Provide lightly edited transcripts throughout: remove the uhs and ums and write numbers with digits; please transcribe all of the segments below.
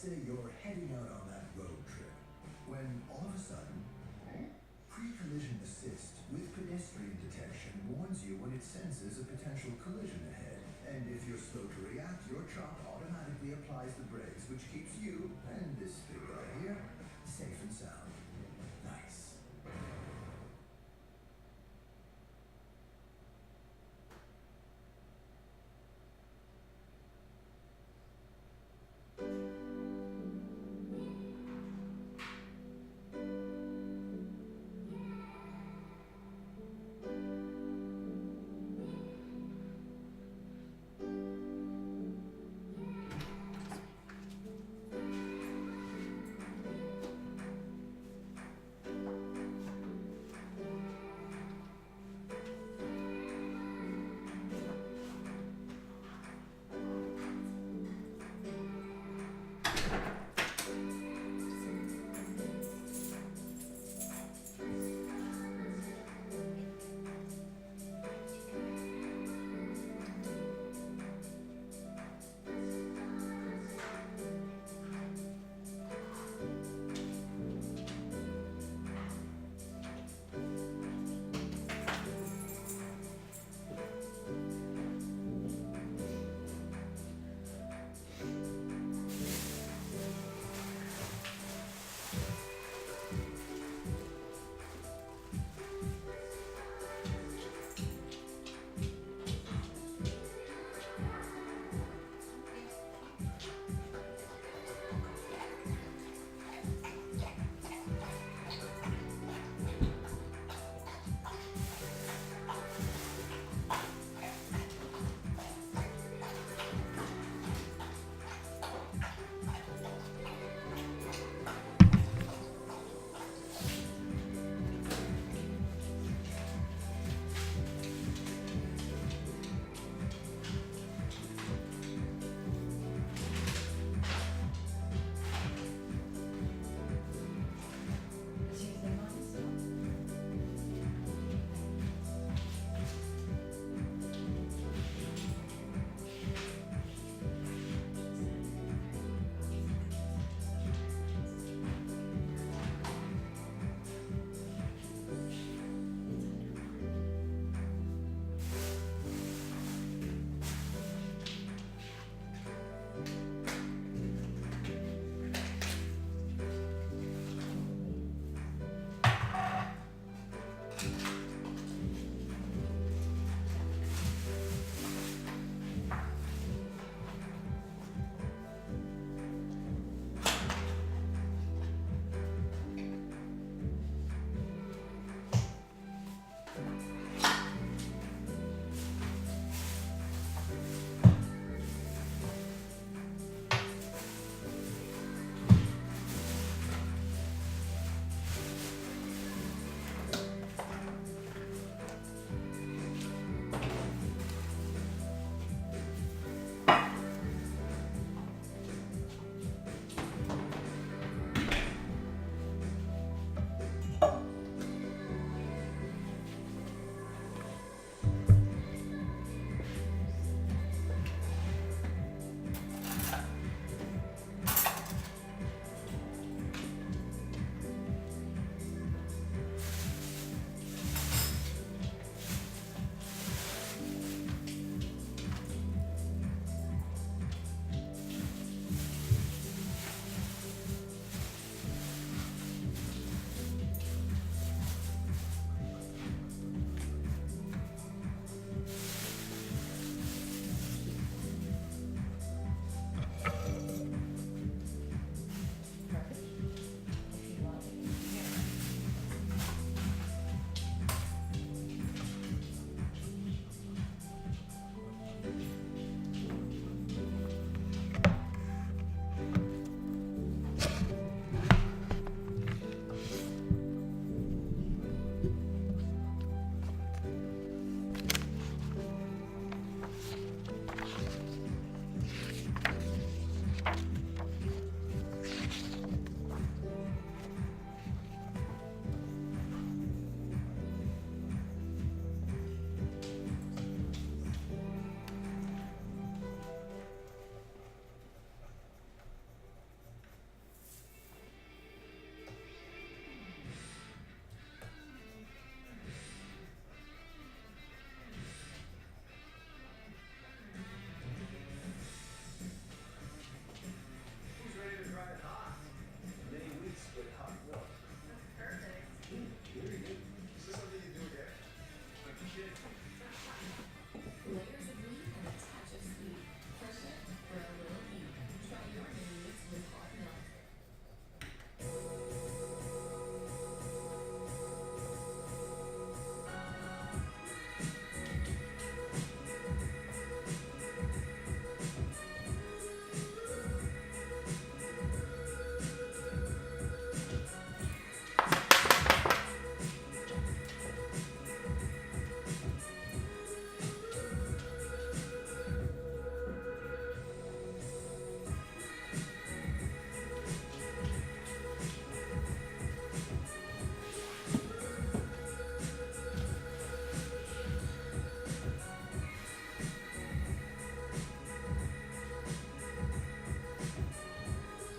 say you're heading out on that road trip when all of a sudden, pre-collision assist with pedestrian detection warns you when it senses a potential collision ahead. And if you're slow to react, your truck automatically applies the brakes, which keeps you and this big guy here safe and sound. Nice.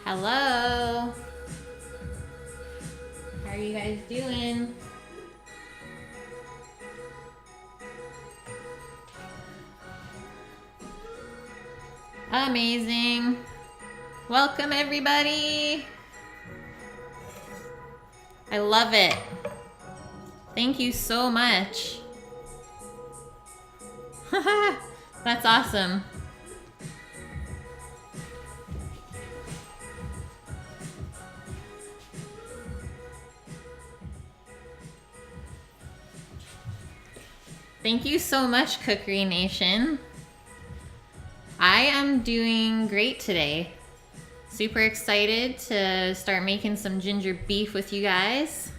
Hello. How are you guys doing? Amazing. Welcome everybody. I love it. Thank you so much. That's awesome. Thank you so much, Cookery Nation. I am doing great today. Super excited to start making some ginger beef with you guys.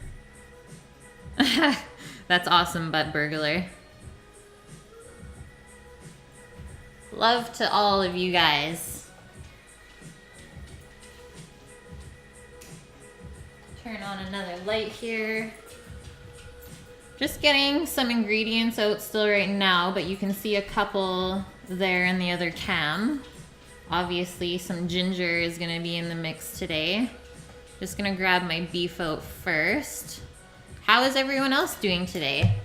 That's awesome, Butt Burglar. Love to all of you guys. Turn on another light here. Just getting some ingredients out still right now, but you can see a couple there in the other cam. Obviously, some ginger is gonna be in the mix today. Just gonna grab my beef out first. How is everyone else doing today?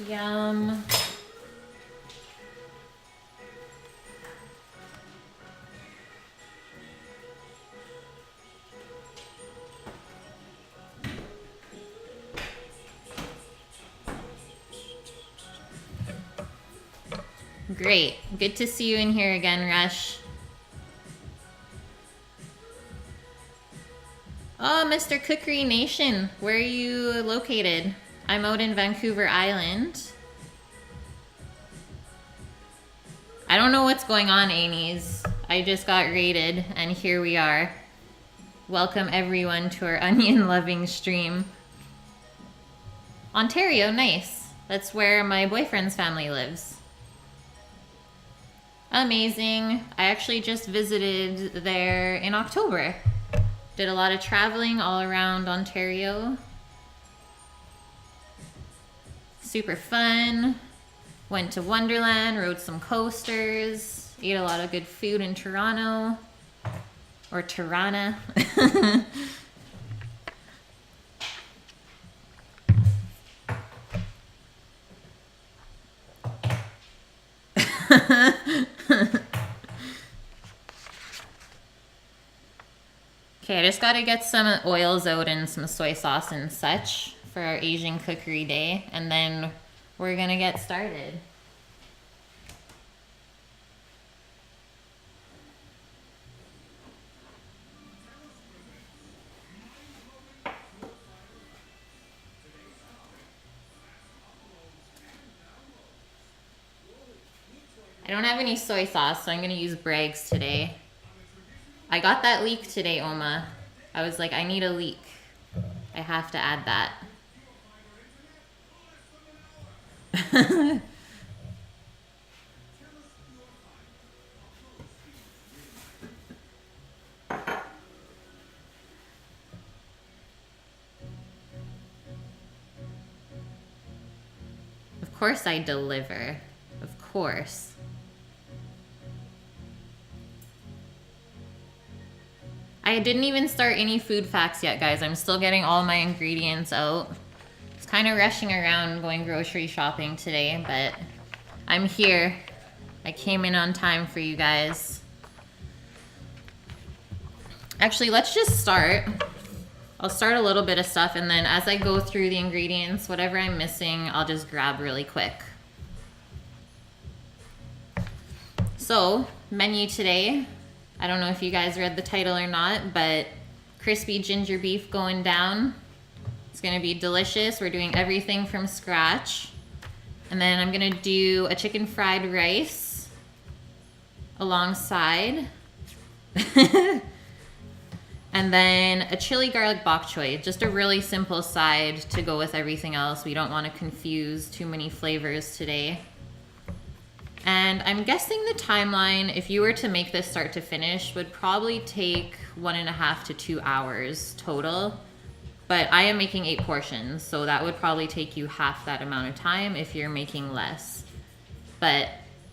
Yum. Great. Good to see you in here again, Rush. Oh, Mr. Cookery Nation, where are you located? I'm out in Vancouver Island. I don't know what's going on, Amy's. I just got raided, and here we are. Welcome everyone to our onion-loving stream. Ontario, nice. That's where my boyfriend's family lives. Amazing. I actually just visited there in October. Did a lot of traveling all around Ontario. Super fun. Went to Wonderland, rode some coasters, ate a lot of good food in Toronto. Or Tirana. Okay, I just gotta get some oils out and some soy sauce and such for our Asian Cookery Day, and then we're gonna get started. I don't have any soy sauce, so I'm gonna use Bragg's today. I got that leek today, Oma. I was like, I need a leek. I have to add that. Of course I deliver. Of course. I didn't even start any food facts yet, guys. I'm still getting all my ingredients out. It's kind of rushing around going grocery shopping today, but I'm here. I came in on time for you guys. Actually, let's just start. I'll start a little bit of stuff, and then as I go through the ingredients, whatever I'm missing, I'll just grab really quick. So, menu today. I don't know if you guys read the title or not, but crispy ginger beef going down. It's gonna be delicious. We're doing everything from scratch. And then I'm gonna do a chicken fried rice alongside. And then a chili garlic bok choy, just a really simple side to go with everything else. We don't want to confuse too many flavors today. And I'm guessing the timeline, if you were to make this start to finish, would probably take 1.5 to 2 hours total. But I am making 8 portions, so that would probably take you half that amount of time if you're making less. But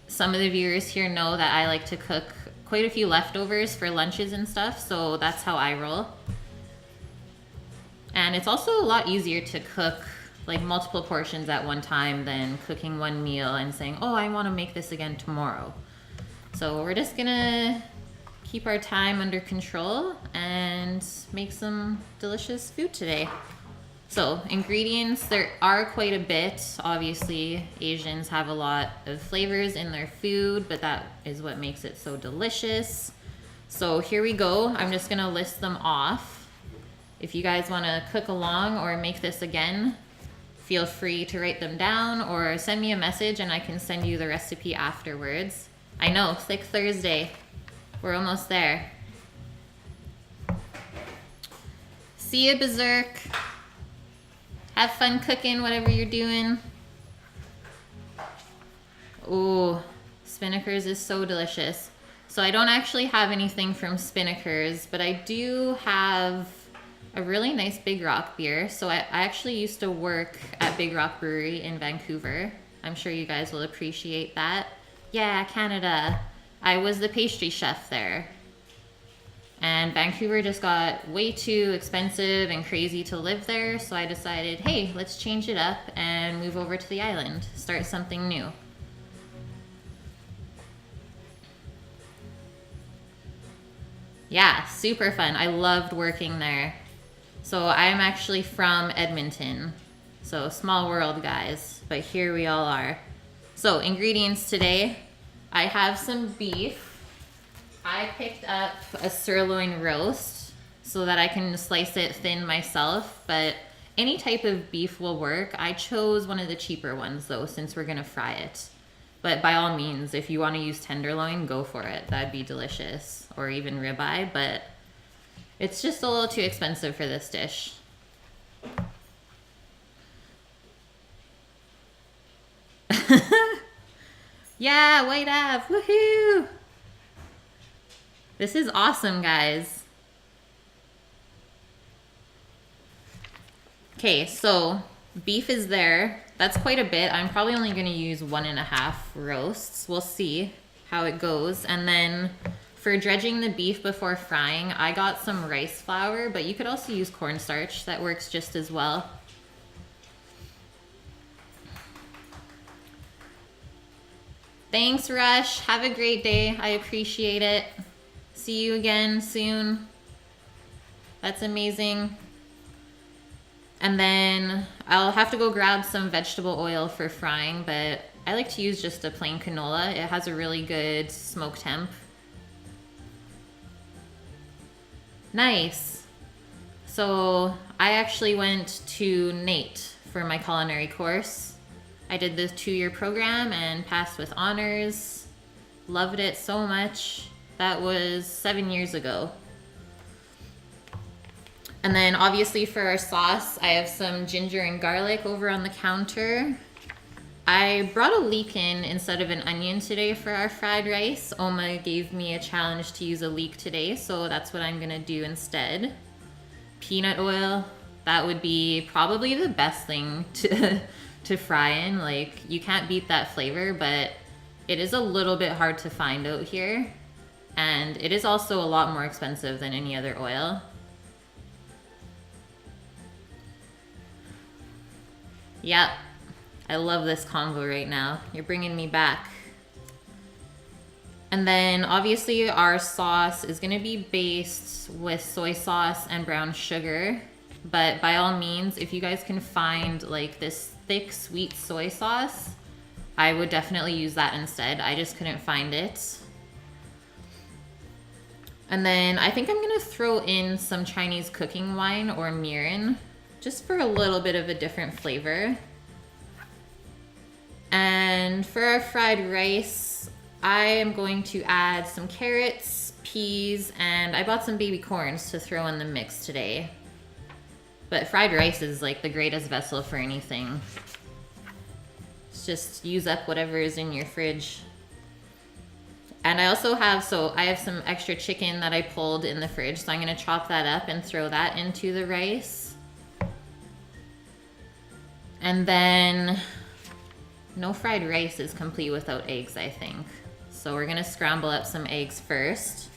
some of the viewers here know that I like to cook quite a few leftovers for lunches and stuff, so that's how I roll. And it's also a lot easier to cook like multiple portions at one time than cooking one meal and saying, oh, I want to make this again tomorrow. So we're just gonna keep our time under control and make some delicious food today. So ingredients, there are quite a bit. Obviously, Asians have a lot of flavors in their food, but that is what makes it so delicious. So here we go. I'm just gonna list them off. If you guys wanna cook along or make this again, feel free to write them down or send me a message and I can send you the recipe afterwards. I know, Thick Thursday. We're almost there. See ya, Berserk. Have fun cooking, whatever you're doing. Ooh, Spinnaker's is so delicious. So I don't actually have anything from Spinnaker's, but I do have a really nice Big Rock beer. So I actually used to work at Big Rock Brewery in Vancouver. I'm sure you guys will appreciate that. Yeah, Canada. I was the pastry chef there. And Vancouver just got way too expensive and crazy to live there, so I decided, hey, let's change it up and move over to the island, start something new. Yeah, super fun. I loved working there. So I'm actually from Edmonton. So small world, guys, but here we all are. So ingredients today, I have some beef. I picked up a sirloin roast so that I can slice it thin myself, but any type of beef will work. I chose one of the cheaper ones though, since we're gonna fry it. But by all means, if you wanna use tenderloin, go for it. That'd be delicious. Or even ribeye, but it's just a little too expensive for this dish. Yeah, White Ave, woohoo! This is awesome, guys. Okay, so beef is there. That's quite a bit. I'm probably only gonna use 1.5 roasts. We'll see how it goes. And then for dredging the beef before frying, I got some rice flour, but you could also use cornstarch. That works just as well. Thanks, Rush. Have a great day. I appreciate it. See you again soon. That's amazing. And then I'll have to go grab some vegetable oil for frying, but I like to use just a plain canola. It has a really good smoke temp. Nice. So I actually went to Nate for my culinary course. I did the 2-year program and passed with honors. Loved it so much. That was 7 years ago. And then obviously for our sauce, I have some ginger and garlic over on the counter. I brought a leek in instead of an onion today for our fried rice. Oma gave me a challenge to use a leek today, so that's what I'm gonna do instead. Peanut oil, that would be probably the best thing to fry in. Like, you can't beat that flavor, but it is a little bit hard to find out here. And it is also a lot more expensive than any other oil. Yep, I love this convo right now. You're bringing me back. And then obviously our sauce is gonna be based with soy sauce and brown sugar. But by all means, if you guys can find like this thick sweet soy sauce, I would definitely use that instead. I just couldn't find it. And then I think I'm gonna throw in some Chinese cooking wine or mirin, just for a little bit of a different flavor. And for our fried rice, I am going to add some carrots, peas, and I bought some baby corns to throw in the mix today. But fried rice is like the greatest vessel for anything. Just use up whatever is in your fridge. And I also have, so I have some extra chicken that I pulled in the fridge. So I'm gonna chop that up and throw that into the rice. And then no fried rice is complete without eggs, I think. So we're gonna scramble up some eggs first.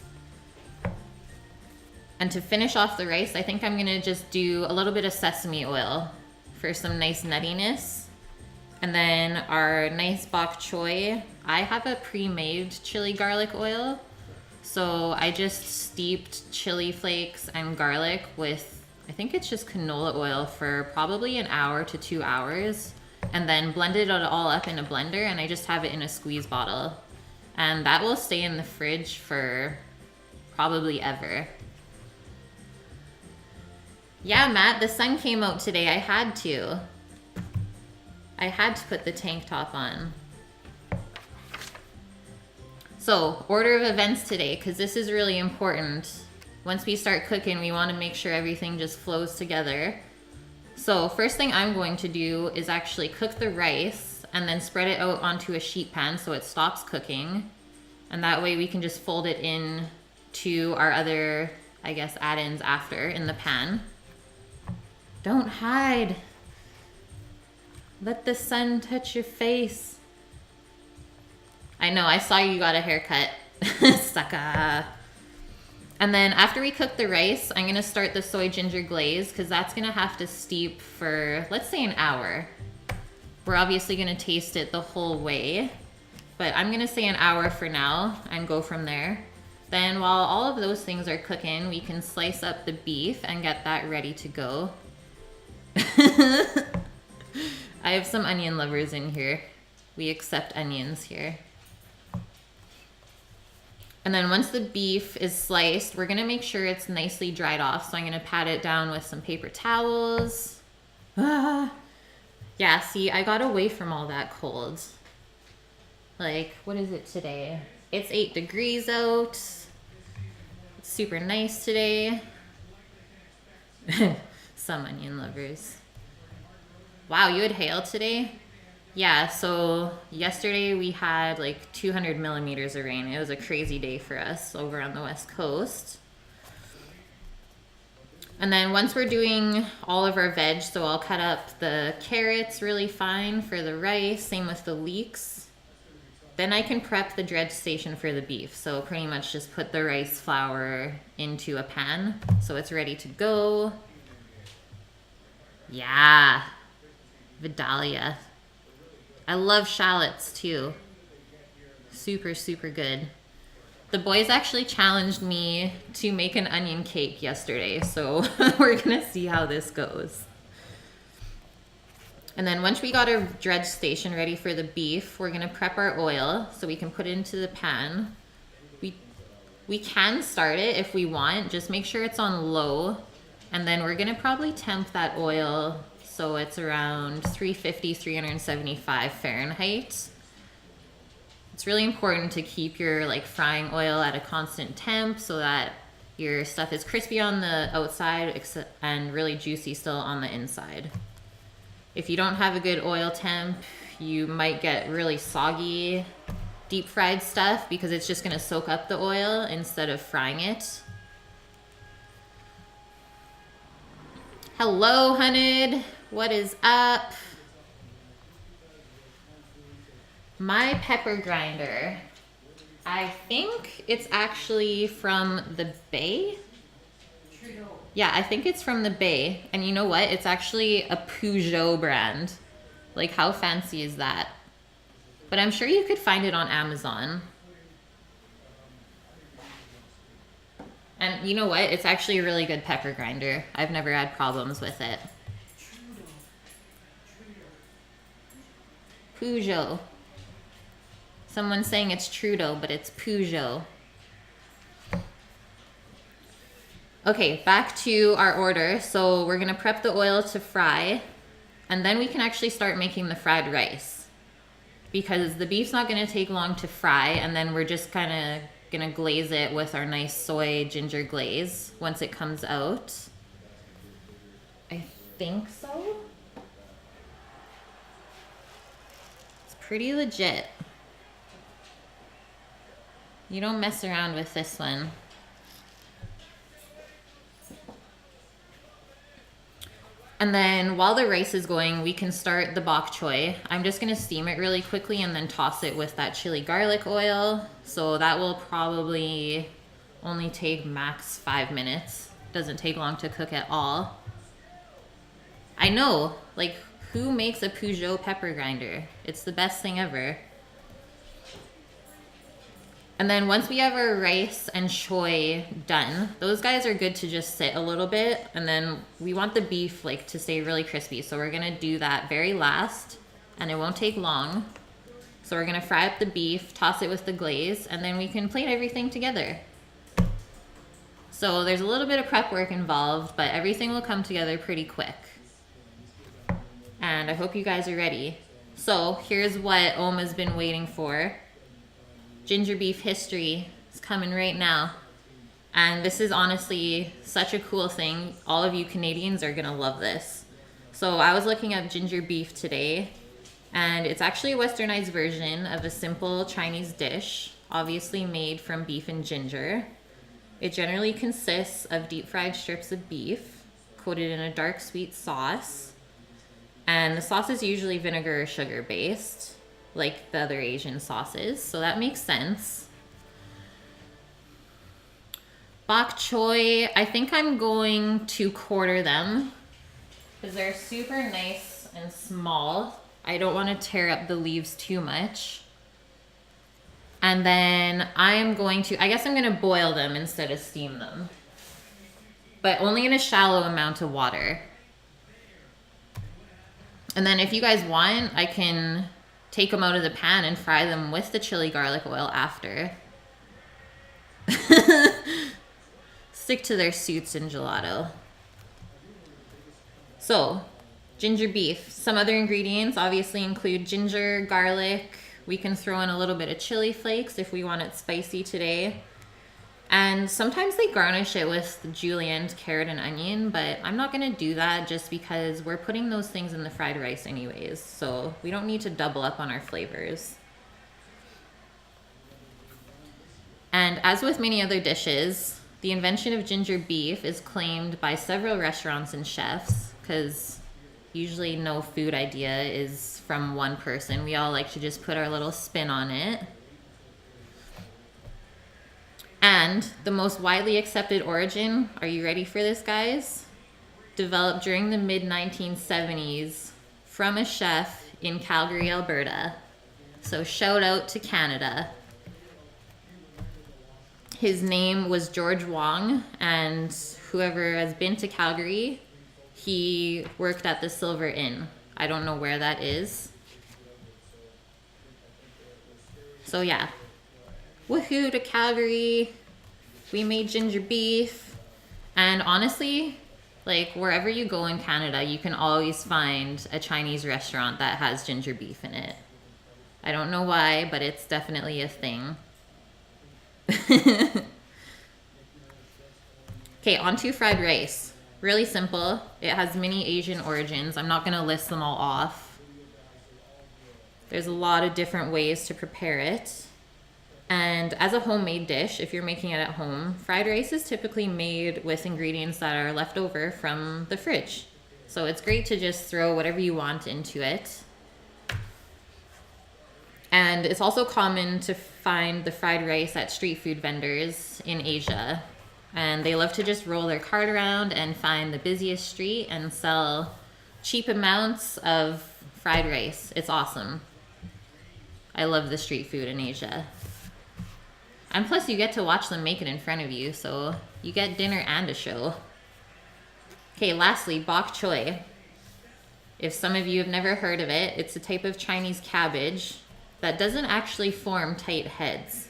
And to finish off the rice, I think I'm gonna just do a little bit of sesame oil for some nice nuttiness. And then our nice bok choy. I have a pre-made chili garlic oil. So I just steeped chili flakes and garlic with, I think it's just canola oil for probably an hour to 2 hours. And then blended it all up in a blender, and I just have it in a squeeze bottle. And that will stay in the fridge for probably ever. Yeah, Matt, the sun came out today. I had to. I had to put the tank top on. So, order of events today, because this is really important. Once we start cooking, we want to make sure everything just flows together. So, first thing I'm going to do is actually cook the rice and then spread it out onto a sheet pan so it stops cooking. And that way we can just fold it in to our other, I guess, add-ins after in the pan. Don't hide. Let the sun touch your face. I know, I saw you got a haircut. Sucker. And then after we cook the rice, I'm gonna start the soy ginger glaze because that's gonna have to steep for, let's say, an hour. We're obviously gonna taste it the whole way, but I'm gonna say an hour for now and go from there. Then while all of those things are cooking, we can slice up the beef and get that ready to go. I have some onion lovers in here. We accept onions here. And then once the beef is sliced, we're gonna make sure it's nicely dried off. So I'm gonna pat it down with some paper towels. Ah. Yeah, see, I got away from all that cold. Like, what is it today? It's 8 degrees out. It's super nice today. Some onion lovers. Wow, you had hail today? Yeah, so yesterday we had like 200 millimeters of rain. It was a crazy day for us over on the West Coast. And then once we're doing all of our veg, so I'll cut up the carrots really fine for the rice, same with the leeks. Then I can prep the dredge station for the beef. So pretty much just put the rice flour into a pan so it's ready to go. Yeah. Vidalia. I love shallots too. Super, super good. The boys actually challenged me to make an onion cake yesterday, so we're gonna see how this goes. And then once we got our dredge station ready for the beef, we're gonna prep our oil so we can put it into the pan. We can start it if we want, just make sure it's on low. And then we're gonna probably temp that oil so it's around 350, 375 Fahrenheit. It's really important to keep your like frying oil at a constant temp so that your stuff is crispy on the outside and really juicy still on the inside. If you don't have a good oil temp, you might get really soggy deep fried stuff because it's just gonna soak up the oil instead of frying it. Hello, Hunted. What is up? My pepper grinder. I think it's actually from the Bay. Trudeau. Yeah, I think it's from the Bay. And you know what? It's actually a Peugeot brand. Like, how fancy is that? But I'm sure you could find it on Amazon. And you know what? It's actually a really good pepper grinder. I've never had problems with it. Peugeot. Someone's saying it's Trudeau, but it's Peugeot. Okay, back to our order. So we're gonna prep the oil to fry, and then we can actually start making the fried rice. Because the beef's not gonna take long to fry, and then we're just kinda gonna glaze it with our nice soy ginger glaze once it comes out. I think so. It's pretty legit. You don't mess around with this one. And then while the rice is going, we can start the bok choy. I'm just gonna steam it really quickly and then toss it with that chili garlic oil. So that will probably only take max 5 minutes. Doesn't take long to cook at all. I know, like, who makes a Peugeot pepper grinder? It's the best thing ever. And then once we have our rice and choy done, those guys are good to just sit a little bit. And then we want the beef like to stay really crispy. So we're gonna do that very last, and it won't take long. So we're gonna fry up the beef, toss it with the glaze, and then we can plate everything together. So there's a little bit of prep work involved, but everything will come together pretty quick. And I hope you guys are ready. So here's what Oma's been waiting for. Ginger beef history is coming right now. And this is honestly such a cool thing. All of you Canadians are gonna love this. So I was looking up ginger beef today, and it's actually a westernized version of a simple Chinese dish, obviously made from beef and ginger. It generally consists of deep fried strips of beef, coated in a dark sweet sauce. And the sauce is usually vinegar or sugar based, like the other Asian sauces, so that makes sense. Bok choy, I think I'm going to quarter them because they're super nice and small. I don't want to tear up the leaves too much. And then I guess I'm going to boil them instead of steam them, but only in a shallow amount of water. And then if you guys want, I can take them out of the pan and fry them with the chili garlic oil after. Stick to their suits in gelato. So, ginger beef. Some other ingredients obviously include ginger, garlic. We can throw in a little bit of chili flakes if we want it spicy today. And sometimes they garnish it with julienne, carrot, and onion, but I'm not gonna do that just because we're putting those things in the fried rice anyways, so we don't need to double up on our flavors. And as with many other dishes, the invention of ginger beef is claimed by several restaurants and chefs, because usually no food idea is from one person. We all like to just put our little spin on it. And the most widely accepted origin, are you ready for this, guys? Developed during the mid-1970s from a chef in Calgary, Alberta. So shout out to Canada. His name was George Wong, and whoever has been to Calgary, he worked at the Silver Inn. I don't know where that is. So yeah. Woohoo to Calgary. We made ginger beef. And honestly, like wherever you go in Canada, you can always find a Chinese restaurant that has ginger beef in it. I don't know why, but it's definitely a thing. Okay, on to fried rice. Really simple. It has many Asian origins. I'm not going to list them all off. There's a lot of different ways to prepare it. And as a homemade dish, if you're making it at home, fried rice is typically made with ingredients that are left over from the fridge. So it's great to just throw whatever you want into it. And it's also common to find the fried rice at street food vendors in Asia. And they love to just roll their cart around and find the busiest street and sell cheap amounts of fried rice. It's awesome. I love the street food in Asia. And plus you get to watch them make it in front of you, so you get dinner and a show. Okay, lastly, bok choy. If some of you have never heard of it, it's a type of Chinese cabbage that doesn't actually form tight heads,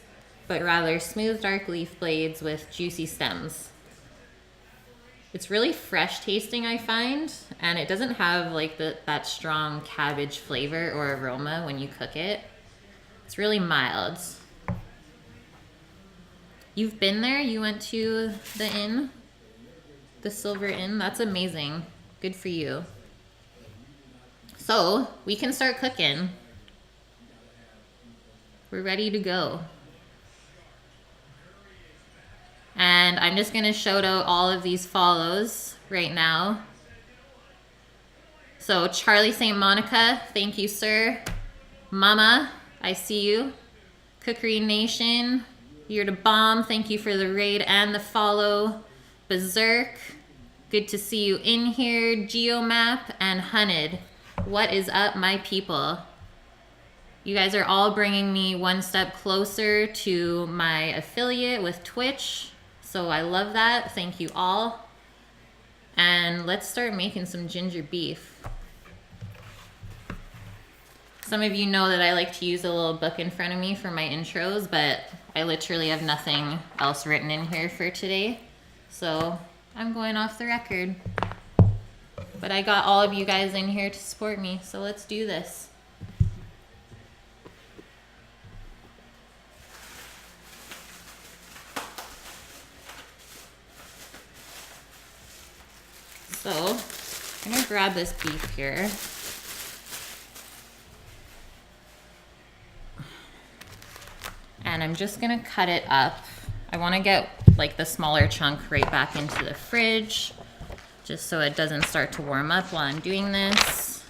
but rather smooth dark leaf blades with juicy stems. It's really fresh tasting, I find, and it doesn't have like that strong cabbage flavor or aroma when you cook it. It's really mild. You've been there? You went to the inn? The Silver Inn? That's amazing. Good for you. So, we can start cooking. We're ready to go. And I'm just gonna shout out all of these follows right now. So Charlie St. Monica, thank you, sir. Mama, I see you. Cookery Nation, you're the bomb. Thank you for the raid and the follow. Berserk, good to see you in here. Geomap and Hunted, what is up, my people? You guys are all bringing me one step closer to my affiliate with Twitch. So I love that. Thank you all. And let's start making some ginger beef. Some of you know that I like to use a little book in front of me for my intros, but I literally have nothing else written in here for today. So I'm going off the record. But I got all of you guys in here to support me, so let's do this. So I'm gonna grab this beef here. And I'm just gonna cut it up. I wanna get like the smaller chunk right back into the fridge, just so it doesn't start to warm up while I'm doing this.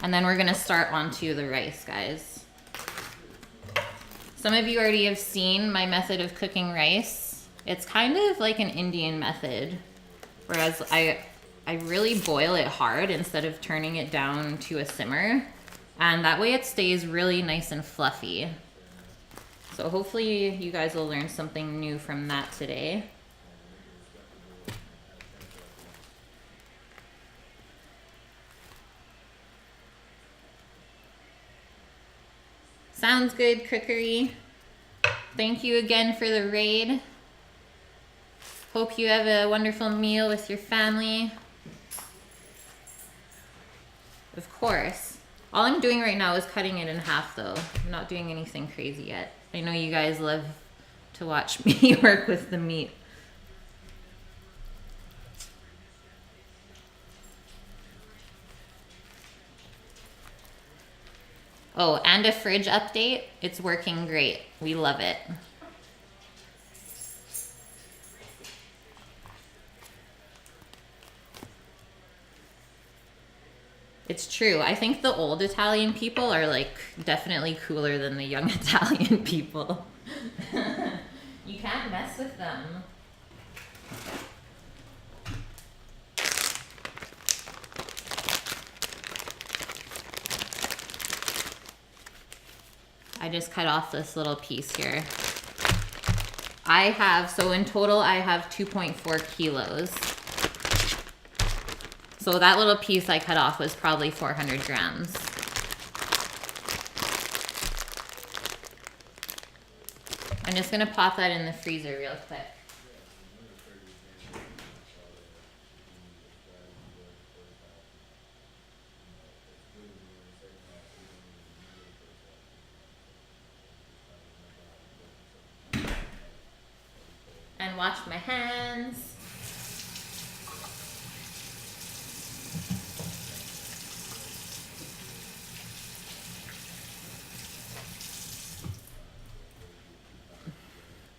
And then we're gonna start onto the rice, guys. Some of you already have seen my method of cooking rice. It's kind of like an Indian method, whereas I really boil it hard instead of turning it down to a simmer. And that way it stays really nice and fluffy. So hopefully you guys will learn something new from that today. Sounds good, Cookery. Thank you again for the raid. Hope you have a wonderful meal with your family. Of course. All I'm doing right now is cutting it in half though. I'm not doing anything crazy yet. I know you guys love to watch me work with the meat. Oh, and a fridge update. It's working great. We love it. It's true. I think the old Italian people are like definitely cooler than the young Italian people. You can't mess with them. I just cut off this little piece here. So in total I have 2.4 kilos. So that little piece I cut off was probably 400 grams. I'm just gonna pop that in the freezer real quick. And wash my hands.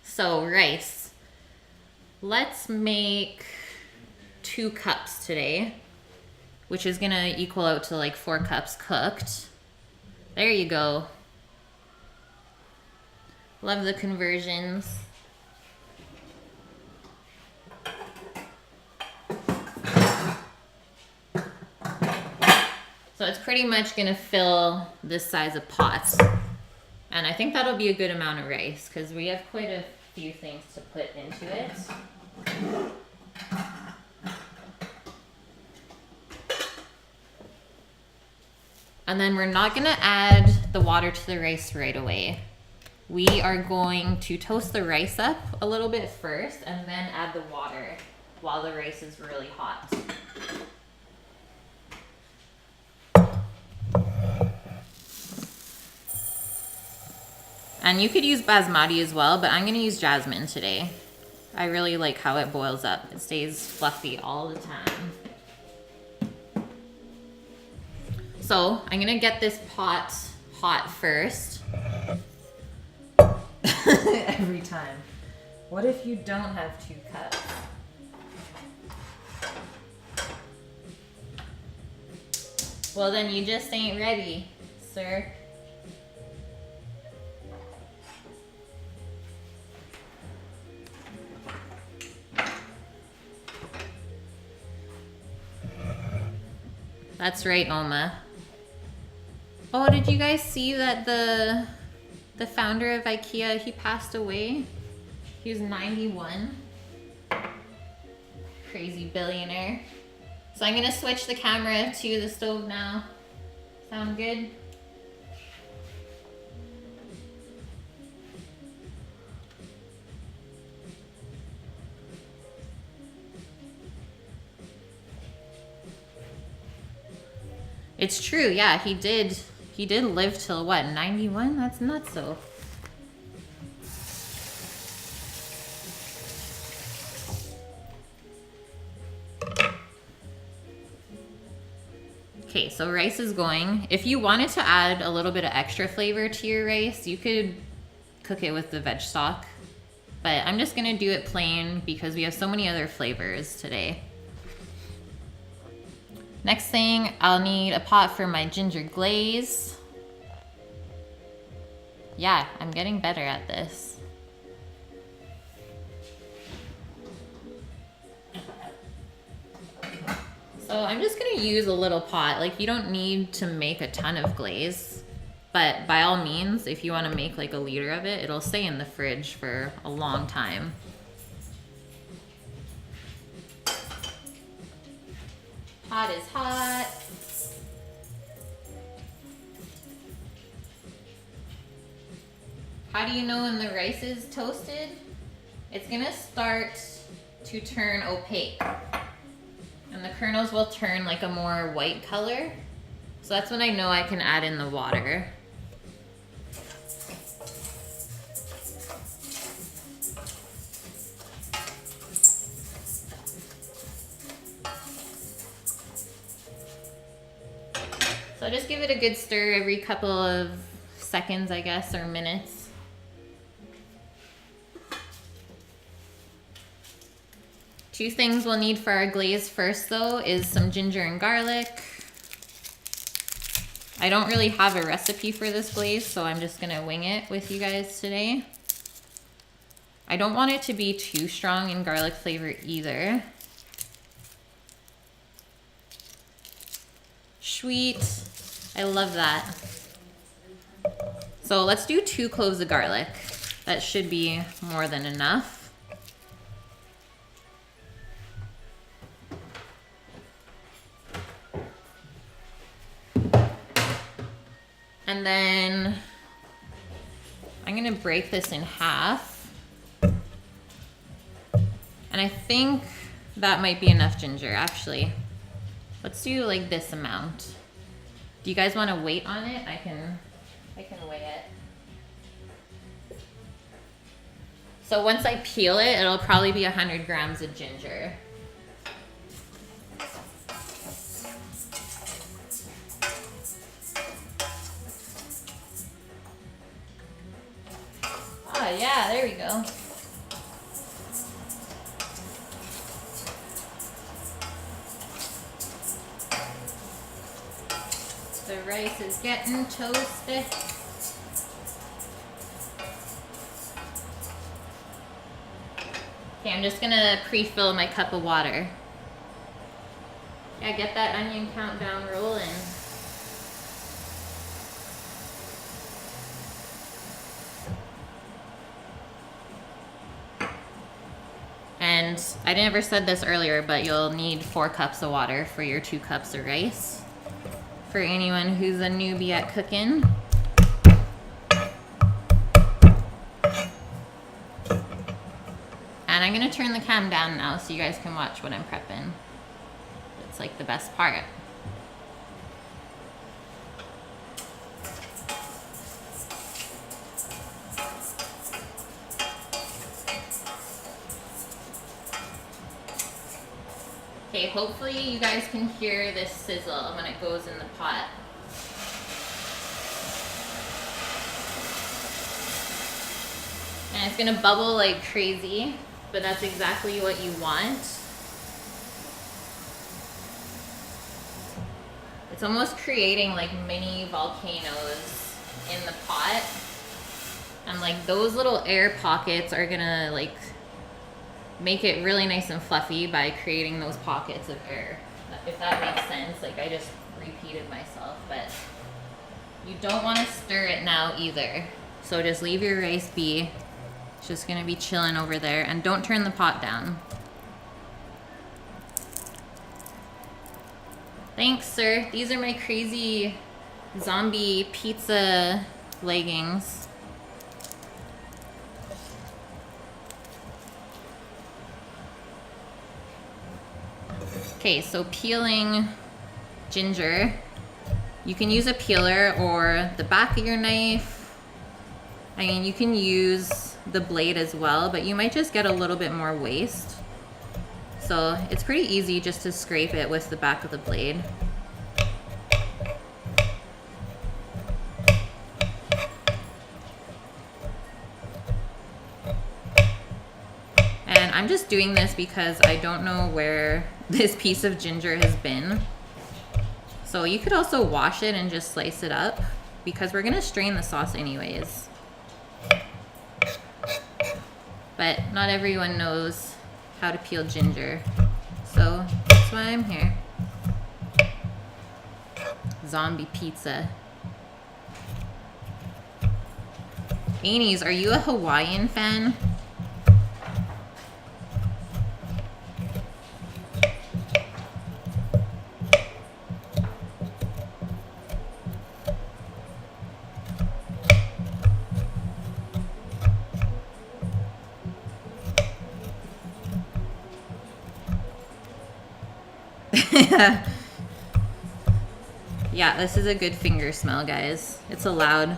So rice. Let's make 2 cups today, which is gonna equal out to like 4 cups cooked. There you go. Love the conversions. So it's pretty much gonna fill this size of pot. And I think that'll be a good amount of rice because we have quite a few things to put into it. And then we're not gonna add the water to the rice right away. We are going to toast the rice up a little bit first and then add the water while the rice is really hot. And you could use basmati as well, but I'm gonna use jasmine today. I really like how it boils up. It stays fluffy all the time. So I'm gonna get this pot hot first. every time. What if you don't have 2 cups? Well, then you just ain't ready, sir. That's right, Oma. Oh, did you guys see that the founder of IKEA, he passed away? He was 91. Crazy billionaire. So I'm gonna switch the camera to the stove now. Sound good? It's true, yeah, he did live till what, 91? That's nuts though. Okay, so rice is going. If you wanted to add a little bit of extra flavor to your rice, you could cook it with the veg stock. But I'm just gonna do it plain because we have so many other flavors today. Next thing, I'll need a pot for my ginger glaze. Yeah, I'm getting better at this. So I'm just gonna use a little pot. Like, you don't need to make a ton of glaze, but by all means, if you wanna make like a liter of it, it'll stay in the fridge for a long time. Pot is hot. How do you know when the rice is toasted? It's gonna start to turn opaque. And the kernels will turn like a more white color. So that's when I know I can add in the water. So just give it a good stir every couple of seconds, I guess, or minutes. Two things we'll need for our glaze first though is some ginger and garlic. I don't really have a recipe for this glaze, so I'm just gonna wing it with you guys today. I don't want it to be too strong in garlic flavor either. Sweet, I love that. So let's do 2 cloves of garlic. That should be more than enough. And then I'm gonna break this in half. And I think that might be enough ginger, actually. Let's do like this amount. Do you guys wanna wait on it? I can weigh it. So once I peel it, it'll probably be 100 grams of ginger. Oh yeah, there we go. The rice is getting toasted. Okay, I'm just gonna pre-fill my cup of water. Yeah, get that onion countdown rolling. And I never said this earlier, but you'll need 4 cups of water for your 2 cups of rice. For anyone who's a newbie at cooking. And I'm gonna turn the cam down now so you guys can watch what I'm prepping. It's like the best part. Okay, hopefully you guys can hear this sizzle when it goes in the pot. And it's gonna bubble like crazy, but that's exactly what you want. It's almost creating like mini volcanoes in the pot. And like those little air pockets are gonna like make it really nice and fluffy by creating those pockets of air. If that makes sense, like I just repeated myself, but you don't want to stir it now either. So just leave your rice be. It's just gonna be chilling over there, and don't turn the pot down. Thanks, sir. These are my crazy zombie pizza leggings. Okay, so peeling ginger. You can use a peeler or the back of your knife. I mean, you can use the blade as well, but you might just get a little bit more waste. So it's pretty easy just to scrape it with the back of the blade. And I'm just doing this because I don't know where this piece of ginger has been. So you could also wash it and just slice it up because we're gonna strain the sauce anyways. But not everyone knows how to peel ginger. So that's why I'm here. Zombie pizza. Ainies, are you a Hawaiian fan? Yeah, this is a good finger smell, guys. It's allowed.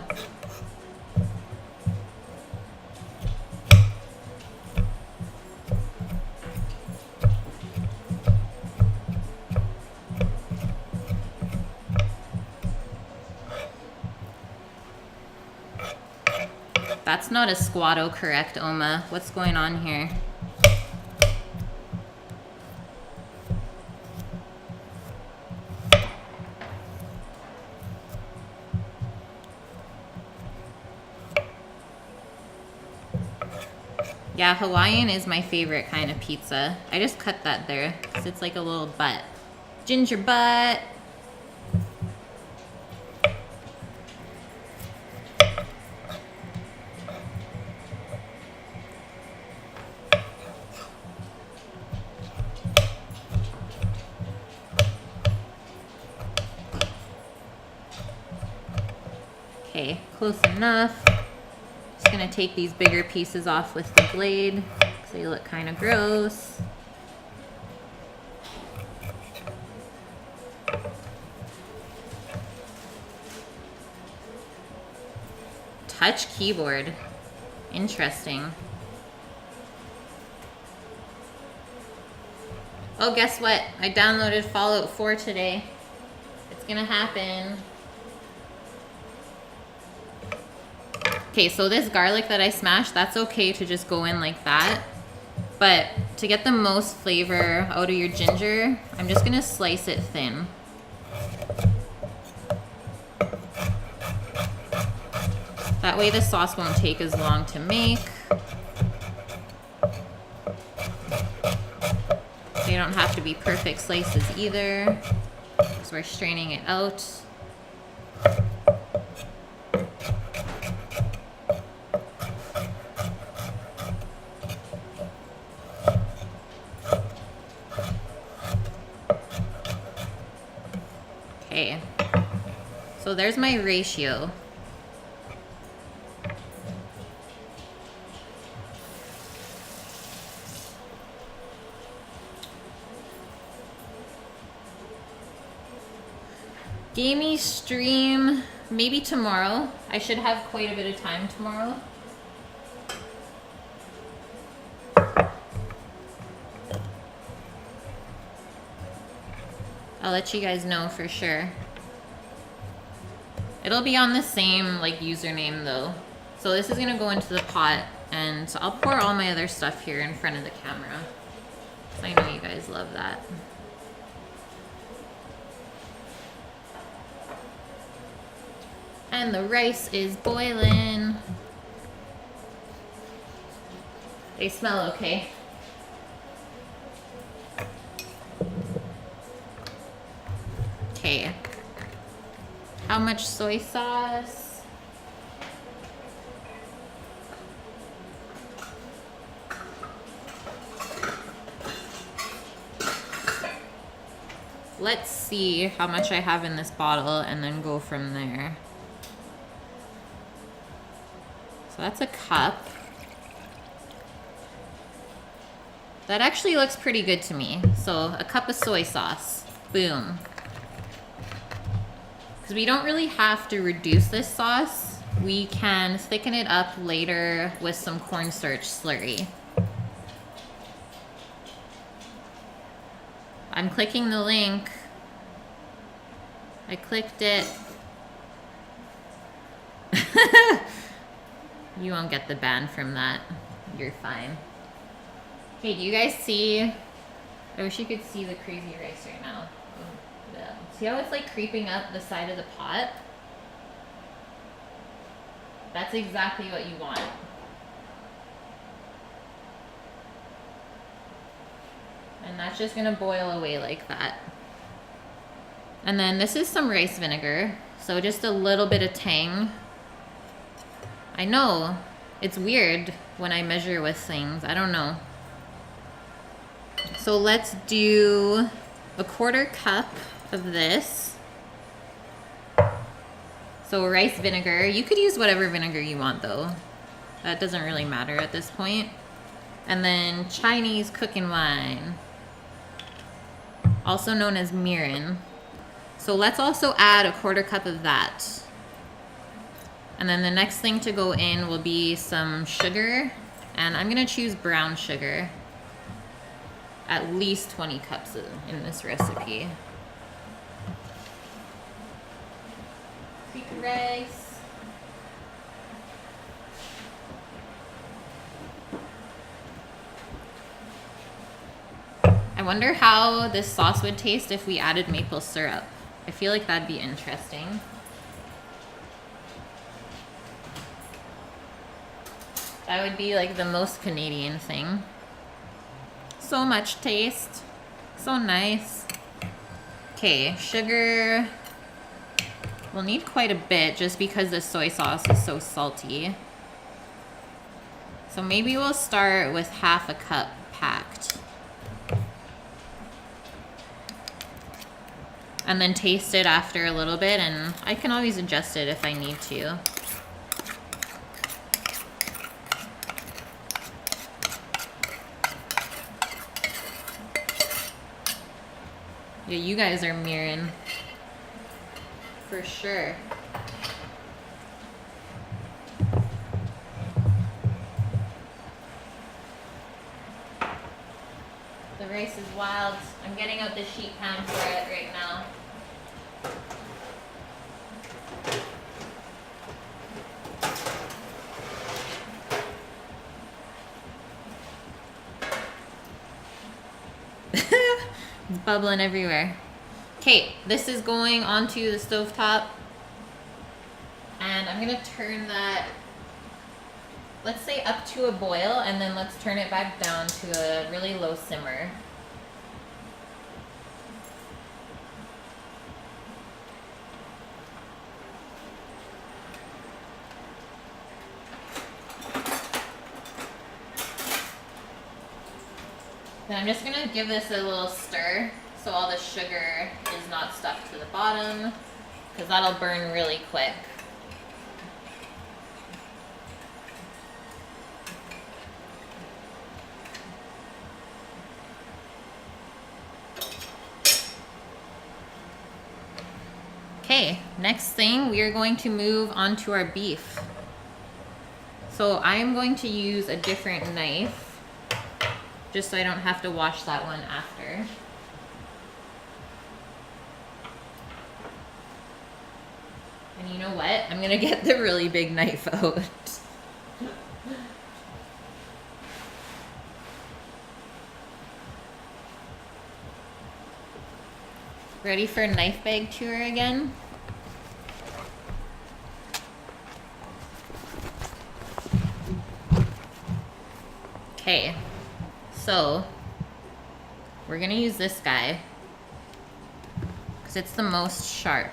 That's not a squatto correct, Oma. What's going on here? Yeah, Hawaiian is my favorite kind of pizza. I just cut that there because it's like a little butt. Ginger butt. Okay, close enough. Just gonna take these bigger pieces off with the blade because they look kind of gross. Touch keyboard. Interesting. Oh, guess what? I downloaded Fallout 4 today. It's gonna happen. Okay, so this garlic that I smashed, that's okay to just go in like that. But to get the most flavor out of your ginger, I'm just gonna slice it thin. That way the sauce won't take as long to make. They don't have to be perfect slices either, because we're straining it out. Okay, so there's my ratio. Gamey stream, maybe tomorrow. I should have quite a bit of time tomorrow. I'll let you guys know for sure. It'll be on the same like username though. So this is gonna go into the pot And I'll pour all my other stuff here in front of the camera. I know you guys love that. And the rice is boiling. They smell okay. Okay. How much soy sauce? Let's see how much I have in this bottle and then go from there. So that's a cup. That actually looks pretty good to me. So a cup of soy sauce. Boom. Because we don't really have to reduce this sauce. We can thicken it up later with some cornstarch slurry. I'm clicking the link. I clicked it. You won't get the ban from that. You're fine. Hey, do you guys see? I wish you could see the crazy rice right now. See how it's like creeping up the side of the pot? That's exactly what you want. And that's just gonna boil away like that. And then this is some rice vinegar. So just a little bit of tang. I know, it's weird when I measure with things. I don't know. So let's do a 1/4 cup of this. So rice vinegar. You could use whatever vinegar you want though. That doesn't really matter at this point. And then Chinese cooking wine, also known as mirin. So let's also add a 1/4 cup of that. And then the next thing to go in will be some sugar. And I'm gonna choose brown sugar. At least 20 cups in this recipe. Creek rice. I wonder how this sauce would taste if we added maple syrup. I feel like that'd be interesting. That would be like the most Canadian thing. So much taste. So nice. Okay, sugar. We'll need quite a bit just because the soy sauce is so salty. So maybe we'll start with 1/2 cup packed. And then taste it after a little bit, and I can always adjust it if I need to. Yeah, you guys are mirin. For sure. The rice is wild. I'm getting out the sheet pan for it right now. It's bubbling everywhere. Okay, this is going onto the stovetop. And I'm gonna turn that, let's say up to a boil, and then let's turn it back down to a really low simmer. Then I'm just gonna give this a little stir so all the sugar is not stuck to the bottom, because that'll burn really quick. Okay, next thing we are going to move on to our beef. So I am going to use a different knife just so I don't have to wash that one after. And you know what? I'm gonna get the really big knife out. Ready for knife bag tour again? Okay, so we're gonna use this guy because it's the most sharp.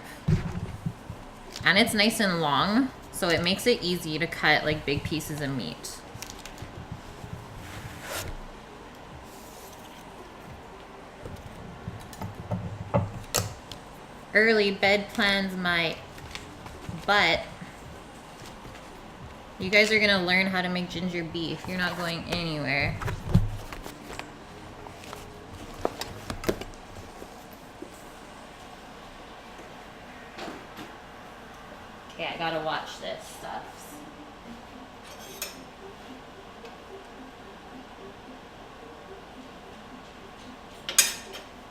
And it's nice and long, so it makes it easy to cut like big pieces of meat. Early bed plans my butt. You guys are gonna learn how to make ginger beef. You're not going anywhere. Okay, I gotta watch this stuff.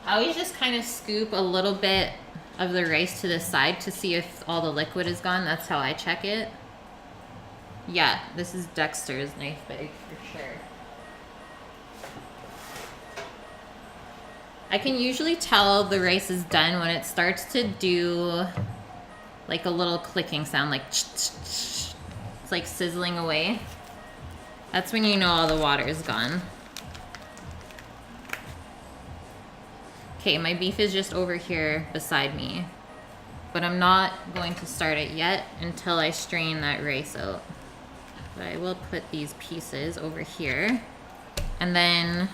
I always just kind of scoop a little bit of the rice to the side to see if all the liquid is gone. That's how I check it. Yeah, this is Dexter's knife bag for sure. I can usually tell the rice is done when it starts to do like a little clicking sound, like it's like sizzling away. That's when you know all the water is gone. Okay, my beef is just over here beside me, but I'm not going to start it yet until I strain that rice out. But I will put these pieces over here, and then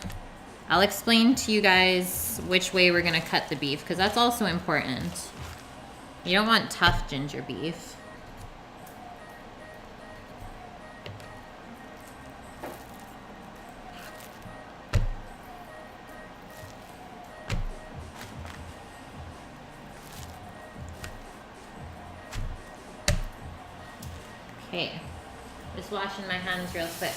I'll explain to you guys which way we're gonna cut the beef, because that's also important. You don't want tough ginger beef. Okay, just washing my hands real quick.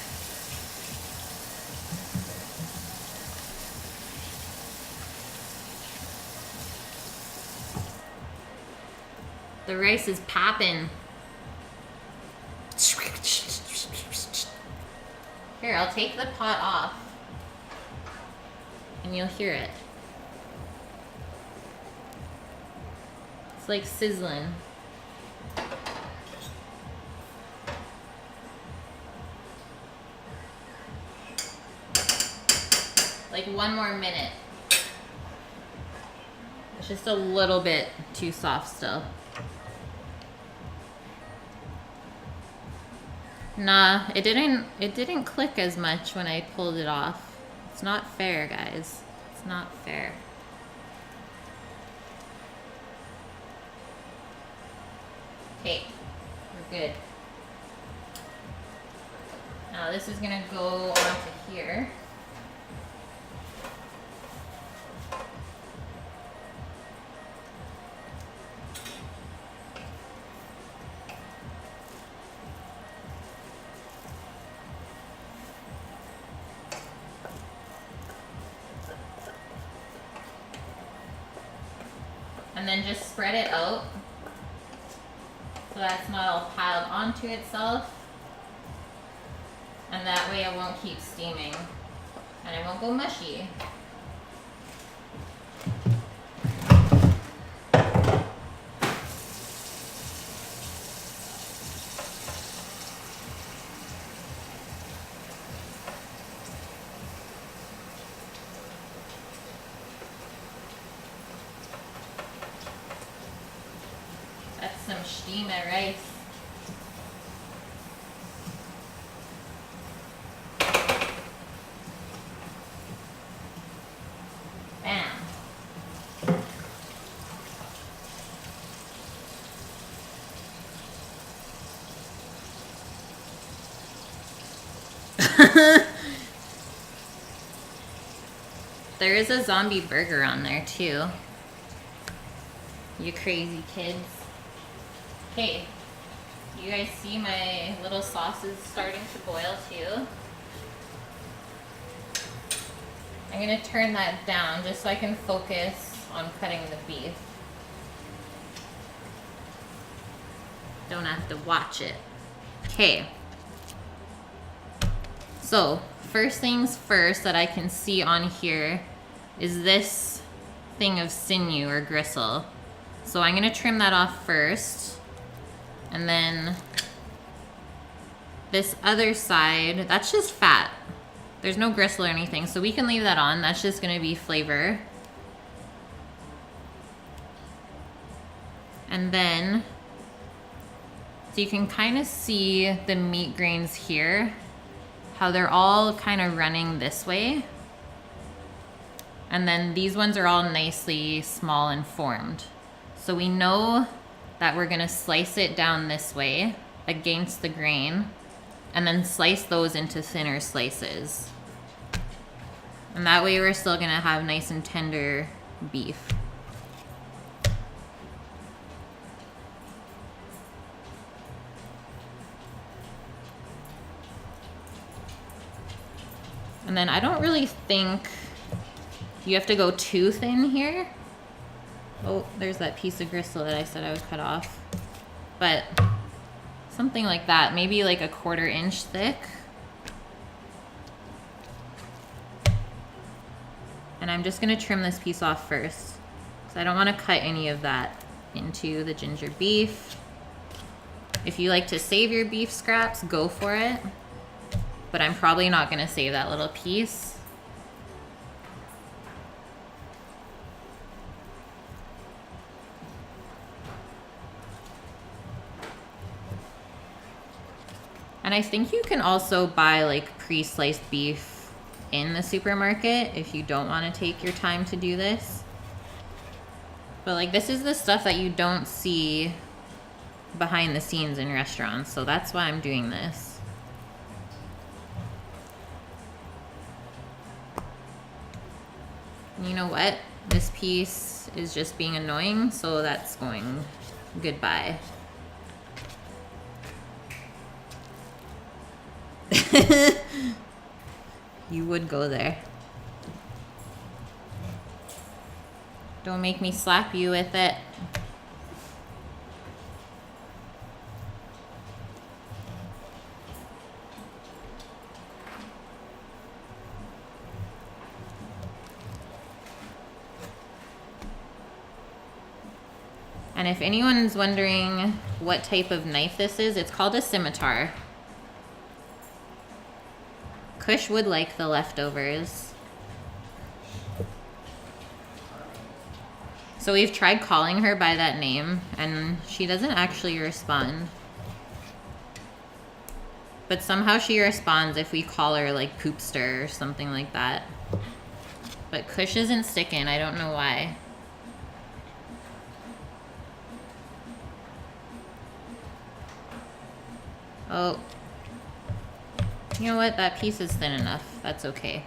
The rice is popping. Here, I'll take the pot off and you'll hear it. It's like sizzling. Like 1 more minute. It's just a little bit too soft still. Nah, it didn't click as much when I pulled it off. It's not fair, guys. It's not fair. Okay, we're good. Now this is gonna go onto here. And then just spread it out so that's not all piled onto itself, and that way it won't keep steaming and it won't go mushy. Some steamed rice. Bam. There is a zombie burger on there too. You crazy kids. Okay, you guys see my little sauce is starting to boil too. I'm gonna turn that down just so I can focus on cutting the beef. Don't have to watch it. Okay. So, first things first that I can see on here is this thing of sinew or gristle. So I'm gonna trim that off first. And then this other side, that's just fat. There's no gristle or anything, so we can leave that on. That's just gonna be flavor. And then, so you can kind of see the meat grains here, how they're all kind of running this way. And then these ones are all nicely small and formed. So we know that we're gonna slice it down this way against the grain and then slice those into thinner slices. And that way we're still gonna have nice and tender beef. And then I don't really think you have to go too thin here. Oh, there's that piece of gristle that I said I would cut off. But something like that, maybe like a 1/4 inch thick. And I'm just gonna trim this piece off first, because I don't wanna cut any of that into the ginger beef. If you like to save your beef scraps, go for it. But I'm probably not gonna save that little piece. And I think you can also buy like pre-sliced beef in the supermarket if you don't want to take your time to do this. But like this is the stuff that you don't see behind the scenes in restaurants, so that's why I'm doing this. And you know what? This piece is just being annoying, so that's going goodbye. You would go there. Don't make me slap you with it. And if anyone's wondering what type of knife this is, it's called a scimitar. Kush would like the leftovers. So we've tried calling her by that name, and she doesn't actually respond. But somehow she responds if we call her like Poopster or something like that. But Kush isn't sticking, I don't know why. Oh. You know what? That piece is thin enough. That's okay.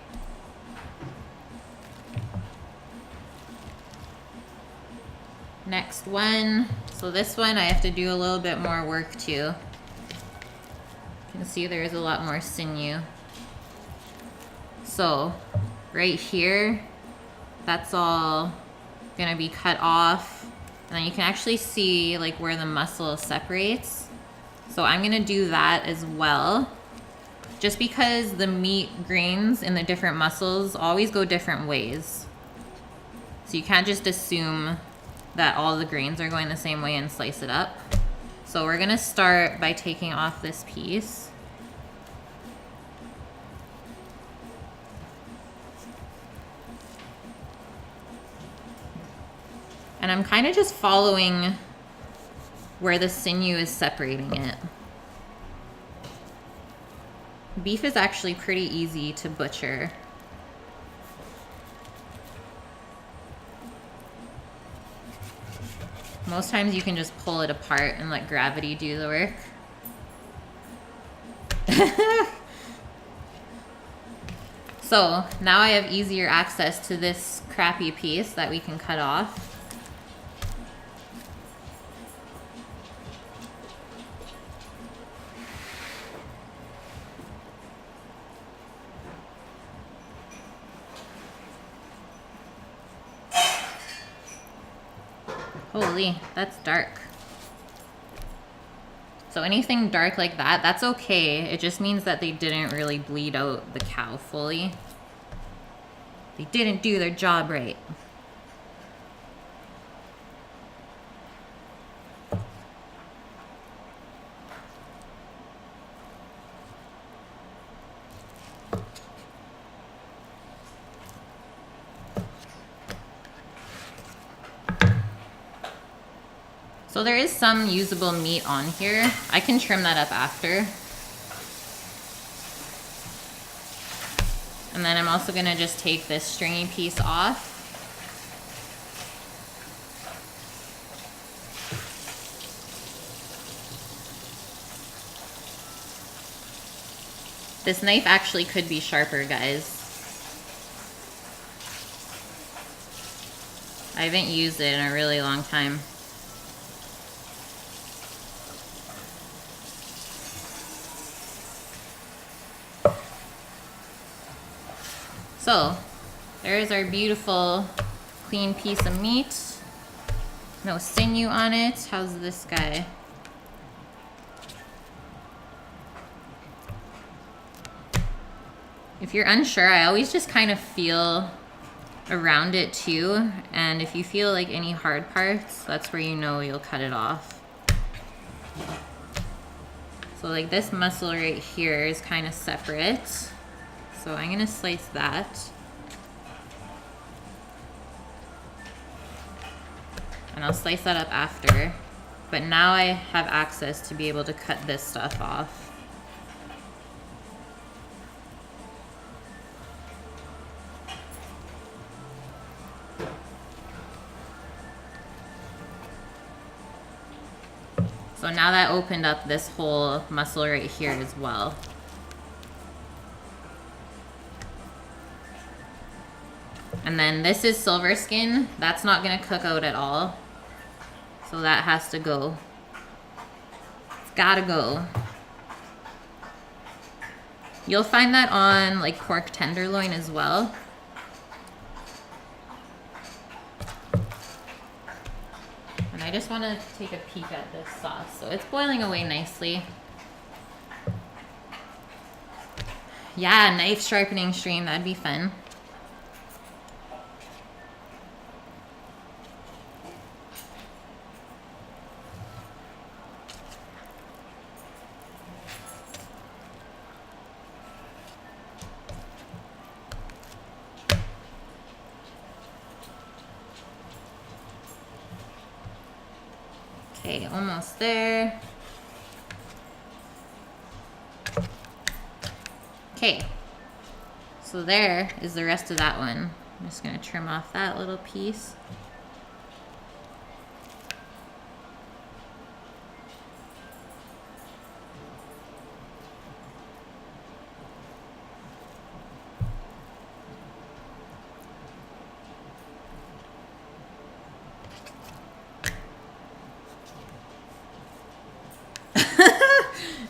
Next one. So this one I have to do a little bit more work to. You can see there's a lot more sinew. So right here, that's all gonna be cut off. And then you can actually see like where the muscle separates. So I'm gonna do that as well. Just because the meat grains in the different muscles always go different ways. So you can't just assume that all the grains are going the same way and slice it up. So we're gonna start by taking off this piece. And I'm kind of just following where the sinew is separating it. Beef is actually pretty easy to butcher. Most times you can just pull it apart and let gravity do the work. So now I have easier access to this crappy piece that we can cut off. Holy, that's dark. So anything dark like that, that's okay. It just means that they didn't really bleed out the cow fully. They didn't do their job right. So there is some usable meat on here. I can trim that up after. And then I'm also gonna just take this stringy piece off. This knife actually could be sharper, guys. I haven't used it in a really long time. So, there's our beautiful clean piece of meat. No sinew on it. How's this guy? If you're unsure, I always just kind of feel around it too. And if you feel like any hard parts, that's where you know you'll cut it off. So like this muscle right here is kind of separate. So I'm gonna slice that. And I'll slice that up after. But now I have access to be able to cut this stuff off. So now that opened up this whole muscle right here as well. And then this is silver skin. That's not gonna cook out at all. So that has to go. It's gotta go. You'll find that on like pork tenderloin as well. And I just wanna take a peek at this sauce. So it's boiling away nicely. Yeah, knife sharpening stream, that'd be fun. Okay, almost there. Okay, so there is the rest of that one. I'm just gonna trim off that little piece.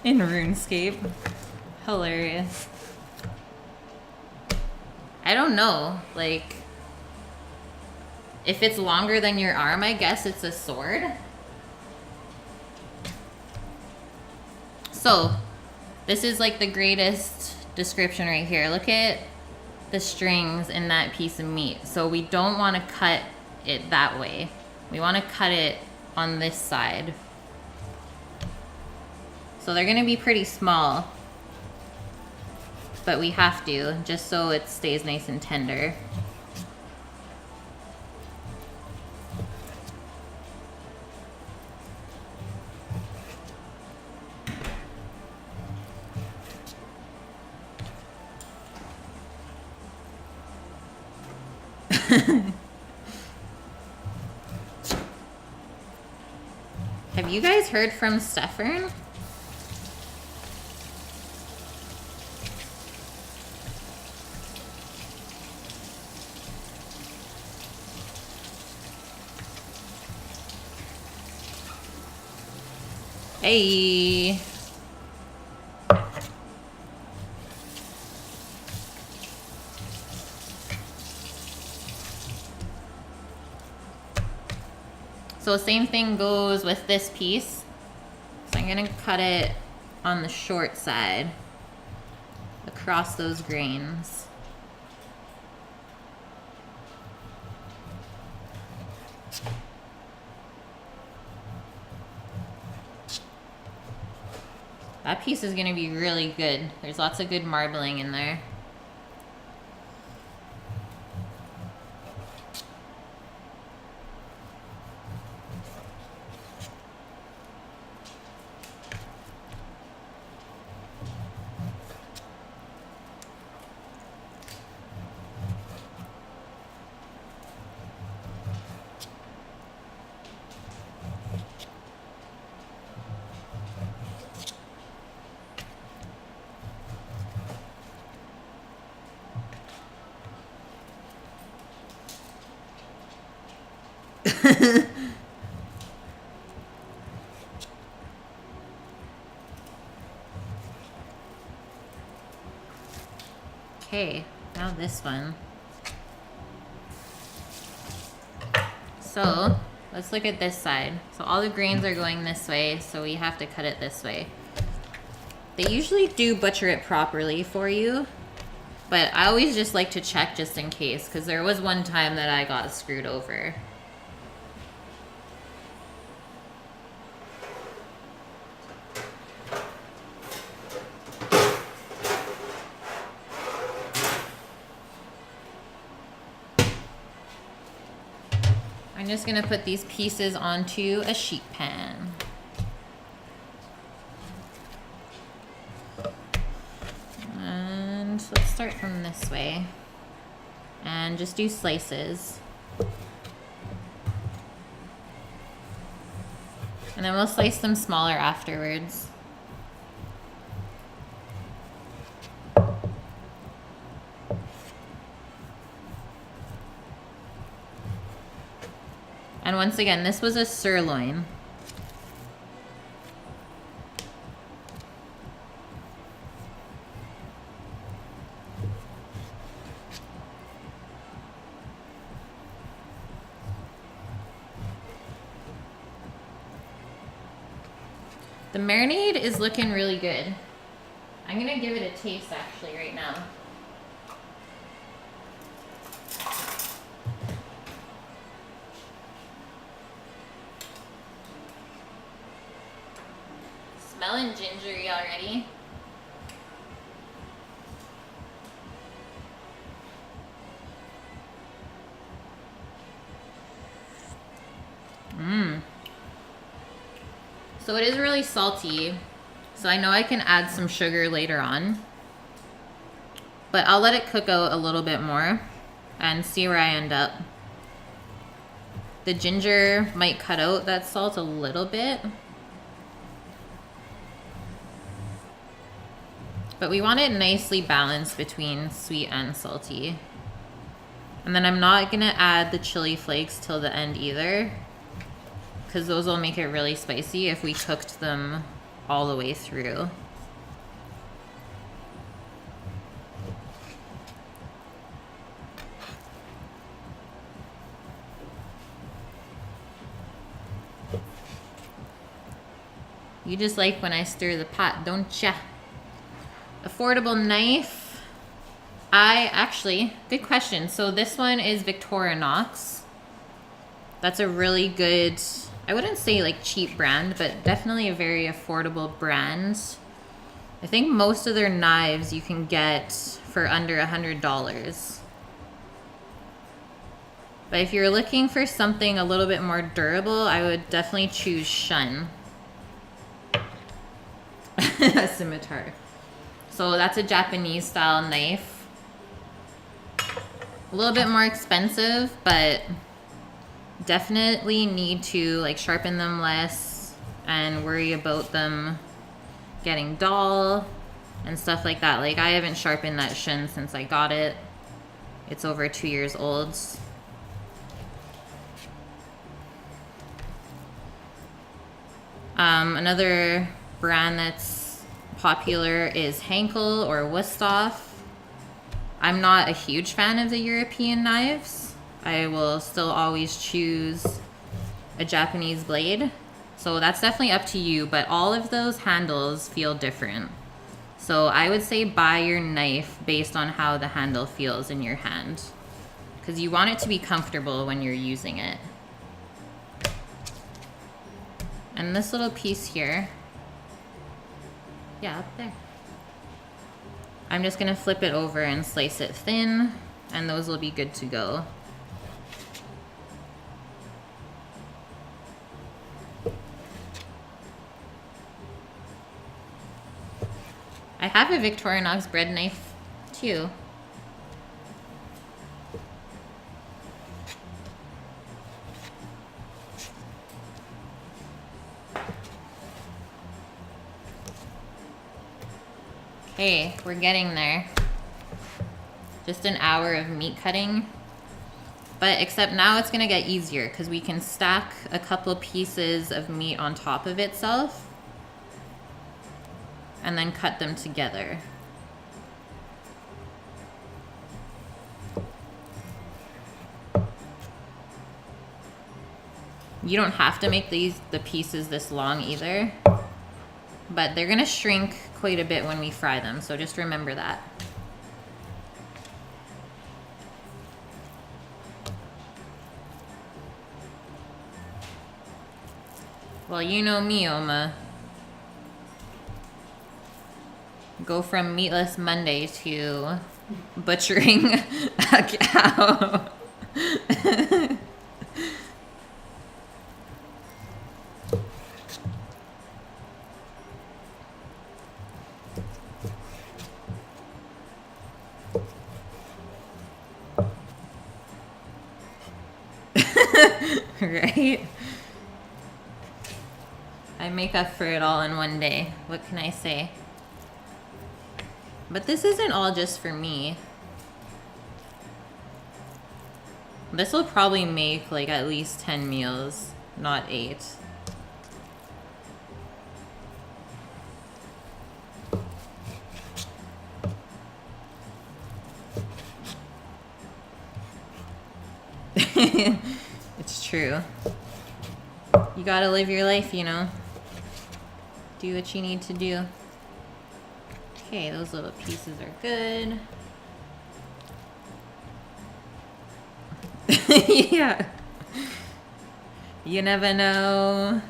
In RuneScape. Hilarious. I don't know, like, if it's longer than your arm, I guess it's a sword. So, this is like the greatest description right here. Look at the strings in that piece of meat. So we don't want to cut it that way. We want to cut it on this side. So they're gonna be pretty small, but we have to, just so it stays nice and tender. Have you guys heard from Stefan? Hey. So same thing goes with this piece. So I'm gonna cut it on the short side across those grains. That piece is gonna be really good. There's lots of good marbling in there. Okay, now this one. So, let's look at this side. So all the grains are going this way, so we have to cut it this way. They usually do butcher it properly for you, but I always just like to check just in case, because there was one time that I got screwed over. I'm just gonna put these pieces onto a sheet pan. And let's start from this way. And just do slices. And then we'll slice them smaller afterwards. And once again, this was a sirloin. The marinade is looking really good. I'm gonna give it a taste actually right now. Smelling gingery already. So it is really salty. So I know I can add some sugar later on. But I'll let it cook out a little bit more and see where I end up. The ginger might cut out that salt a little bit. But we want it nicely balanced between sweet and salty. And then I'm not gonna add the chili flakes till the end either, because those will make it really spicy if we cooked them all the way through. You just like when I stir the pot, don't ya? Affordable knife. Good question. So this one is Victorinox. That's a really good, I wouldn't say like cheap brand, but definitely a very affordable brand. I think most of their knives you can get for under $100. But if you're looking for something a little bit more durable, I would definitely choose Shun. A scimitar. So that's a Japanese style knife. A little bit more expensive, but definitely need to like sharpen them less and worry about them getting dull and stuff like that. Like I haven't sharpened that Shun since I got it. It's over 2 years old. Another brand that's popular is Henkel or Wusthof. I'm not a huge fan of the European knives. I will still always choose a Japanese blade. So that's definitely up to you, but all of those handles feel different. So I would say buy your knife based on how the handle feels in your hand, because you want it to be comfortable when you're using it. And this little piece here, yeah, up there. I'm just gonna flip it over and slice it thin, and those will be good to go. I have a Victorinox bread knife too. Okay, we're getting there. Just an hour of meat cutting. But except now it's gonna get easier because we can stack a couple pieces of meat on top of itself and then cut them together. You don't have to make the pieces this long either, but they're gonna shrink quite a bit when we fry them, so just remember that. Well, you know me, Oma. Go from Meatless Monday to butchering a cow. Right? I make up for it all in one day. What can I say? But this isn't all just for me. This will probably make like at least 10 meals, not 8. It's true. You gotta live your life, you know. Do what you need to do. Okay, those little pieces are good. Yeah. You never know.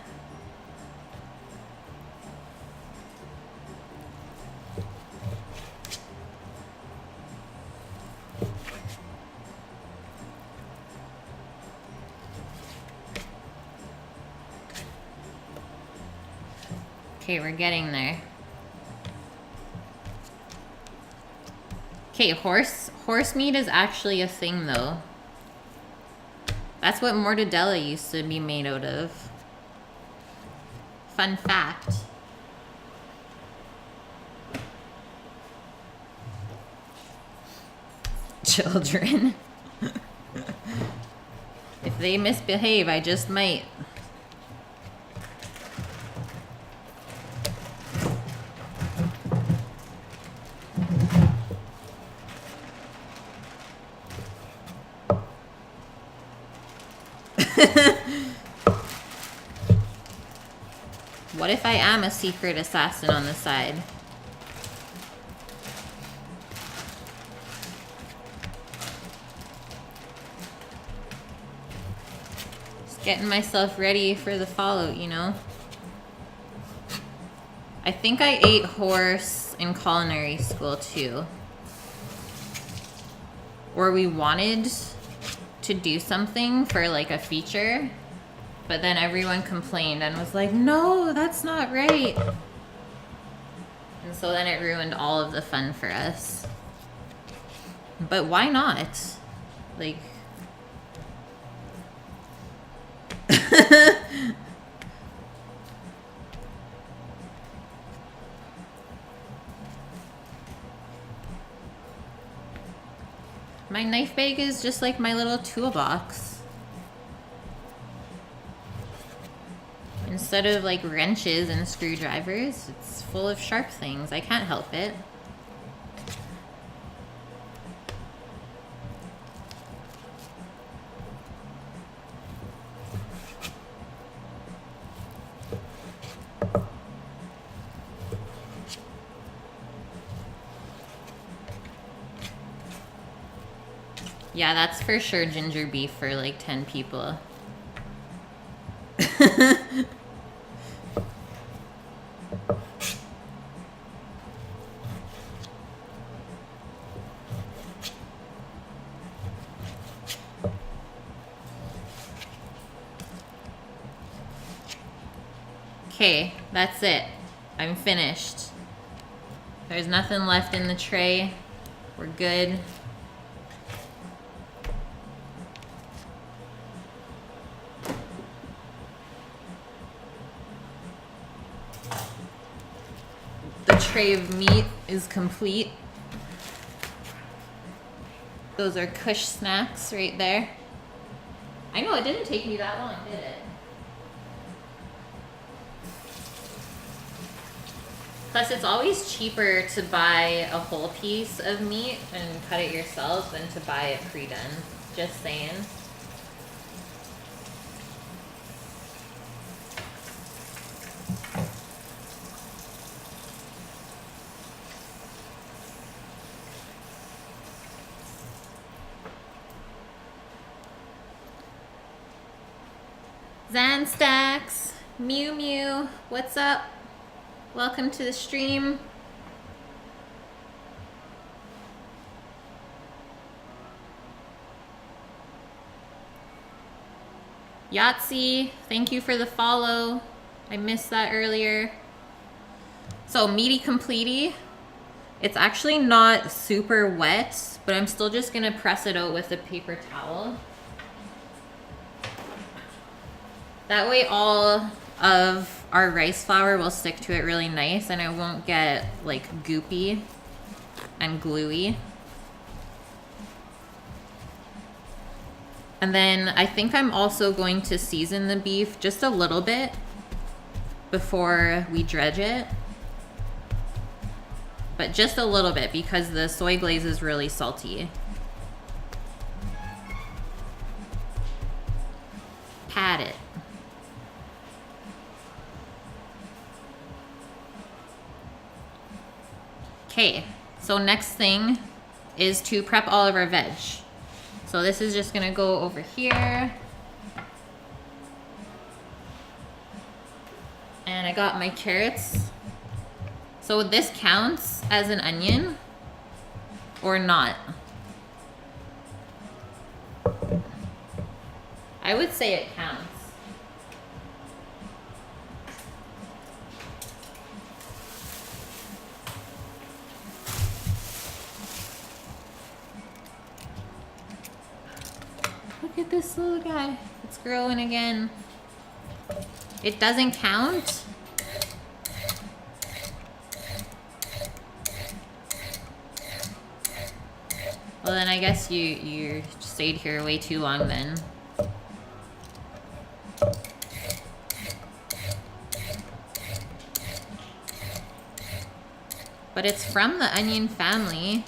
Okay, we're getting there. Okay, horse meat is actually a thing though. That's what mortadella used to be made out of. Fun fact. Children. If they misbehave, I just might. What if I am a secret assassin on the side? Just getting myself ready for the fallout, you know? I think I ate horse in culinary school too. Or we wanted to do something for like a feature, but then everyone complained and was like, no, that's not right. And so then it ruined all of the fun for us. But why not? Like... My knife bag is just like my little toolbox. Instead of like wrenches and screwdrivers, it's full of sharp things. I can't help it. Yeah, that's for sure ginger beef for like 10 people. Okay, that's it. I'm finished. There's nothing left in the tray. We're good. The tray of meat is complete. Those are Kush snacks right there. I know, it didn't take me that long, did it? Plus, it's always cheaper to buy a whole piece of meat and cut it yourself than to buy it pre-done. Just saying. Zanstacks, Mew Mew, what's up? Welcome to the stream. Yahtzee, thank you for the follow. I missed that earlier. So meaty completey. It's actually not super wet, but I'm still just gonna press it out with a paper towel. That way all of our rice flour will stick to it really nice and it won't get like goopy and gluey. And then I think I'm also going to season the beef just a little bit before we dredge it. But just a little bit because the soy glaze is really salty. Pat it. Okay, so next thing is to prep all of our veg. So this is just gonna go over here. And I got my carrots. So this counts as an onion or not? I would say it counts. Look at this little guy. It's growing again. It doesn't count? Well, then I guess you stayed here way too long then. But it's from the onion family.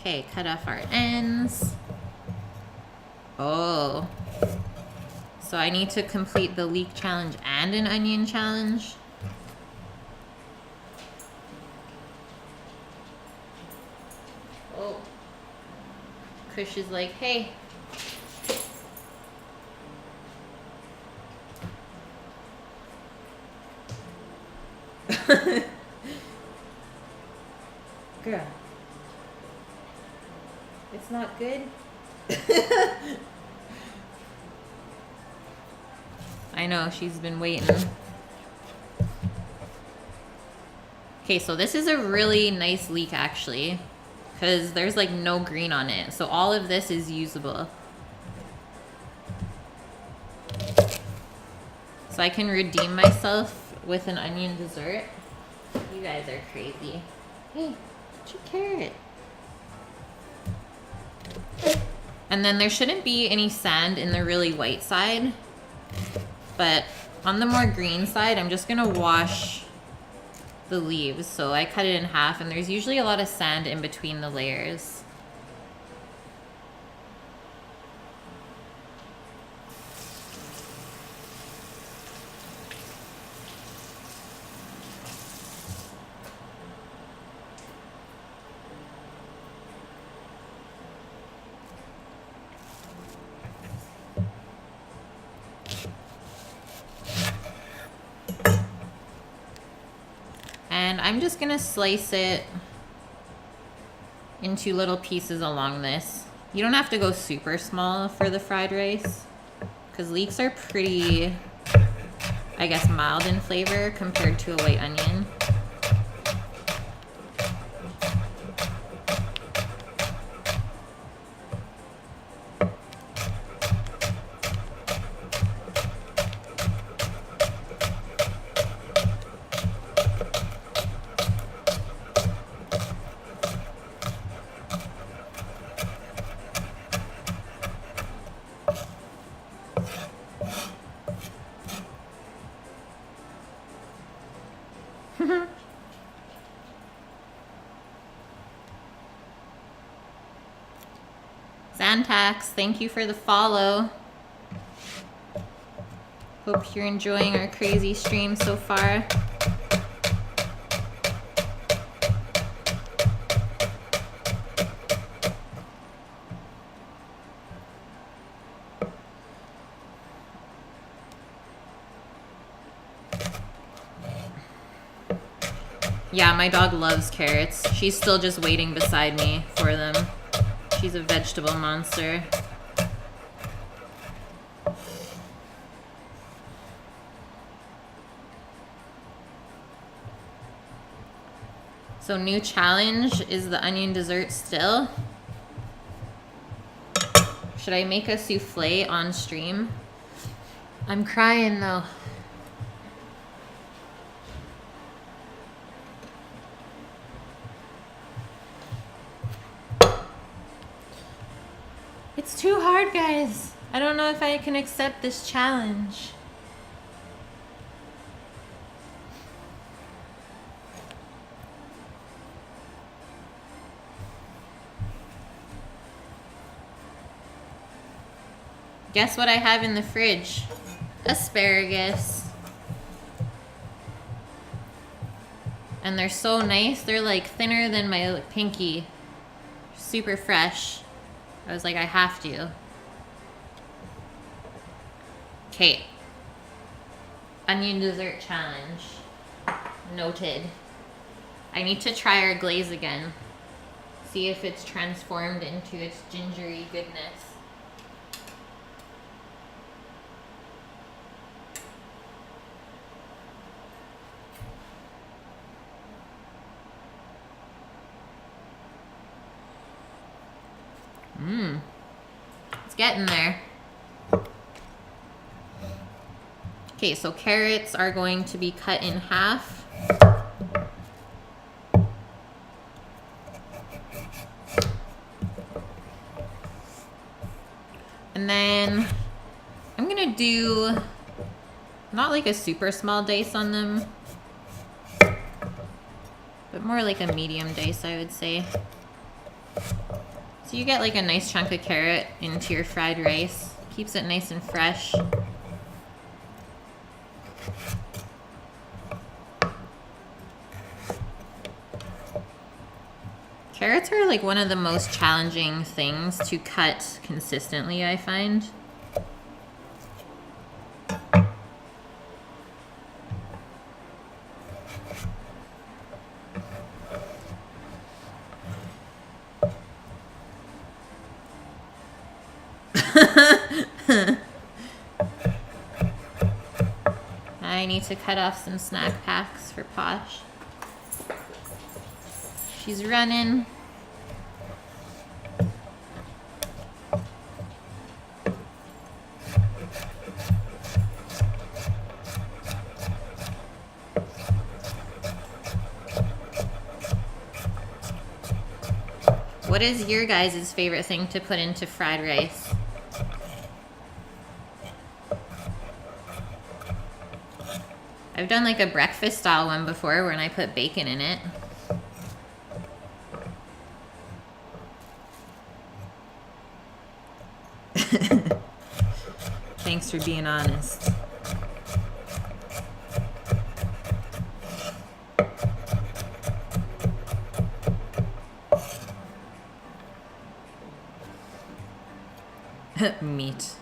Okay, cut off our ends. Oh. So I need to complete the leek challenge and an onion challenge. Oh. Kush is like, hey. Girl. It's not good. I know, she's been waiting. Okay, so this is a really nice leek actually, because there's like no green on it. So all of this is usable. So I can redeem myself with an onion dessert. You guys are crazy. Hey, get your carrot. And then there shouldn't be any sand in the really white side. But on the more green side, I'm just gonna wash the leaves. So I cut it in half and there's usually a lot of sand in between the layers. And I'm just gonna slice it into little pieces along this. You don't have to go super small for the fried rice because leeks are pretty, I guess, mild in flavor compared to a white onion. Zantax, thank you for the follow. Hope you're enjoying our crazy stream so far. Yeah, my dog loves carrots. She's still just waiting beside me for them. She's a vegetable monster. So new challenge is the onion dessert still. Should I make a souffle on stream? I'm crying though. It's too hard, guys. I don't know if I can accept this challenge. Guess what I have in the fridge? Asparagus. And they're so nice. They're like thinner than my pinky. Super fresh. I was like, I have to. Okay. Onion dessert challenge. Noted. I need to try our glaze again. See if it's transformed into its gingery goodness. It's getting there. Okay, so carrots are going to be cut in half. And then I'm gonna do not like a super small dice on them, but more like a medium dice, I would say. So you get like a nice chunk of carrot into your fried rice. Keeps it nice and fresh. Carrots are like one of the most challenging things to cut consistently, I find. I need to cut off some snack packs for Posh. She's running. What is your guys' favorite thing to put into fried rice? I've done like a breakfast style one before when I put bacon in it. Thanks for being honest. Meat.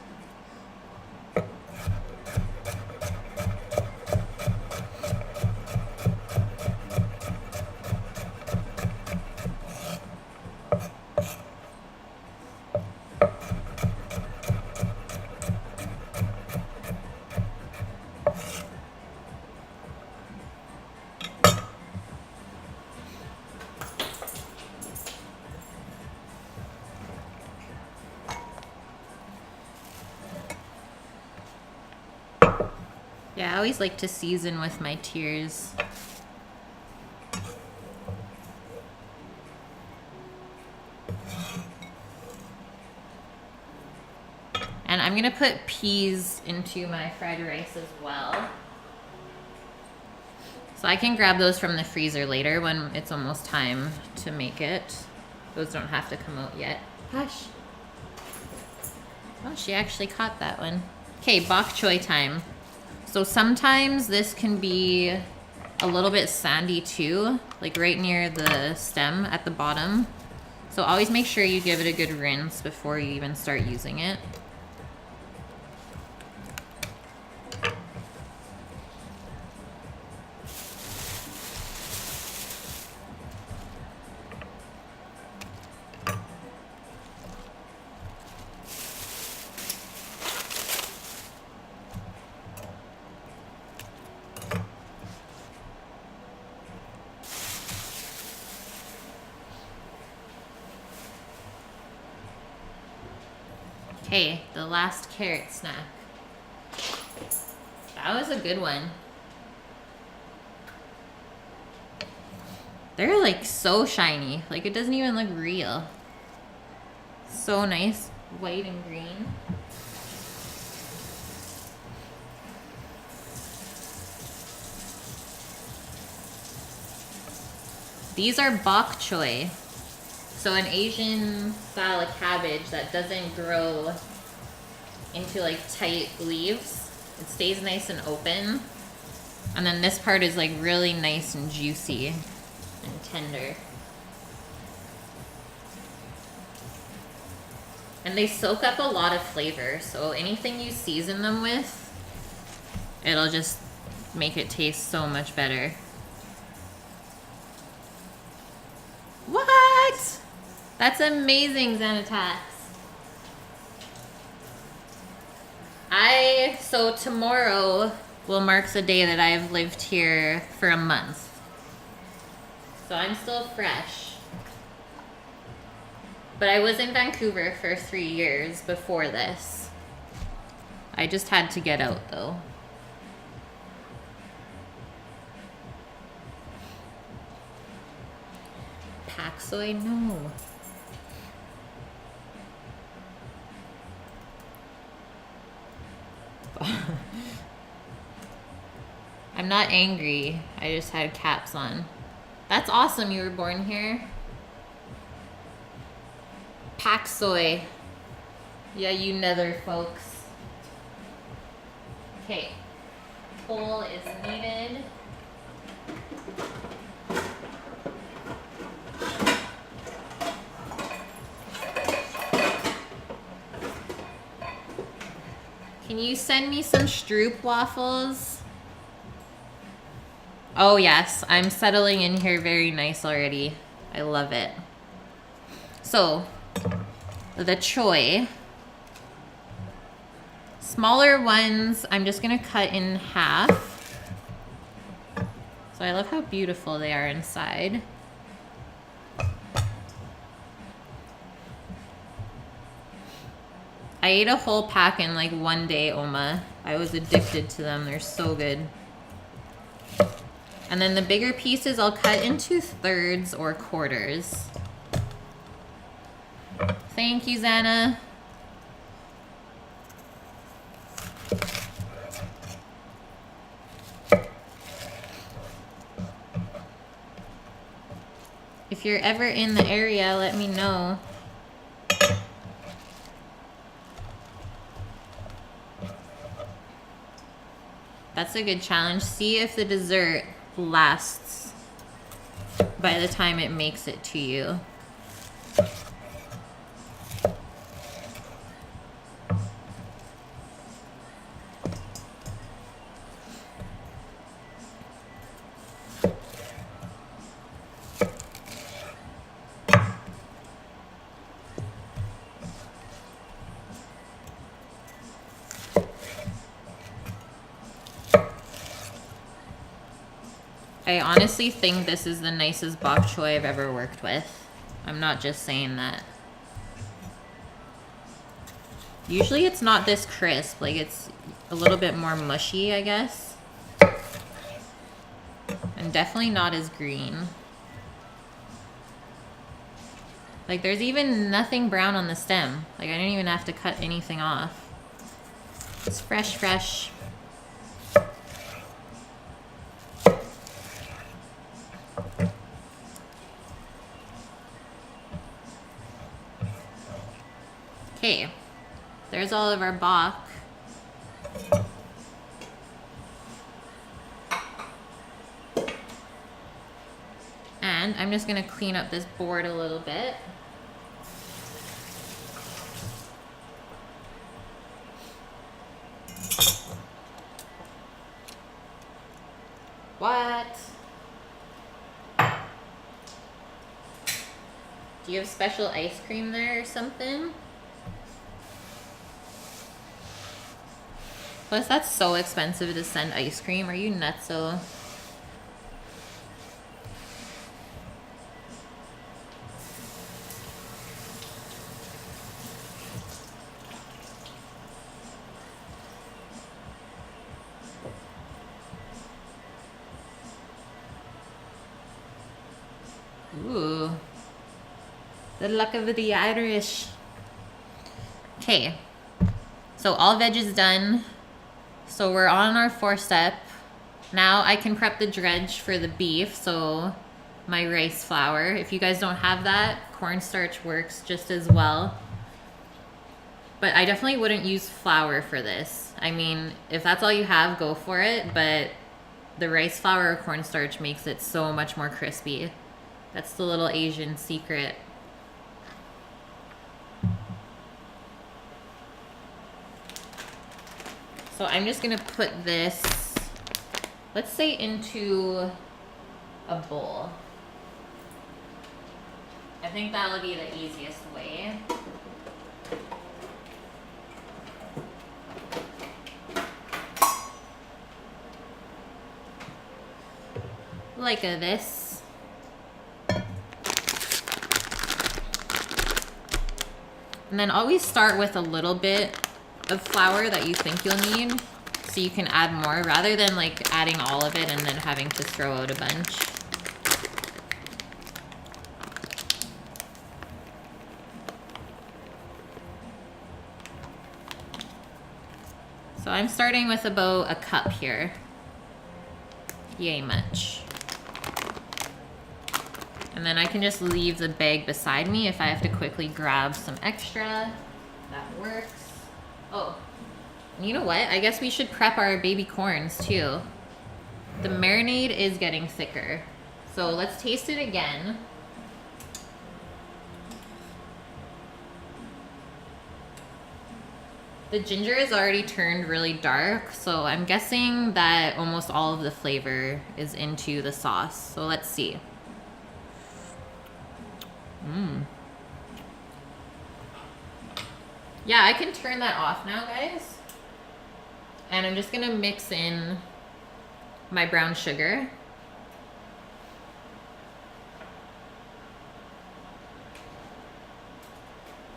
Yeah, I always like to season with my tears. And I'm gonna put peas into my fried rice as well. So I can grab those from the freezer later when it's almost time to make it. Those don't have to come out yet. Hush. Oh, she actually caught that one. Okay, bok choy time. So sometimes this can be a little bit sandy too, like right near the stem at the bottom. So always make sure you give it a good rinse before you even start using it. Okay, the last carrot snack. That was a good one. They're like so shiny. Like it doesn't even look real. So nice. White and green. These are bok choy. So an Asian style of cabbage that doesn't grow into like tight leaves. It stays nice and open. And then this part is like really nice and juicy and tender. And they soak up a lot of flavor. So anything you season them with, it'll just make it taste so much better. What? That's amazing, Xanatax. So tomorrow will mark the day that I have lived here for a month. So I'm still fresh. But I was in Vancouver for 3 years before this. I just had to get out though. Pak soy? No. I'm not angry. I just had caps on. That's awesome you were born here. Pak soy. Yeah, you nether folks. Okay. Coal is needed. Can you send me some Stroop waffles? Oh yes, I'm settling in here very nice already. I love it. So, the choy. Smaller ones, I'm just gonna cut in half. So I love how beautiful they are inside. I ate a whole pack in like 1 day, Oma. I was addicted to them. They're so good. And then the bigger pieces I'll cut into thirds or quarters. Thank you, Xana. If you're ever in the area, let me know. That's a good challenge. See if the dessert lasts by the time it makes it to you. I honestly think this is the nicest bok choy I've ever worked with. I'm not just saying that. Usually it's not this crisp. Like it's a little bit more mushy, I guess. And definitely not as green. Like there's even nothing brown on the stem. Like I didn't even have to cut anything off. It's fresh, fresh. Okay, there's all of our bok. And I'm just gonna clean up this board a little bit. What? Do you have special ice cream there or something? Plus, that's so expensive to send ice cream. Are you nutso? Ooh. The luck of the Irish. Okay. So all veg is done. So we're on our 4th step. Now I can prep the dredge for the beef. So my rice flour. If you guys don't have that, cornstarch works just as well. But I definitely wouldn't use flour for this. I mean, if that's all you have, go for it. But the rice flour or cornstarch makes it so much more crispy. That's the little Asian secret. So I'm just gonna put this, let's say, into a bowl. I think that'll be the easiest way. Like this. And then always start with a little bit of flour that you think you'll need, so you can add more rather than like adding all of it and then having to throw out a bunch. So I'm starting with about a cup here. Yay much. And then I can just leave the bag beside me if I have to quickly grab some extra. That works. Oh, you know what? I guess we should prep our baby corns too. The marinade is getting thicker. So let's taste it again. The ginger is already turned really dark, so I'm guessing that almost all of the flavor is into the sauce. So let's see. Yeah, I can turn that off now, guys. And I'm just gonna mix in my brown sugar.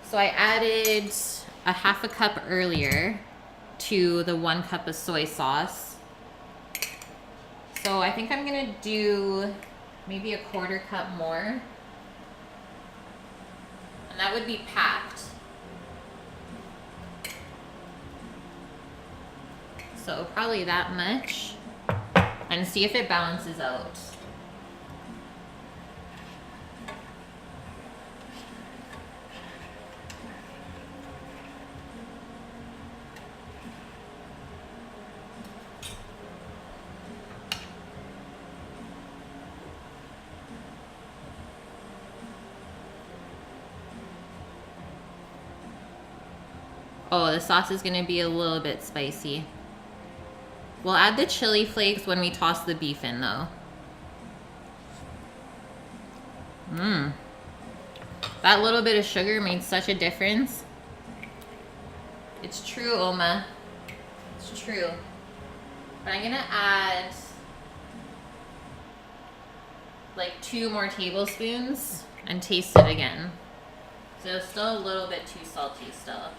So I added a half a cup earlier to the 1 cup of soy sauce. So I think I'm gonna do maybe a 1/4 cup more. And that would be packed. So probably that much. And see if it balances out. Oh, the sauce is gonna be a little bit spicy. We'll add the chili flakes when we toss the beef in though. That little bit of sugar made such a difference. It's true, Oma. It's true. But I'm gonna add like 2 more tablespoons and taste it again. So it's still a little bit too salty still.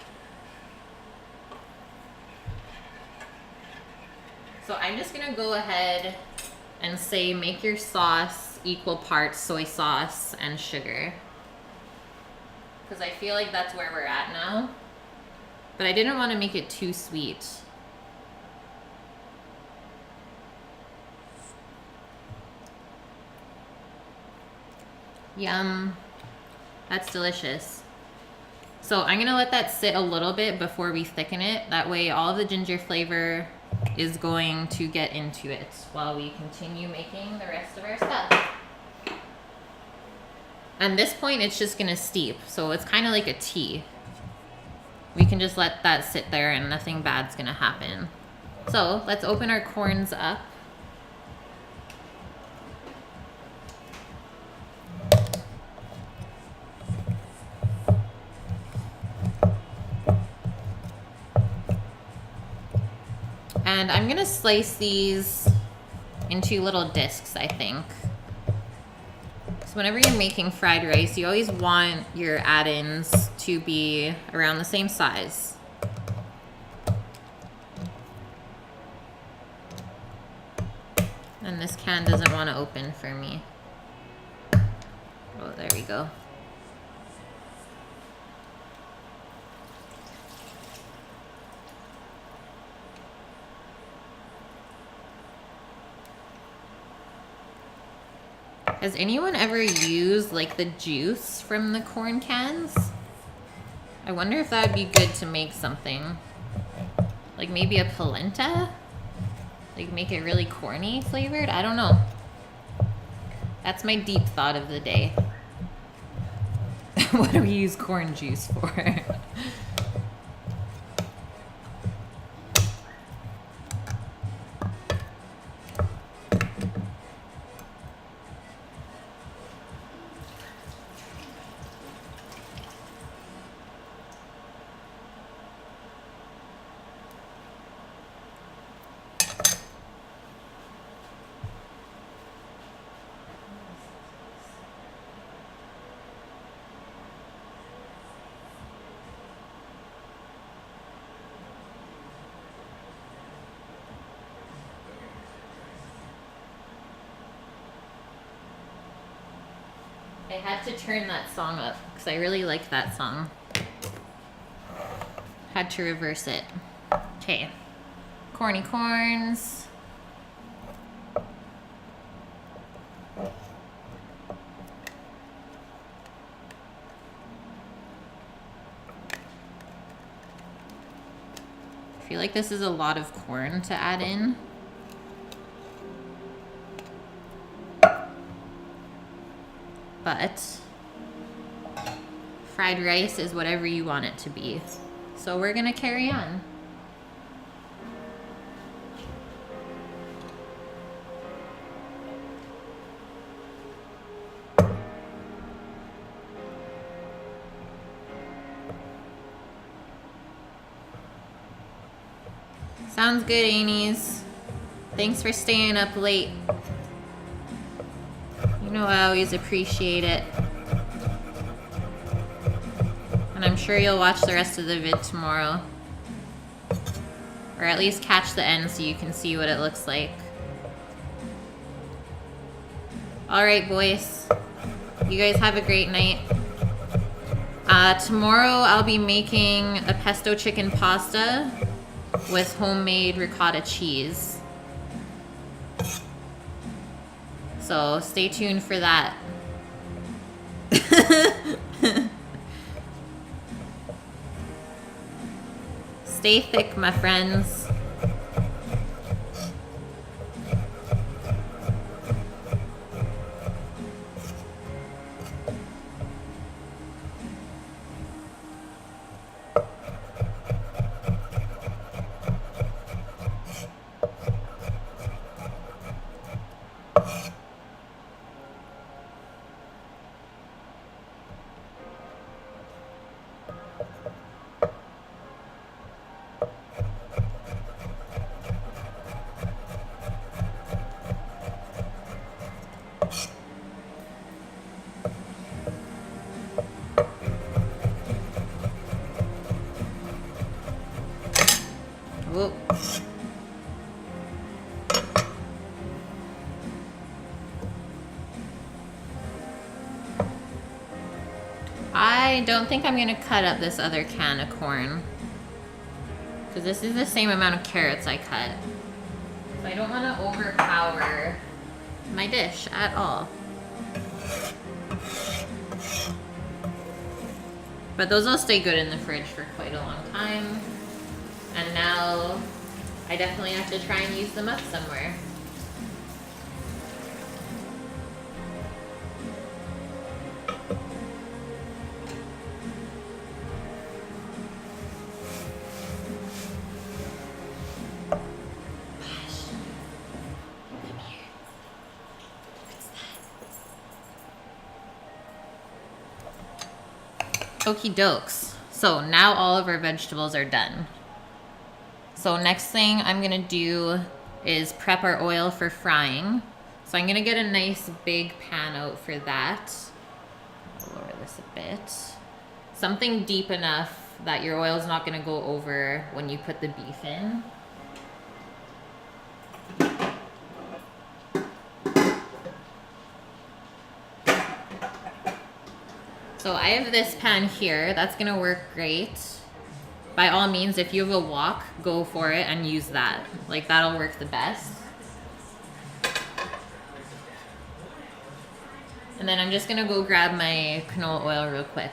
So I'm just gonna go ahead and say make your sauce equal parts soy sauce and sugar. Because I feel like that's where we're at now. But I didn't want to make it too sweet. Yum. That's delicious. So I'm gonna let that sit a little bit before we thicken it. That way all of the ginger flavor is going to get into it while we continue making the rest of our stuff. At this point, it's just gonna steep. So it's kind of like a tea. We can just let that sit there and nothing bad's gonna happen. So let's open our corns up. And I'm gonna slice these into little discs, I think. So whenever you're making fried rice, you always want your add-ins to be around the same size. And this can doesn't want to open for me. Oh, there we go. Has anyone ever used like the juice from the corn cans? I wonder if that would be good to make something. Like maybe a polenta? Like make it really corny flavored? I don't know. That's my deep thought of the day. What do we use corn juice for? I had to turn that song up because I really like that song. Had to reverse it. Okay. Corny corns. I feel like this is a lot of corn to add in. But fried rice is whatever you want it to be. So we're gonna carry on. Sounds good, Anies. Thanks for staying up late. You know I always appreciate it. And I'm sure you'll watch the rest of the vid tomorrow. Or at least catch the end so you can see what it looks like. Alright, boys. You guys have a great night. Tomorrow I'll be making a pesto chicken pasta with homemade ricotta cheese. So stay tuned for that. Stay thick, my friends. Whoop. I don't think I'm gonna cut up this other can of corn, because this is the same amount of carrots I cut. So I don't want to overpower my dish at all. But those will stay good in the fridge for quite a long time. And now I definitely have to try and use them up somewhere. Okie dokes. So now all of our vegetables are done. So next thing I'm gonna do is prep our oil for frying. So I'm gonna get a nice big pan out for that. I'll lower this a bit. Something deep enough that your oil's not gonna go over when you put the beef in. So I have this pan here, that's gonna work great. By all means, if you have a wok, go for it and use that. Like, that'll work the best. And then I'm just gonna go grab my canola oil real quick.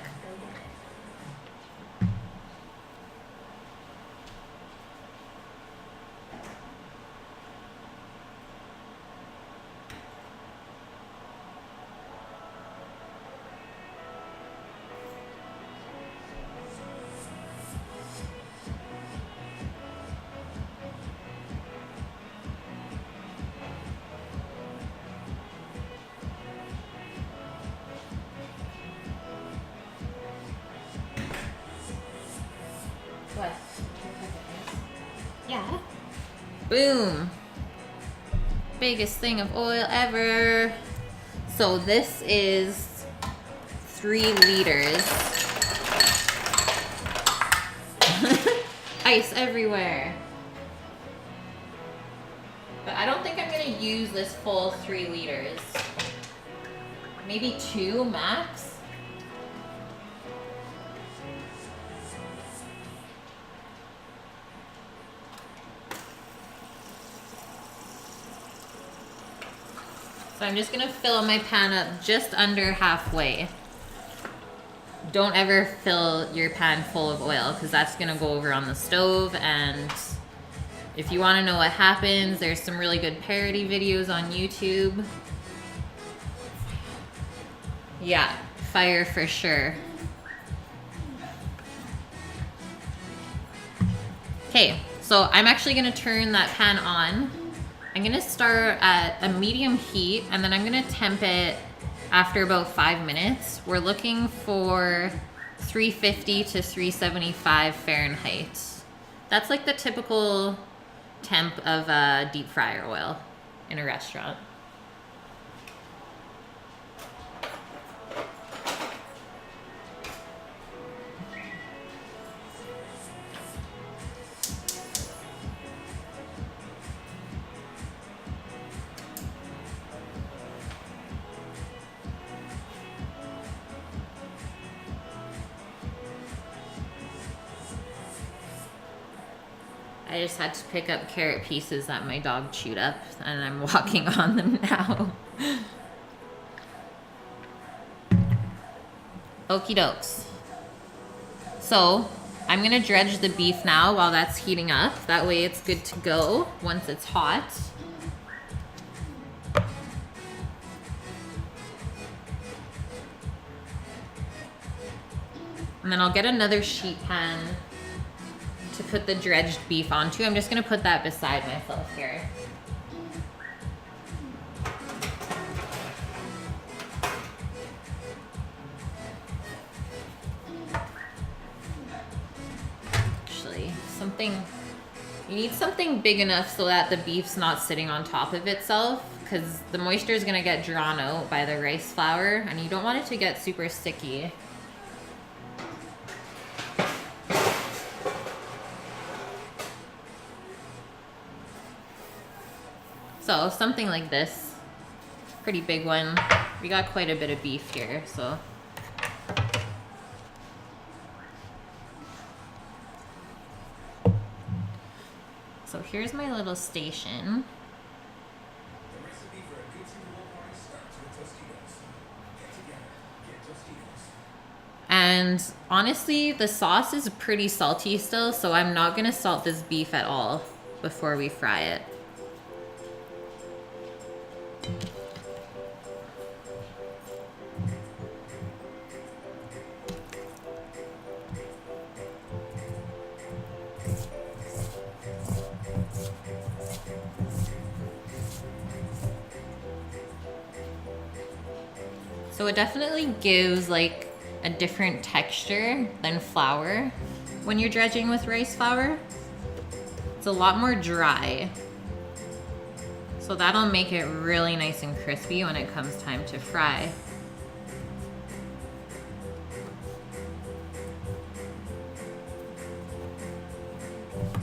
What? Yeah. Boom. Biggest thing of oil ever. So this is 3 liters. Ice everywhere. But I don't think I'm gonna use this full 3 liters. Maybe 2 max. So I'm just gonna fill my pan up just under halfway. Don't ever fill your pan full of oil because that's gonna go over on the stove, and if you wanna know what happens, there's some really good parody videos on YouTube. Yeah, fire for sure. Okay, so I'm actually gonna turn that pan on. I'm gonna start at a medium heat and then I'm gonna temp it after about 5 minutes. We're looking for 350 to 375 Fahrenheit. That's like the typical temp of a deep fryer oil in a restaurant. I just had to pick up carrot pieces that my dog chewed up, and I'm walking on them now. Okie dokes. So, I'm gonna dredge the beef now while that's heating up. That way it's good to go once it's hot. And then I'll get another sheet pan to put the dredged beef onto. I'm just gonna put that beside myself here. Actually, you need something big enough so that the beef's not sitting on top of itself, because the moisture is gonna get drawn out by the rice flour and you don't want it to get super sticky. So something like this, pretty big one. We got quite a bit of beef here, so. So here's my little station. And honestly, the sauce is pretty salty still, so I'm not gonna salt this beef at all before we fry it. So it definitely gives like a different texture than flour when you're dredging with rice flour. It's a lot more dry. So that'll make it really nice and crispy when it comes time to fry.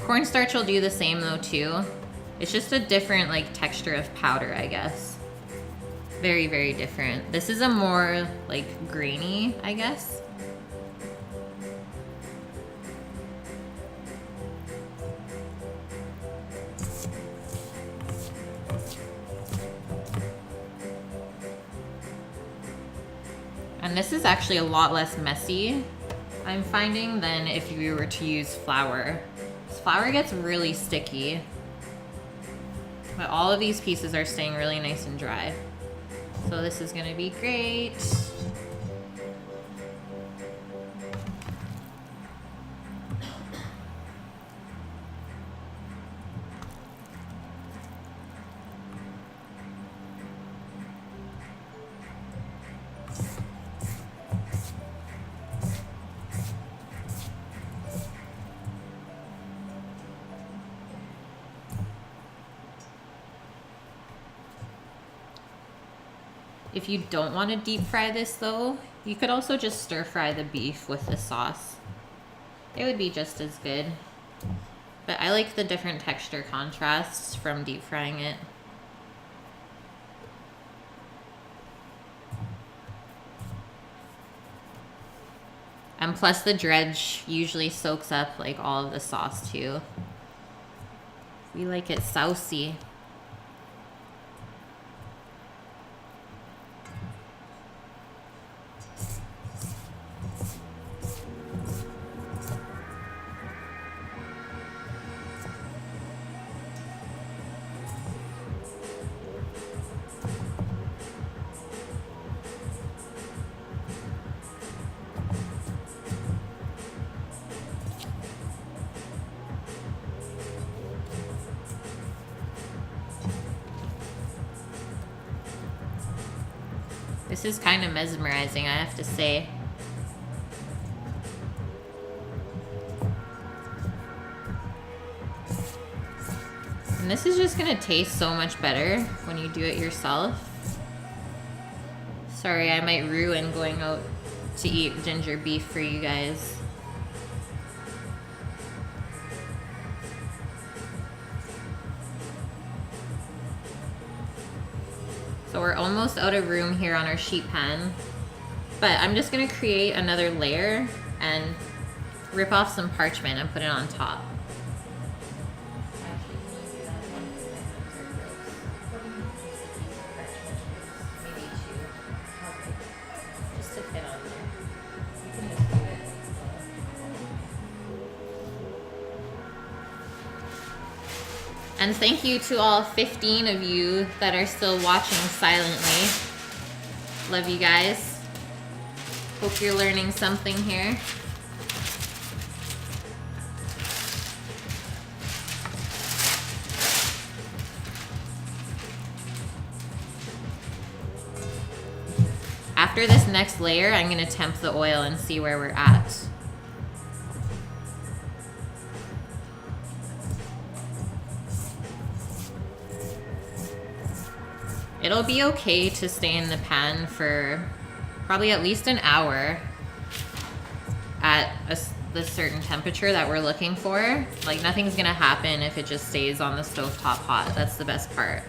Cornstarch will do the same though too. It's just a different like texture of powder, I guess. Very, very different. This is a more like grainy, I guess. And this is actually a lot less messy, I'm finding, than if you were to use flour. Flour gets really sticky, but all of these pieces are staying really nice and dry. So this is gonna be great. If you don't want to deep fry this though, you could also just stir fry the beef with the sauce. It would be just as good. But I like the different texture contrasts from deep frying it. And plus the dredge usually soaks up like all of the sauce too. We like it saucy. This is kind of mesmerizing, I have to say. And this is just gonna taste so much better when you do it yourself. Sorry, I might ruin going out to eat ginger beef for you guys. So we're almost out of room here on our sheet pan, but I'm just gonna create another layer and rip off some parchment and put it on top. And thank you to all 15 of you that are still watching silently. Love you guys. Hope you're learning something here. After this next layer, I'm going to temp the oil and see where we're at. It'll be okay to stay in the pan for probably at least an hour at the certain temperature that we're looking for. Like, nothing's gonna happen if it just stays on the stovetop hot. That's the best part.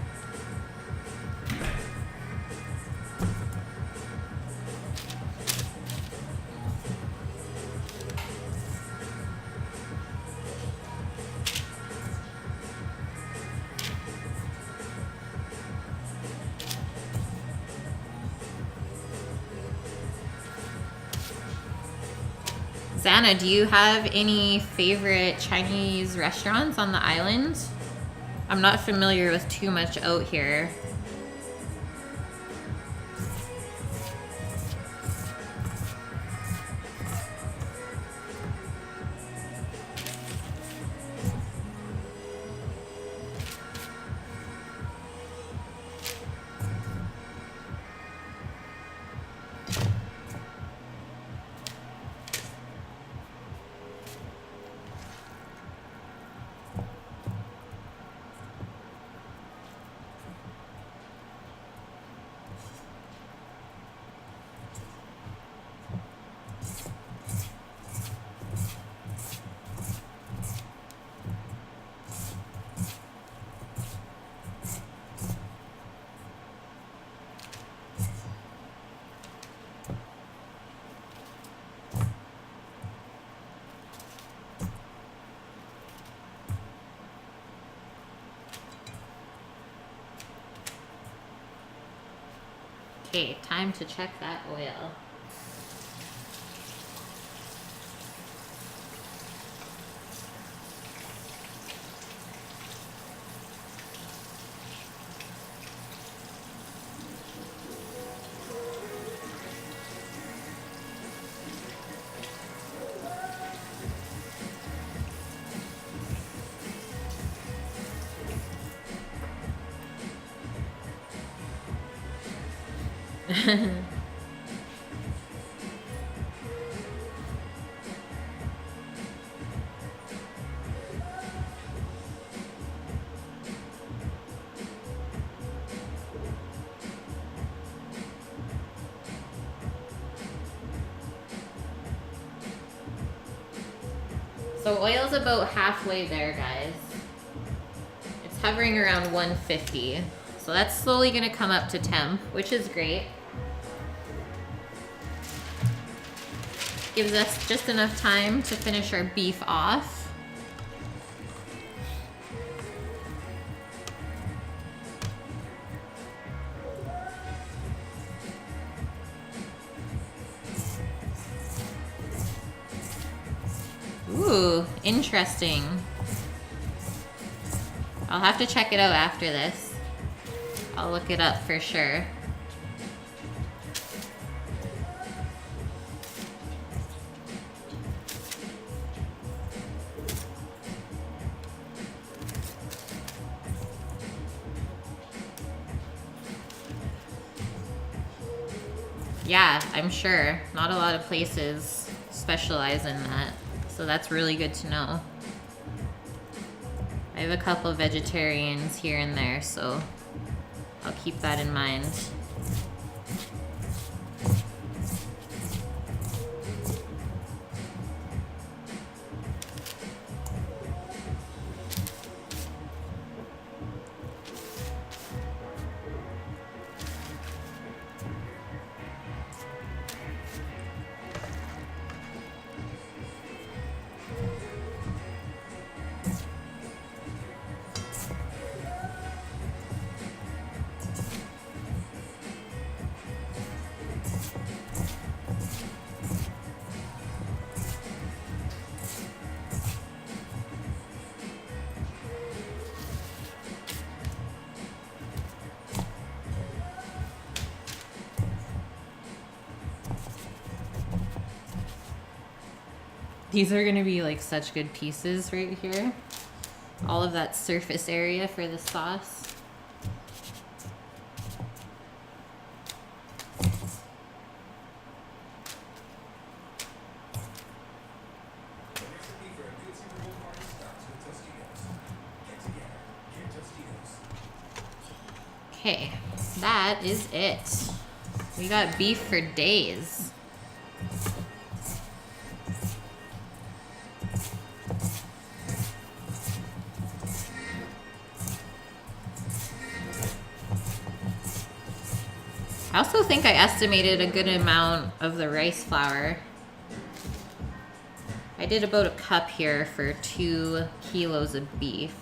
Roxana, do you have any favorite Chinese restaurants on the island? I'm not familiar with too much out here. Okay, time to check that oil. So oil's about halfway there, guys. It's hovering around 150. So that's slowly gonna come up to temp, which is great. Gives us just enough time to finish our beef off. Ooh, interesting. I'll have to check it out after this. I'll look it up for sure. Yeah, I'm sure. Not a lot of places specialize in that. So that's really good to know. I have a couple of vegetarians here and there, so I'll keep that in mind. These are gonna be like such good pieces right here. All of that surface area for the sauce. Okay, that is it. We got beef for days. I also think I estimated a good amount of the rice flour. I did about a cup here for 2 kilos of beef.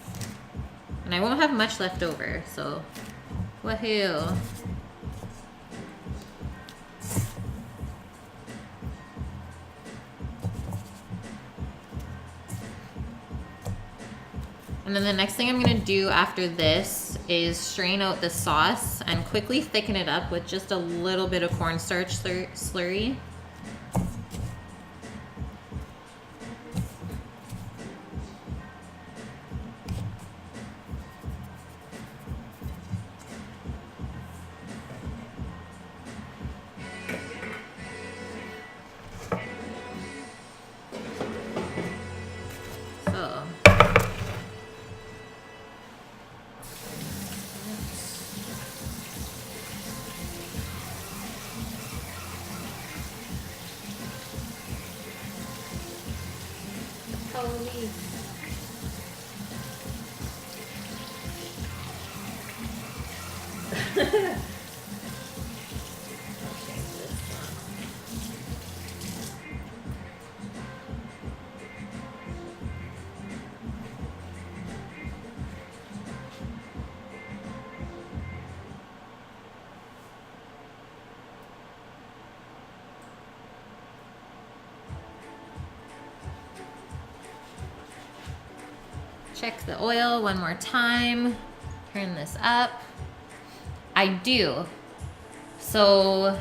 And I won't have much left over, so woohoo. And then the next thing I'm gonna do after this is strain out the sauce and quickly thicken it up with just a little bit of cornstarch slurry. Check the oil one more time. Turn this up. I do. So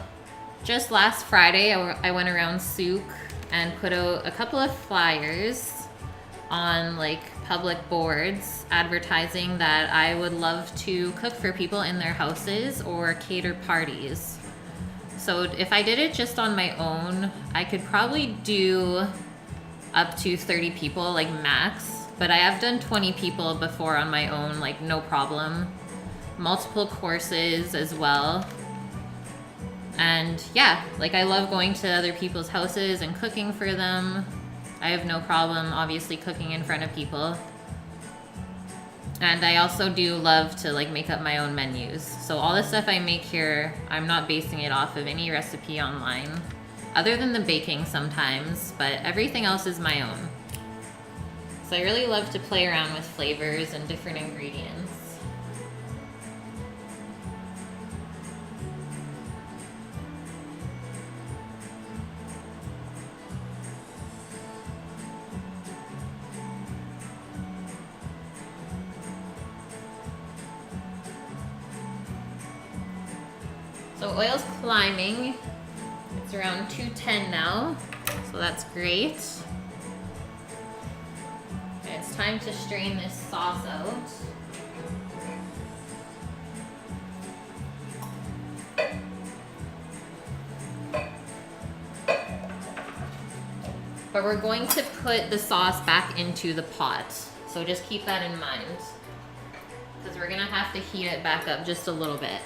just last Friday, I went around Souk and put out a couple of flyers on like public boards advertising that I would love to cook for people in their houses or cater parties. So if I did it just on my own, I could probably do up to 30 people, like max. But I have done 20 people before on my own, like no problem. Multiple courses as well. And yeah, like I love going to other people's houses and cooking for them. I have no problem, obviously, cooking in front of people. And I also do love to like make up my own menus. So all the stuff I make here, I'm not basing it off of any recipe online, other than the baking sometimes, but everything else is my own. So I really love to play around with flavors and different ingredients. So oil's climbing. It's around 210 now, so that's great. And it's time to strain this sauce out. But we're going to put the sauce back into the pot, so just keep that in mind, because we're gonna have to heat it back up just a little bit.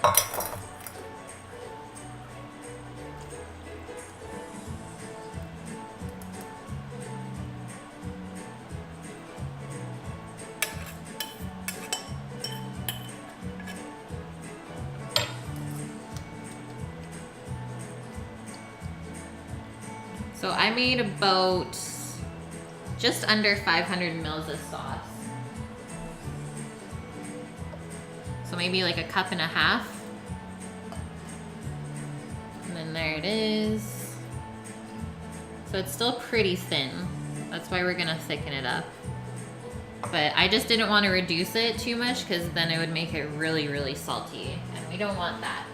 So I made about just under 500 mils of sauce. So maybe like a cup and a half. And then there it is. So it's still pretty thin. That's why we're gonna thicken it up. But I just didn't want to reduce it too much because then it would make it really, really salty. And we don't want that.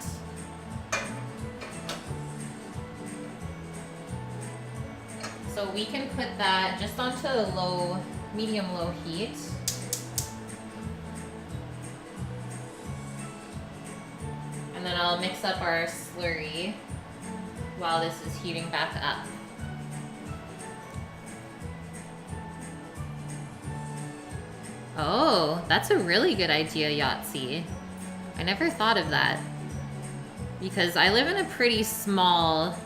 So we can put that just onto a medium-low heat. And then I'll mix up our slurry while this is heating back up. Oh, that's a really good idea, Yahtzee. I never thought of that. Because I live in a pretty small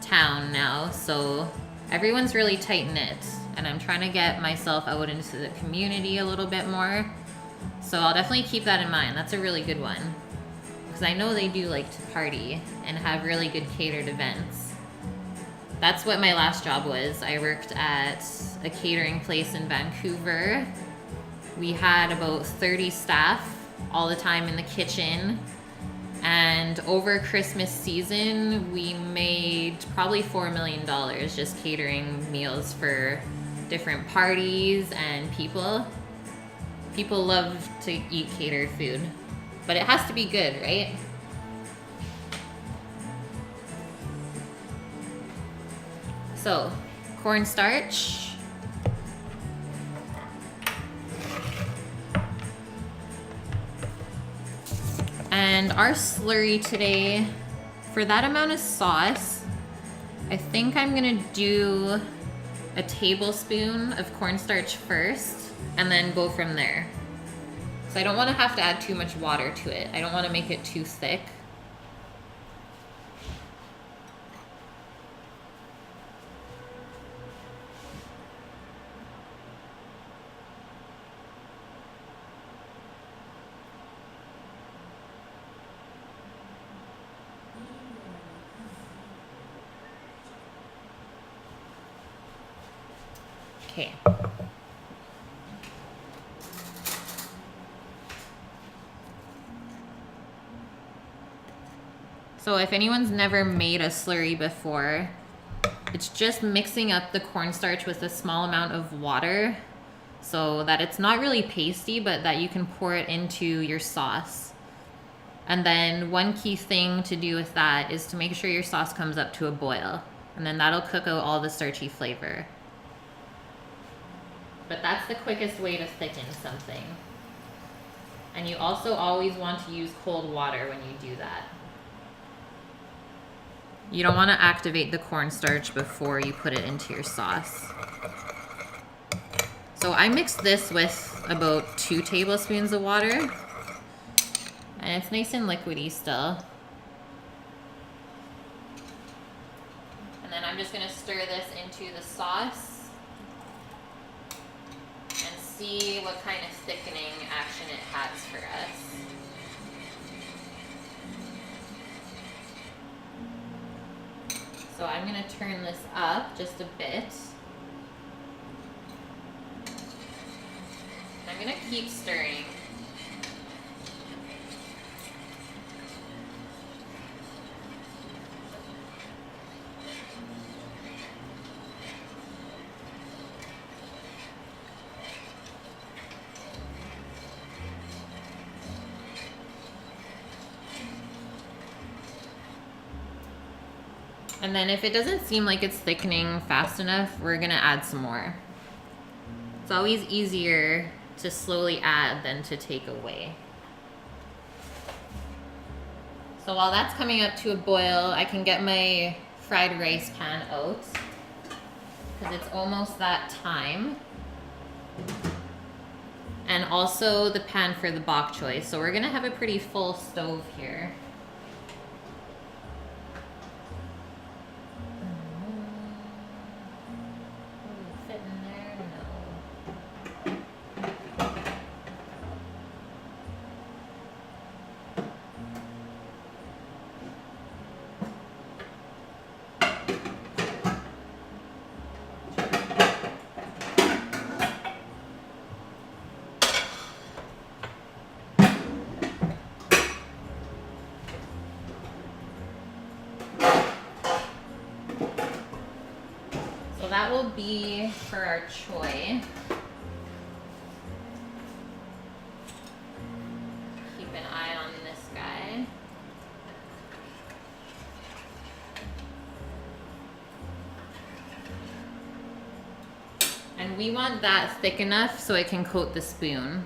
town now, so everyone's really tight-knit, and I'm trying to get myself out into the community a little bit more. So I'll definitely keep that in mind. That's a really good one. Because I know they do like to party and have really good catered events. That's what my last job was. I worked at a catering place in Vancouver. We had about 30 staff all the time in the kitchen. And over Christmas season, we made probably $4 million just catering meals for different parties and people. People love to eat catered food, but it has to be good, right? So, cornstarch. And our slurry today, for that amount of sauce, I think I'm gonna do a tablespoon of cornstarch first and then go from there. So I don't want to have to add too much water to it. I don't want to make it too thick. Okay. So if anyone's never made a slurry before, it's just mixing up the cornstarch with a small amount of water so that it's not really pasty, but that you can pour it into your sauce. And then one key thing to do with that is to make sure your sauce comes up to a boil, and then that'll cook out all the starchy flavor. But that's the quickest way to thicken something. And you also always want to use cold water when you do that. You don't want to activate the cornstarch before you put it into your sauce. So I mixed this with about 2 tablespoons of water. And it's nice and liquidy still. And then I'm just going to stir this into the sauce and see what kind of thickening action it has for us. So I'm going to turn this up just a bit. I'm going to keep stirring. And then if it doesn't seem like it's thickening fast enough, we're gonna add some more. It's always easier to slowly add than to take away. So while that's coming up to a boil, I can get my fried rice pan out because it's almost that time. And also the pan for the bok choy. So we're gonna have a pretty full stove here. That will be for our choy. Keep an eye on this guy. And we want that thick enough so it can coat the spoon.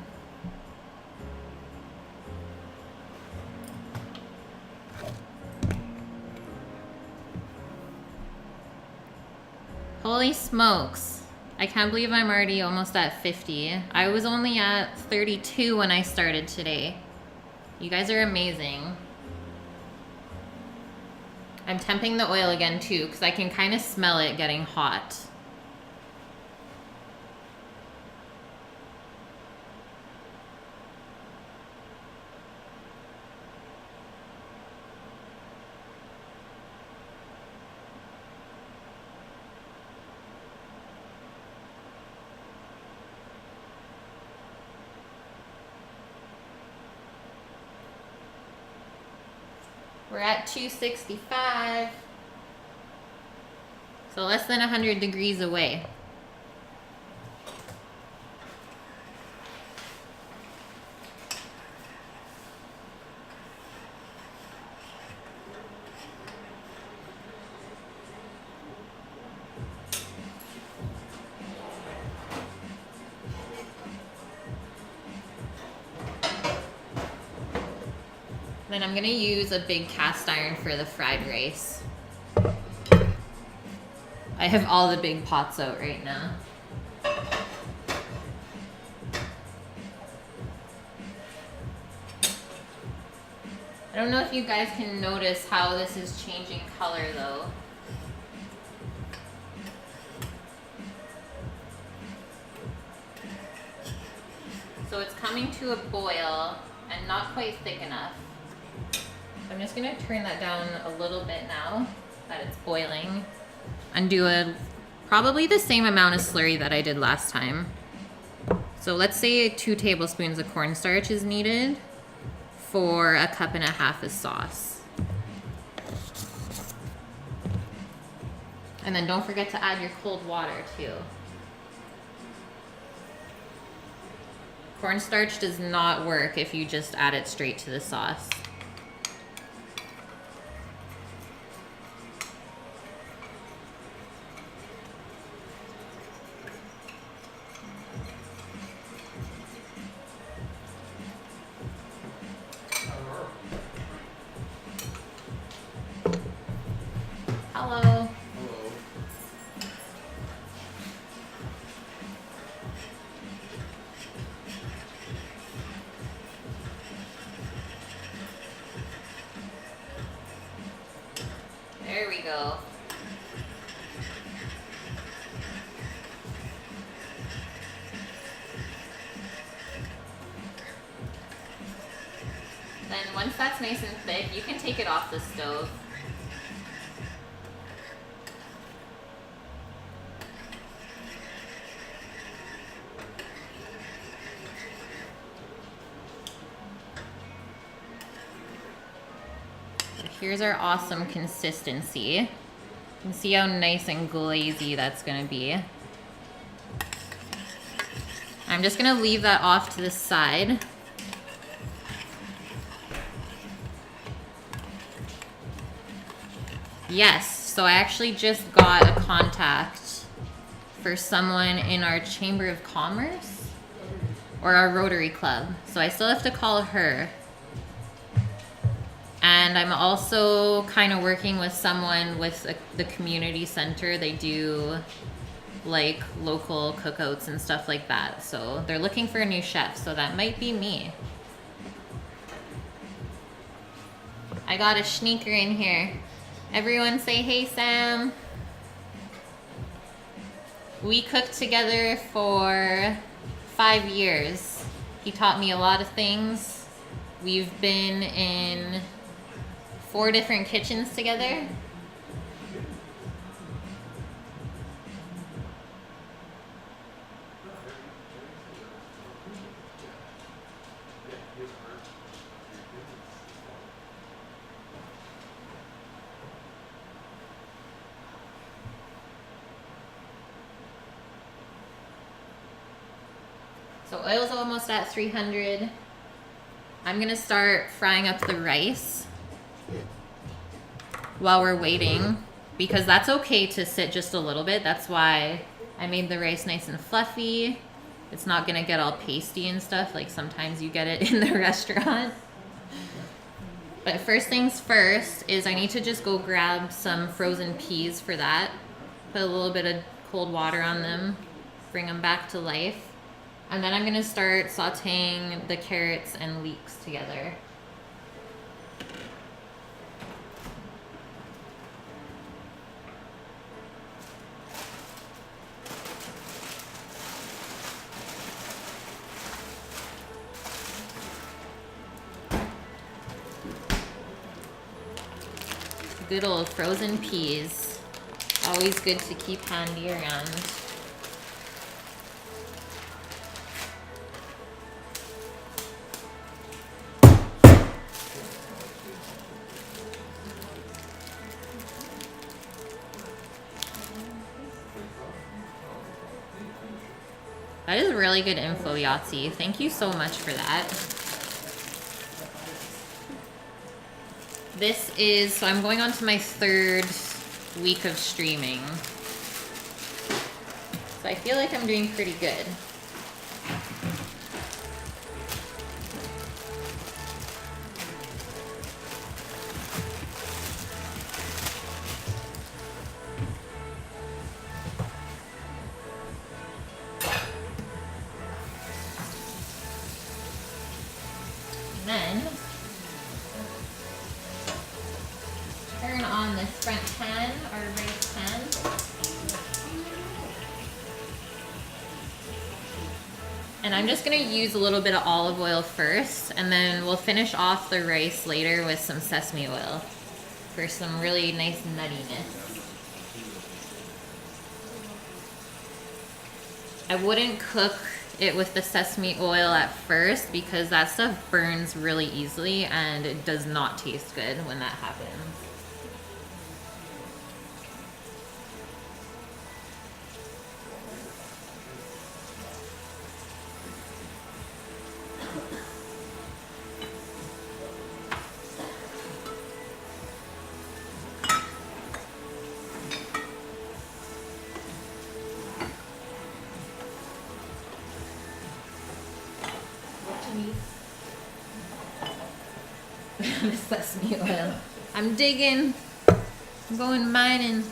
Holy smokes. I can't believe I'm already almost at 50. I was only at 32 when I started today. You guys are amazing. I'm temping the oil again too because I can kind of smell it getting hot. We're at 265. So less than 100 degrees away. Then I'm gonna use a big cast iron for the fried rice. I have all the big pots out right now. I don't know if you guys can notice how this is changing color though. So it's coming to a boil and not quite thick enough. I'm just gonna turn that down a little bit now that it's boiling and do probably the same amount of slurry that I did last time. So let's say 2 tablespoons of cornstarch is needed for a 1.5 cups of sauce. And then don't forget to add your cold water too. Cornstarch does not work if you just add it straight to the sauce. Hello. There we go. Then once that's nice and thick, you can take it off the stove. Here's our awesome consistency. You can see how nice and glazy that's gonna be. I'm just gonna leave that off to the side. Yes, so I actually just got a contact for someone in our Chamber of Commerce or our Rotary Club. So I still have to call her. And I'm also kind of working with someone with the community center. They do like local cookouts and stuff like that. So they're looking for a new chef. So that might be me. I got a sneaker in here. Everyone say, hey, Sam. We cooked together for 5 years. He taught me a lot of things. We've been in 4 different kitchens together. So oil's almost at 300. I'm gonna start frying up the rice while we're waiting, because that's okay to sit just a little bit. That's why I made the rice nice and fluffy. It's not gonna get all pasty and stuff like sometimes you get it in the restaurant. But first things first is I need to just go grab some frozen peas for that. Put a little bit of cold water on them, bring them back to life. And then I'm gonna start sauteing the carrots and leeks together. Good old frozen peas. Always good to keep handy around. That is really good info, Yahtzee. Thank you so much for that. This is, so I'm going on to my 3rd week of streaming. So I feel like I'm doing pretty good. front pan or rice pan. And I'm just gonna use a little bit of olive oil first, and then we'll finish off the rice later with some sesame oil for some really nice nuttiness. I wouldn't cook it with the sesame oil at first because that stuff burns really easily and it does not taste good when that happens. The sesame oil. I'm digging. I'm going mining.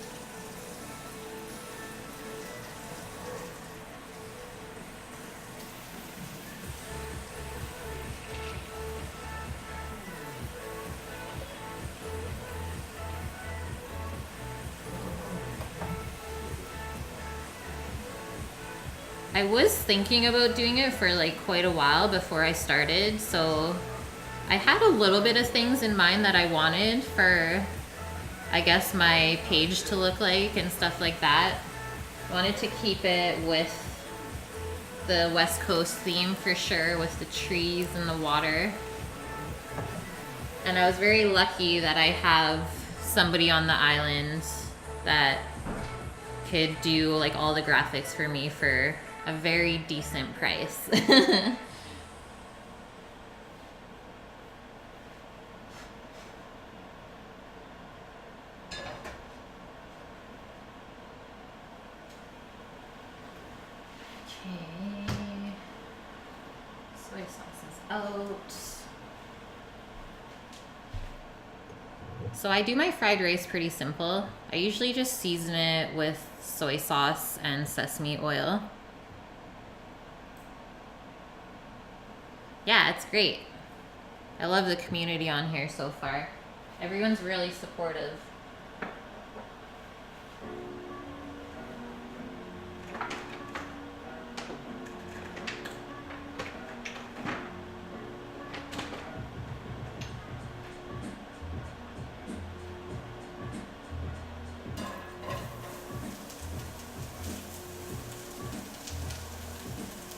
I was thinking about doing it for like quite a while before I started, so I had a little bit of things in mind that I wanted for, I guess, my page to look like and stuff like that. I wanted to keep it with the West Coast theme for sure, with the trees and the water. And I was very lucky that I have somebody on the island that could do like all the graphics for me for a very decent price. Soy sauce is out. So I do my fried rice pretty simple. I usually just season it with soy sauce and sesame oil. Yeah, it's great. I love the community on here so far. Everyone's really supportive.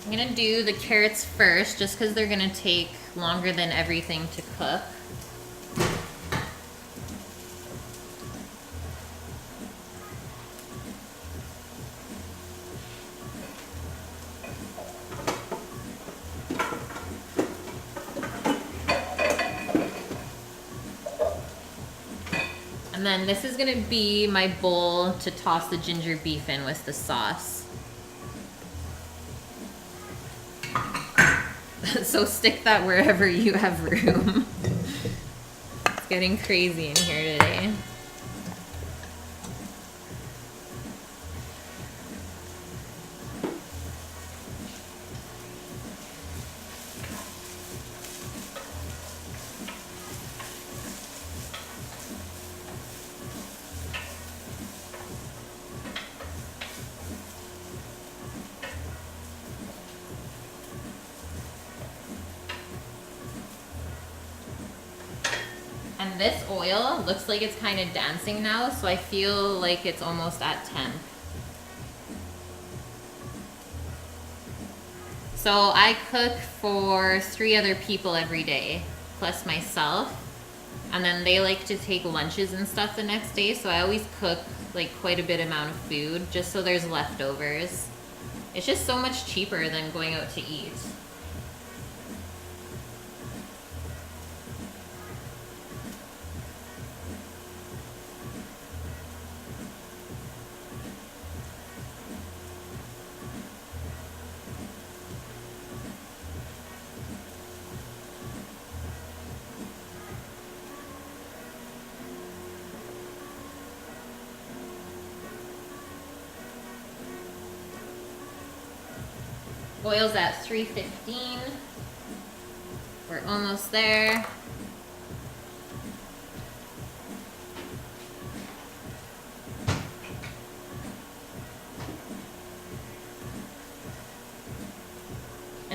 I'm gonna do the carrots first just because they're gonna take longer than everything to cook. And then this is gonna be my bowl to toss the ginger beef in with the sauce. So stick that wherever you have room. It's getting crazy in here today. And this oil looks like it's kind of dancing now, so I feel like it's almost at 10. So I cook for 3 other people every day, plus myself. And then they like to take lunches and stuff the next day, so I always cook like quite a bit amount of food just so there's leftovers. It's just so much cheaper than going out to eat. Oil's at 315. We're almost there.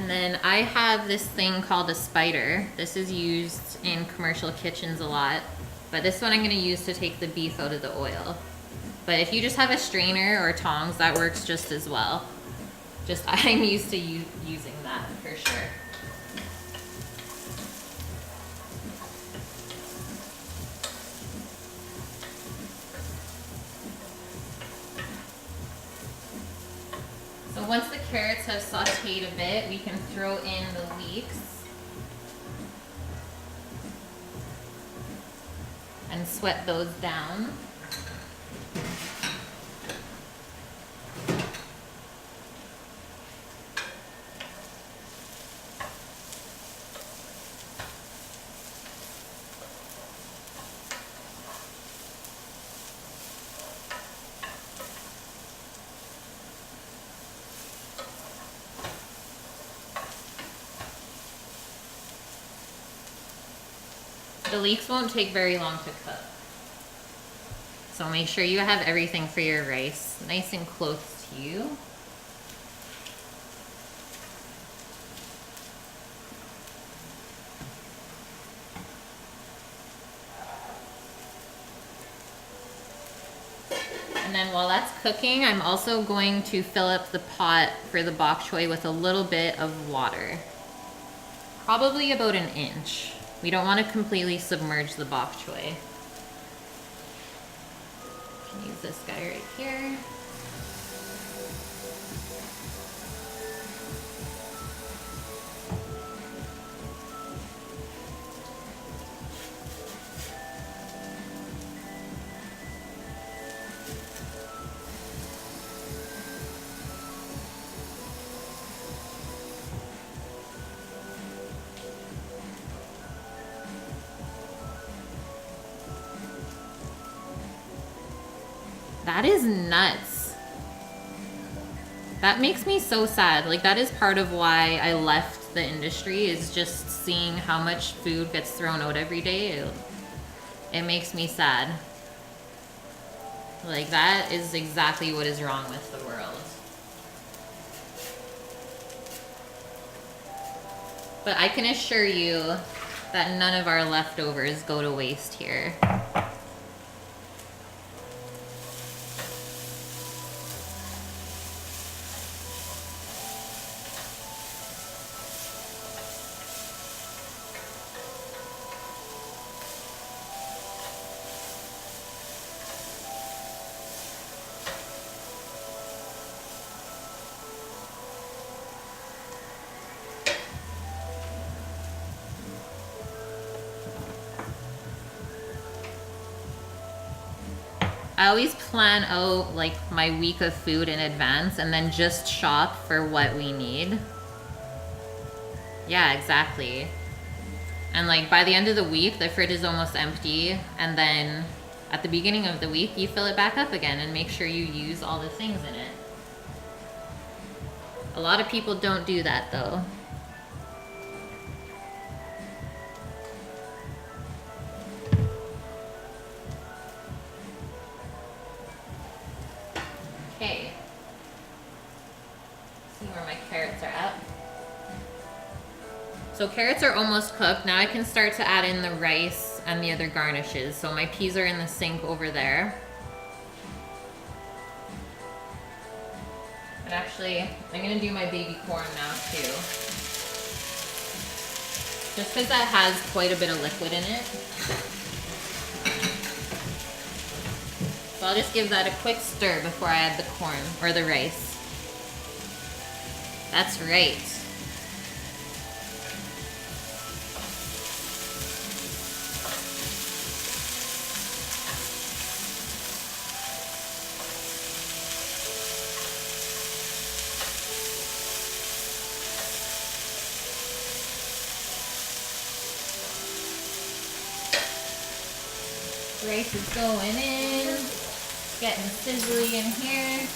And then I have this thing called a spider. This is used in commercial kitchens a lot, but this one I'm going to use to take the beef out of the oil. But if you just have a strainer or tongs, that works just as well. Just I'm used to using that for sure. So once the carrots have sauteed a bit, we can throw in the leeks. And sweat those down. The leeks won't take very long to cook. So make sure you have everything for your rice nice and close to you. And then while that's cooking, I'm also going to fill up the pot for the bok choy with a little bit of water. Probably about an inch. We don't want to completely submerge the bok choy. Use this guy right here. That is nuts. That makes me so sad. Like, that is part of why I left the industry, is just seeing how much food gets thrown out every day. It makes me sad. Like, that is exactly what is wrong with the world. But I can assure you that none of our leftovers go to waste here. I always plan out like my week of food in advance and then just shop for what we need. Yeah, exactly. And like by the end of the week, the fridge is almost empty. And then at the beginning of the week, you fill it back up again and make sure you use all the things in it. A lot of people don't do that though. Okay. See where my carrots are at. So carrots are almost cooked. Now I can start to add in the rice and the other garnishes. So my peas are in the sink over there. And actually, I'm gonna do my baby corn now too. Just because that has quite a bit of liquid in it. So I'll just give that a quick stir before I add the corn, or the rice. That's right. Rice is going in, getting sizzly in here.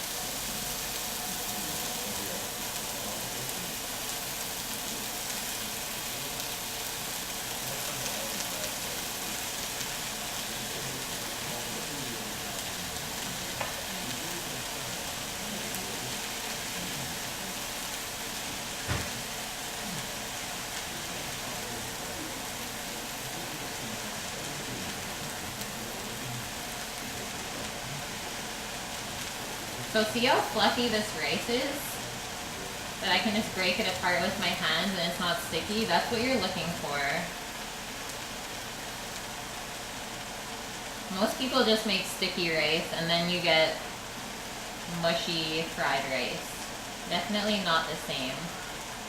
So see how fluffy this rice is? That I can just break it apart with my hands and it's not sticky? That's what you're looking for. Most people just make sticky rice and then you get mushy fried rice. Definitely not the same.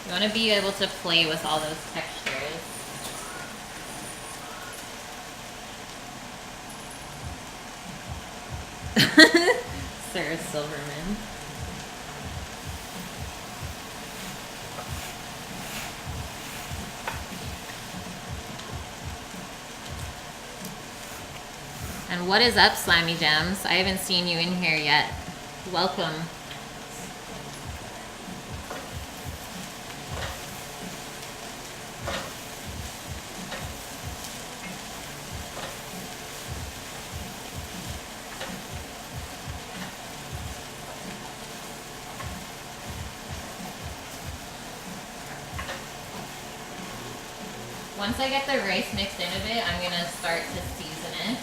You want to be able to play with all those textures. Sarah Silverman. And what is up, Slimy Gems? I haven't seen you in here yet. Welcome. Once I get the rice mixed in a bit, I'm gonna start to season it.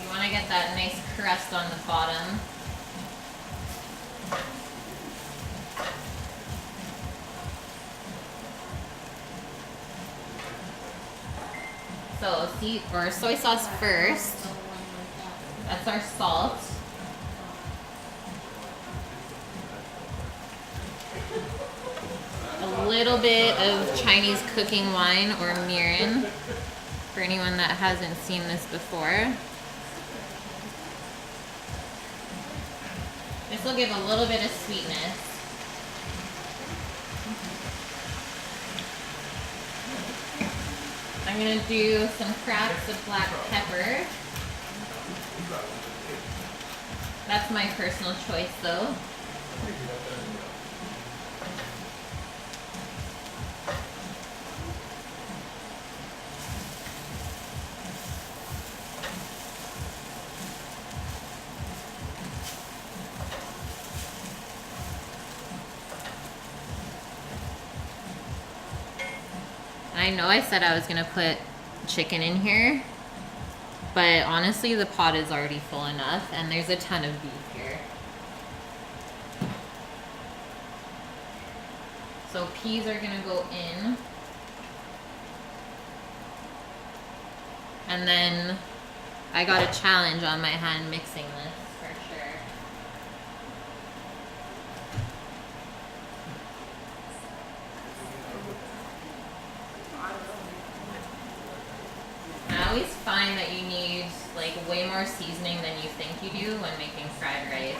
You wanna get that nice crust on the bottom. So, or soy sauce first. That's our salt. A little bit of Chinese cooking wine or mirin for anyone that hasn't seen this before. This will give a little bit of sweetness. I'm gonna do some cracks of black pepper. That's my personal choice though. I know I said I was gonna put chicken in here, but honestly the pot is already full enough and there's a ton of beef here. So peas are gonna go in. And then I got a challenge on my hand mixing this for sure. I always find that you need like way more seasoning than you think you do when making fried rice.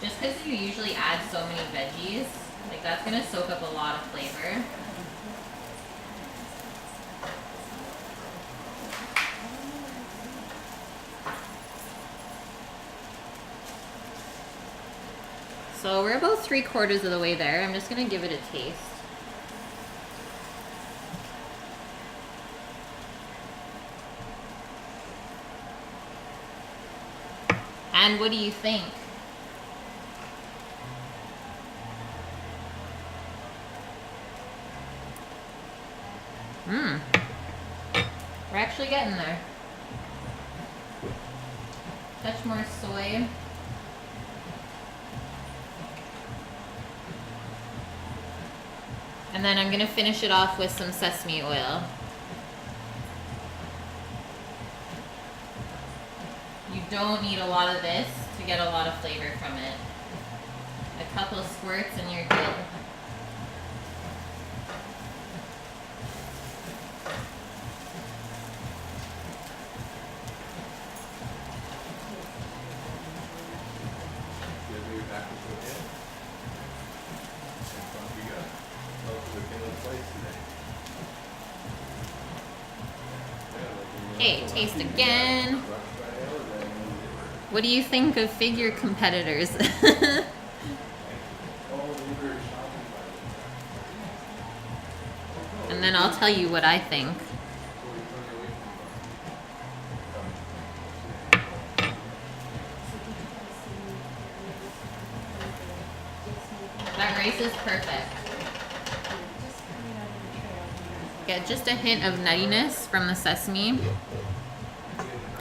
Just because you usually add so many veggies, like that's gonna soak up a lot of flavor. So we're about 3/4 of the way there. I'm just gonna give it a taste. And what do you think? We're actually getting there. Touch more soy. And then I'm gonna finish it off with some sesame oil. You don't need a lot of this to get a lot of flavor from it. A couple squirts and you're good. Okay, taste again. What do you think of figure competitors? And then I'll tell you what I think. That rice is perfect. Get just a hint of nuttiness from the sesame.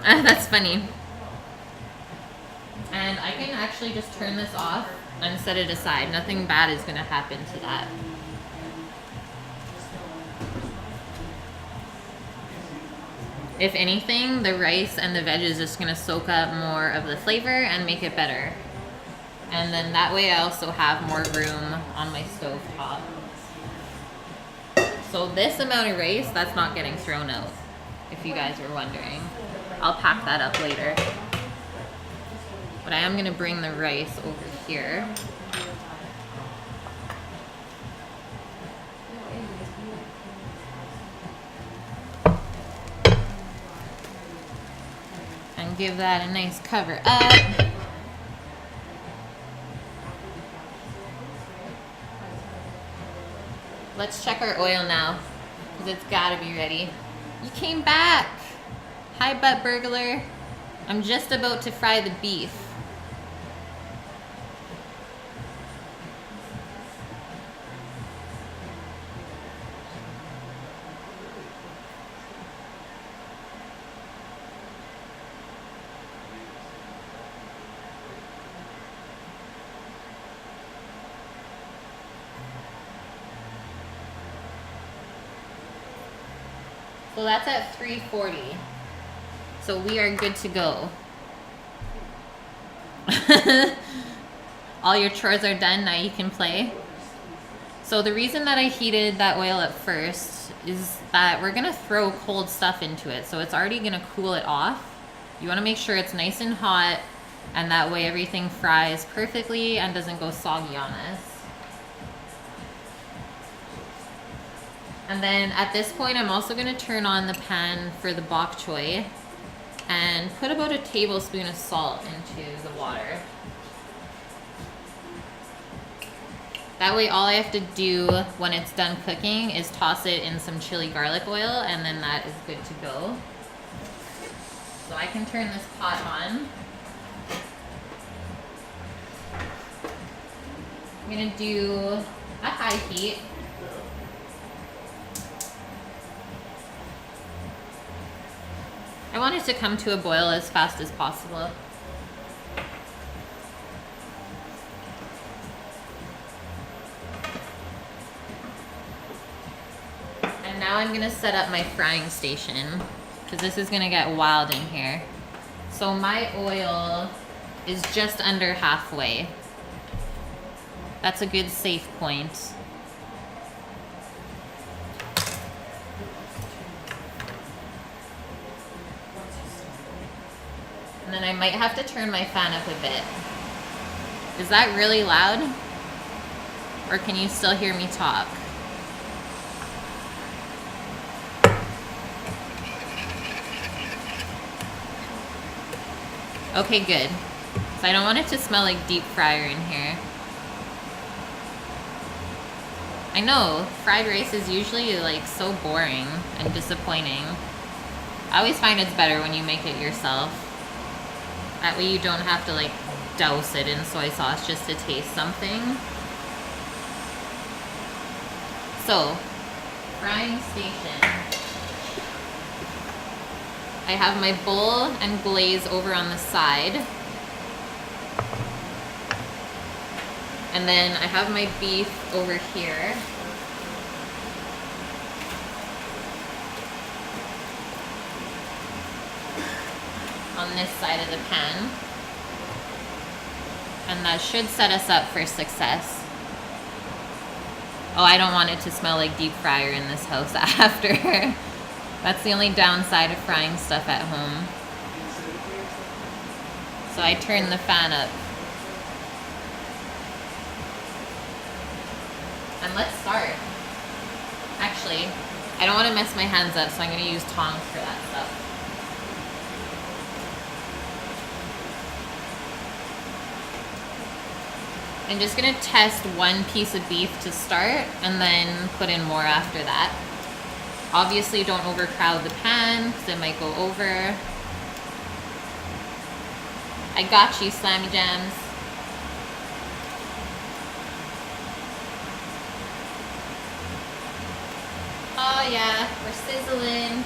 That's funny. And I can actually just turn this off and set it aside. Nothing bad is going to happen to that. If anything, the rice and the veg is just going to soak up more of the flavor and make it better. And then that way I also have more room on my stove top. So this amount of rice, that's not getting thrown out, if you guys were wondering. I'll pack that up later. But I am going to bring the rice over here. And give that a nice cover up. Let's check our oil now, because it's gotta be ready. You came back! Hi, butt burglar. I'm just about to fry the beef. So that's at 340. So we are good to go. All your chores are done, now you can play. So the reason that I heated that oil at first is that we're gonna throw cold stuff into it. So it's already gonna cool it off. You wanna make sure it's nice and hot, and that way everything fries perfectly and doesn't go soggy on us. And then at this point, I'm also going to turn on the pan for the bok choy and put about a tablespoon of salt into the water. That way all I have to do when it's done cooking is toss it in some chili garlic oil, and then that is good to go. So I can turn this pot on. I'm going to do a high heat. I want it to come to a boil as fast as possible. And now I'm gonna set up my frying station, because this is gonna get wild in here. So my oil is just under halfway. That's a good safe point. And then I might have to turn my fan up a bit. Is that really loud? Or can you still hear me talk? Okay, good. So I don't want it to smell like deep fryer in here. I know, fried rice is usually like so boring and disappointing. I always find it's better when you make it yourself. That way you don't have to like douse it in soy sauce just to taste something. So, frying station. I have my bowl and glaze over on the side. And then I have my beef over here. On this side of the pan. And that should set us up for success. Oh, I don't want it to smell like deep fryer in this house after. That's the only downside of frying stuff at home. So I turn the fan up. And let's start. Actually, I don't want to mess my hands up, so I'm going to use tongs for that stuff. I'm just going to test one piece of beef to start and then put in more after that. Obviously, don't overcrowd the pan because it might go over. I got you, Slammy Jams. Oh yeah, we're sizzling.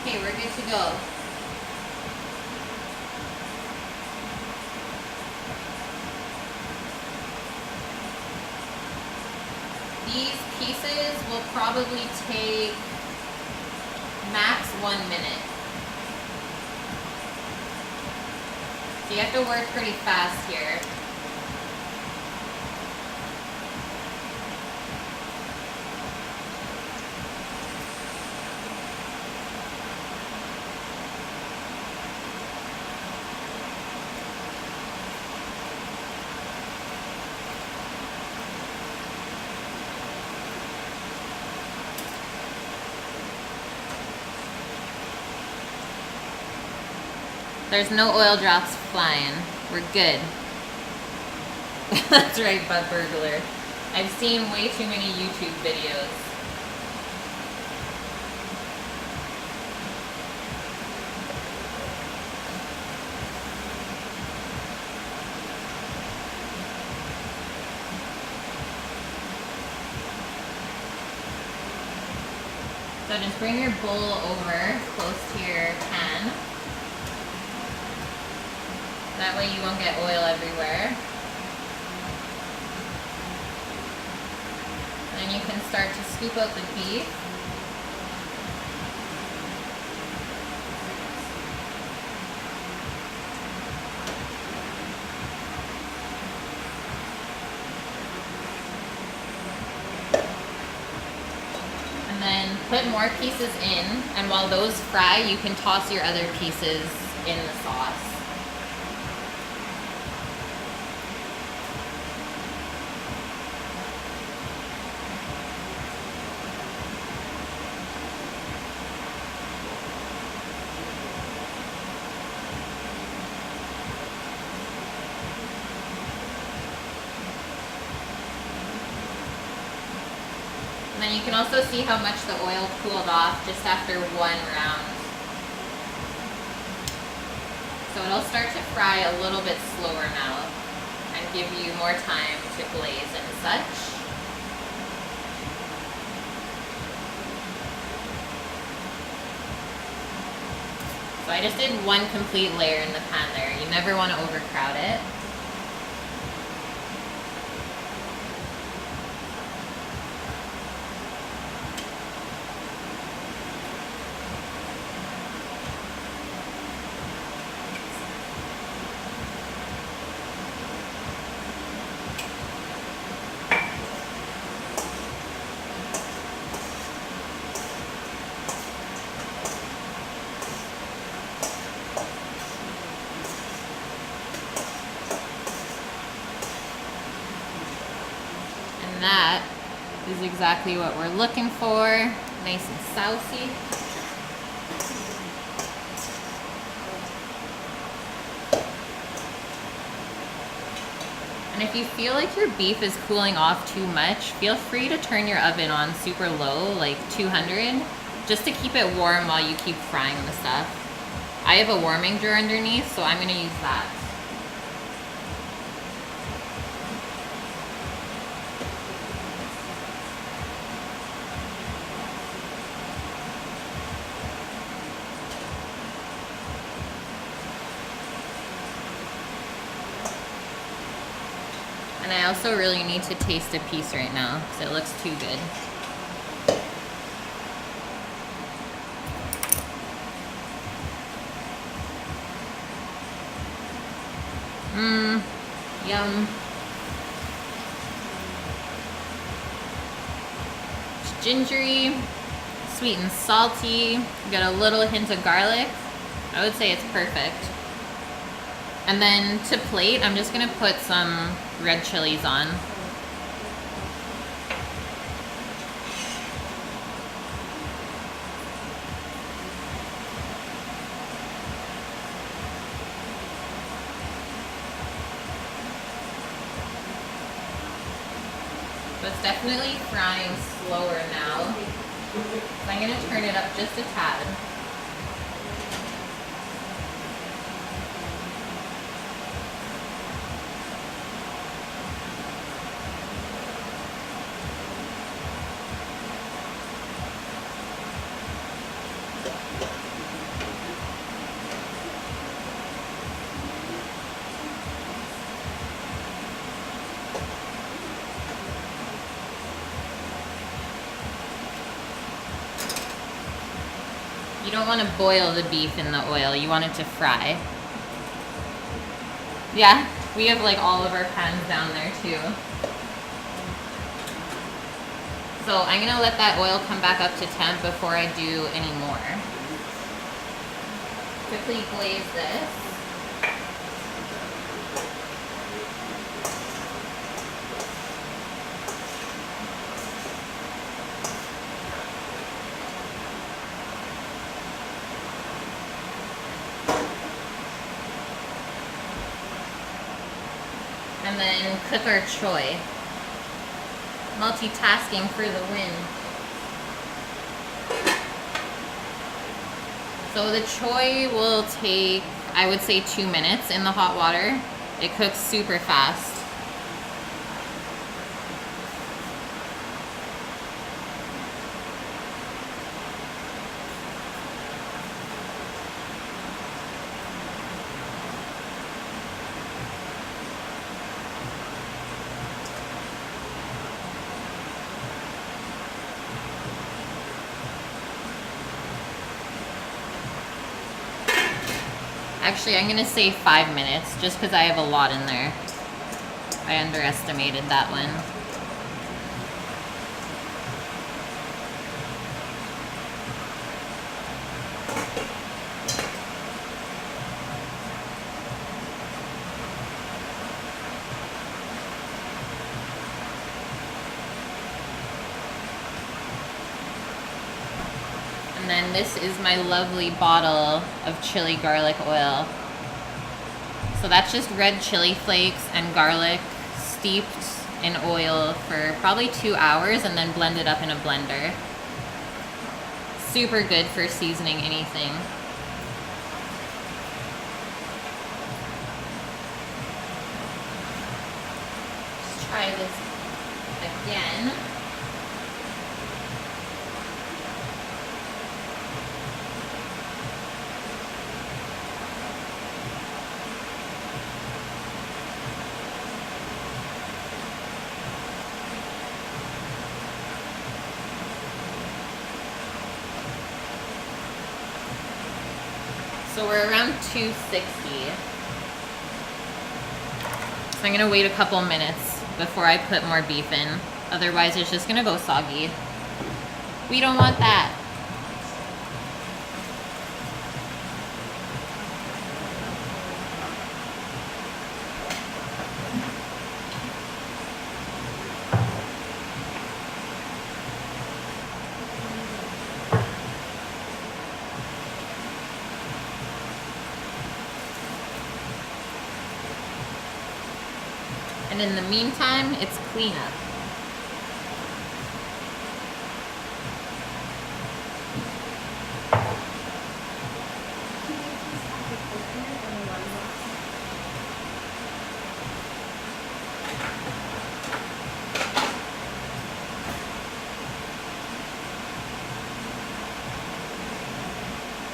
Okay, we're good to go. these pieces will probably take max 1 minute. So you have to work pretty fast here. There's no oil drops flying. We're good. That's right, Bud Burglar. I've seen way too many YouTube videos. So just bring your bowl over close to your pan. That way you won't get oil everywhere. Then you can start to scoop out the beef. And then put more pieces in, and while those fry, you can toss your other pieces in the sauce. And then you can also see how much the oil cooled off just after 1 round. So it'll start to fry a little bit slower now and give you more time to glaze and such. So I just did 1 complete layer in the pan there. You never want to overcrowd it. That is exactly what we're looking for. Nice and saucy. And if you feel like your beef is cooling off too much, feel free to turn your oven on super low, like 200, just to keep it warm while you keep frying the stuff. I have a warming drawer underneath, so I'm going to use that. And I also really need to taste a piece right now because it looks too good. Yum. It's gingery, sweet and salty. You got a little hint of garlic. I would say it's perfect. And then to plate, I'm just gonna put some red chilies on. So it's definitely frying slower now. So I'm gonna turn it up just a tad. You don't want to boil the beef in the oil. You want it to fry. Yeah, we have like all of our pans down there too. So I'm gonna let that oil come back up to temp before I do any more. Quickly glaze this. And then cook our choy. Multitasking for the win. So the choy will take, I would say, 2 minutes in the hot water. It cooks super fast. Actually, I'm gonna say 5 minutes just because I have a lot in there. I underestimated that one. And then this is my lovely bottle of chili garlic oil. So that's just red chili flakes and garlic steeped in oil for probably 2 hours and then blended up in a blender. Super good for seasoning anything. Let's try this again. So we're around 260. So I'm gonna wait a couple minutes before I put more beef in. Otherwise it's just gonna go soggy. We don't want that. And in the meantime, it's cleanup.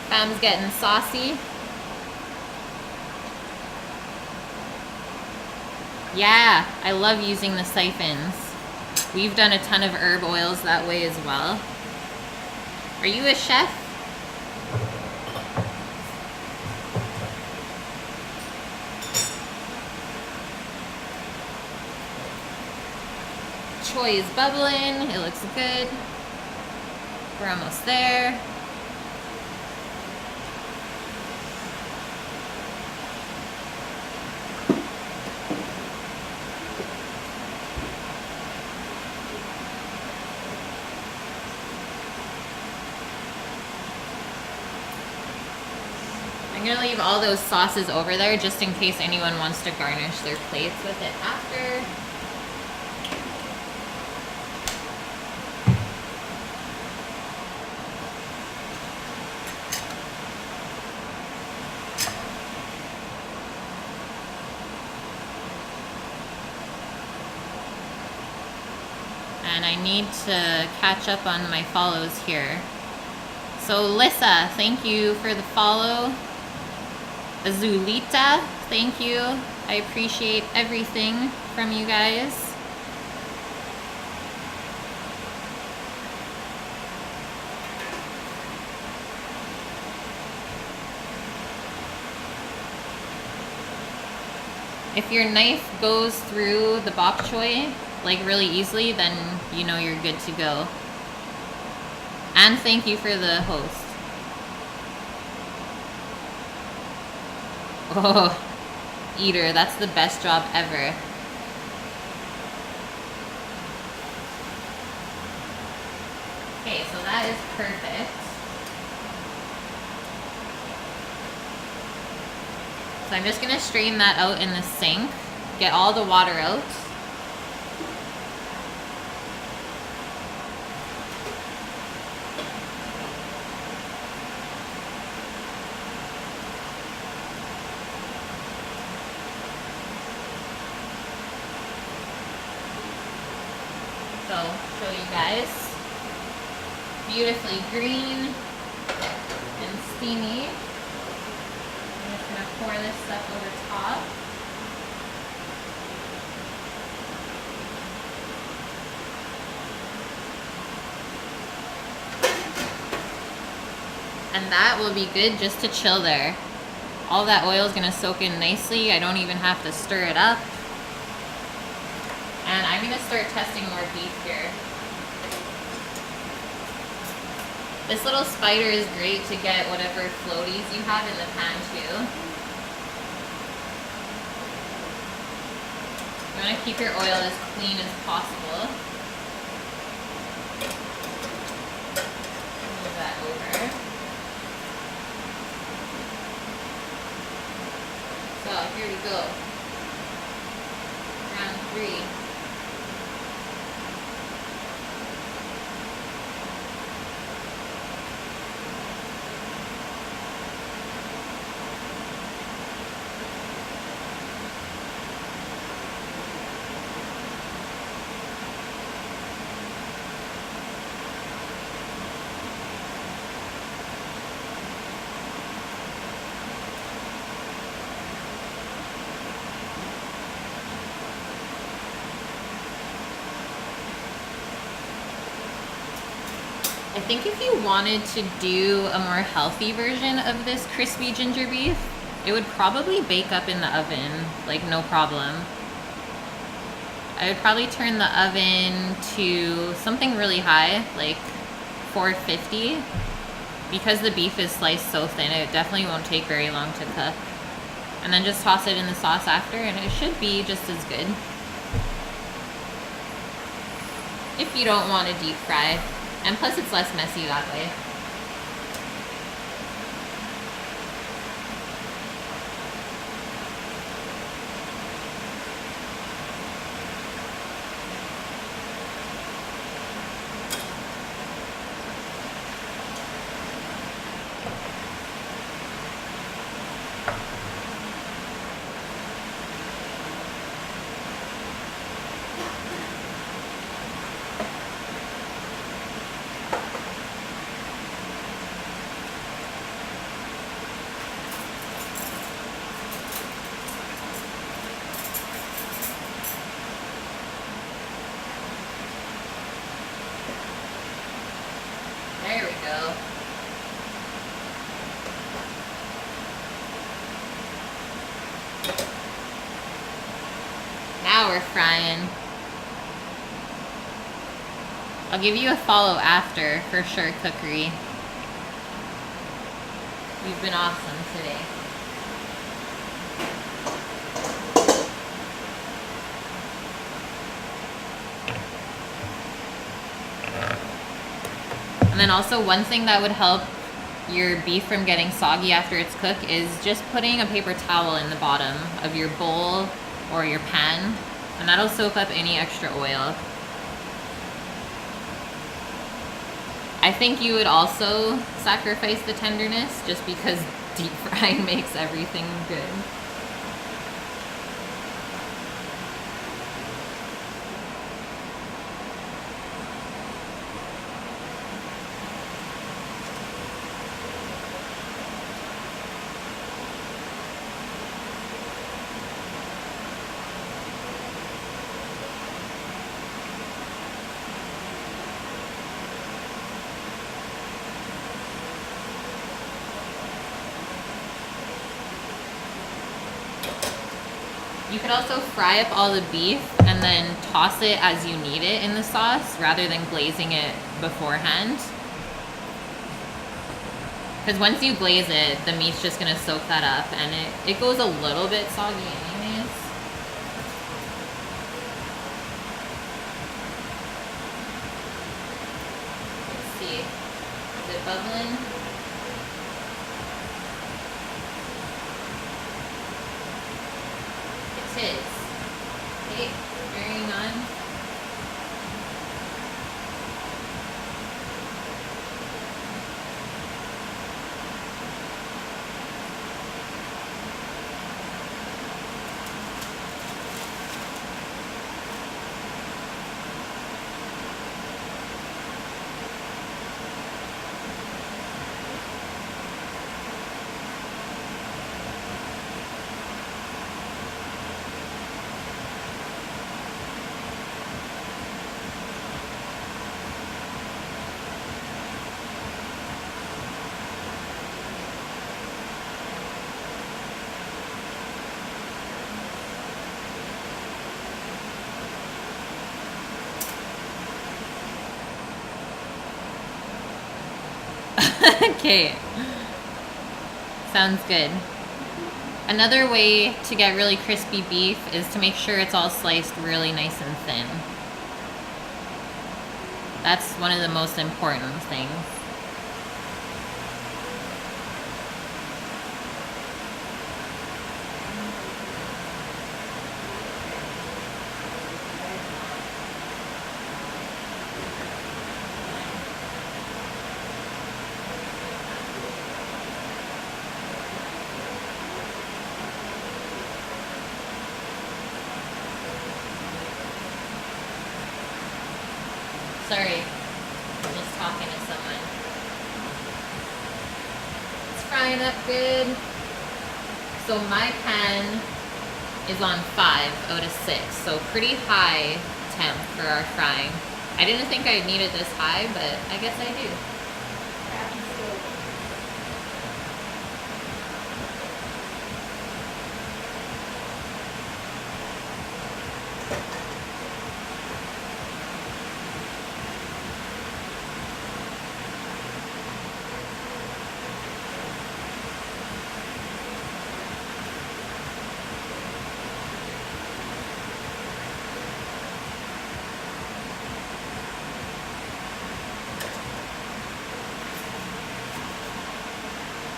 Fam's getting saucy. Yeah, I love using the siphons. We've done a ton of herb oils that way as well. Are you a chef? Choy is bubbling. It looks good. We're almost there. I'm gonna leave all those sauces over there just in case anyone wants to garnish their plates with it after. And I need to catch up on my follows here. So Lissa, thank you for the follow. Azulita, thank you. I appreciate everything from you guys. If your knife goes through the bok choy like really easily, then you know you're good to go. And thank you for the host. Oh, eater, that's the best job ever. Okay, so that is perfect. So I'm just gonna strain that out in the sink, get all the water out. So, show you guys. Beautifully green and steamy. I'm just gonna pour this stuff over top. And that will be good just to chill there. All that oil is gonna soak in nicely. I don't even have to stir it up. And I'm gonna start testing more beef here. This little spider is great to get whatever floaties you have in the pan too. You wanna keep your oil as clean as possible. Move that over. So here we go. Round 3. I think if you wanted to do a more healthy version of this crispy ginger beef, it would probably bake up in the oven, like no problem. I would probably turn the oven to something really high, like 450. Because the beef is sliced so thin, it definitely won't take very long to cook. And then just toss it in the sauce after, and it should be just as good. If you don't want to deep fry. And plus it's less messy that way. There we go. Now we're frying. I'll give you a follow after, for sure, cookery. You've been awesome today. And then also one thing that would help your beef from getting soggy after it's cooked is just putting a paper towel in the bottom of your bowl or your pan, and that'll soak up any extra oil. I think you would also sacrifice the tenderness just because deep frying makes everything good. You could also fry up all the beef and then toss it as you need it in the sauce rather than glazing it beforehand. Because once you glaze it, the meat's just going to soak that up and it goes a little bit soggy anyways. Let's see. Is it bubbling? It is. Okay, carrying on. Okay. Sounds good. Another way to get really crispy beef is to make sure it's all sliced really nice and thin. That's one of the most important things. Sorry, I'm just talking to someone. It's frying up good. So my pan is on 5 out of 6, so pretty high temp for our frying. I didn't think I needed this high, but I guess I do.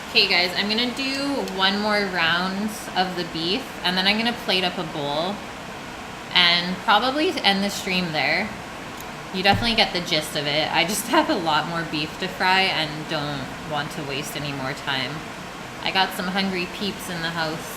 Okay guys, I'm gonna do one more round of the beef and then I'm gonna plate up a bowl and probably end the stream there. You definitely get the gist of it. I just have a lot more beef to fry and don't want to waste any more time. I got some hungry peeps in the house.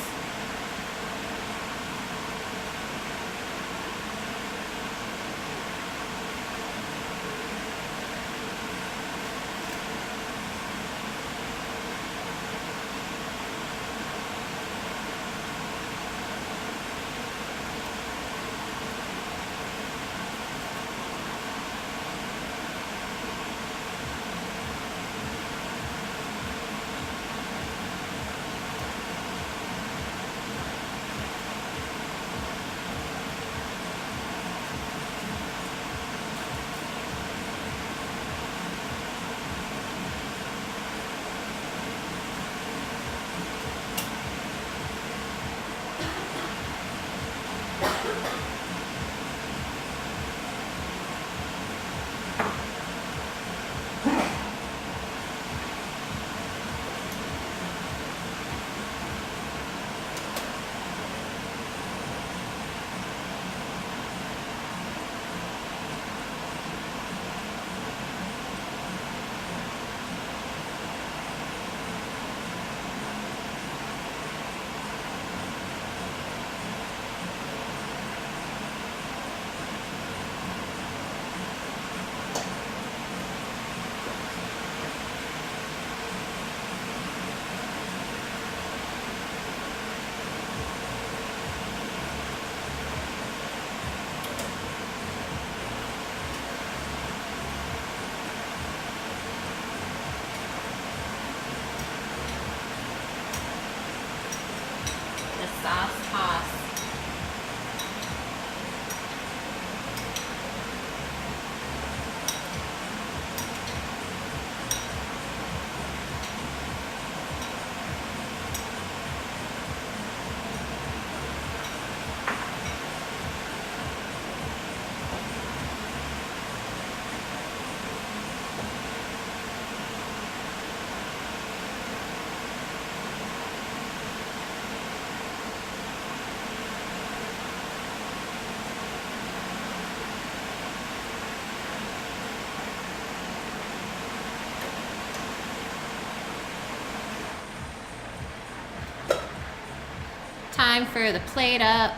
time for the plate up.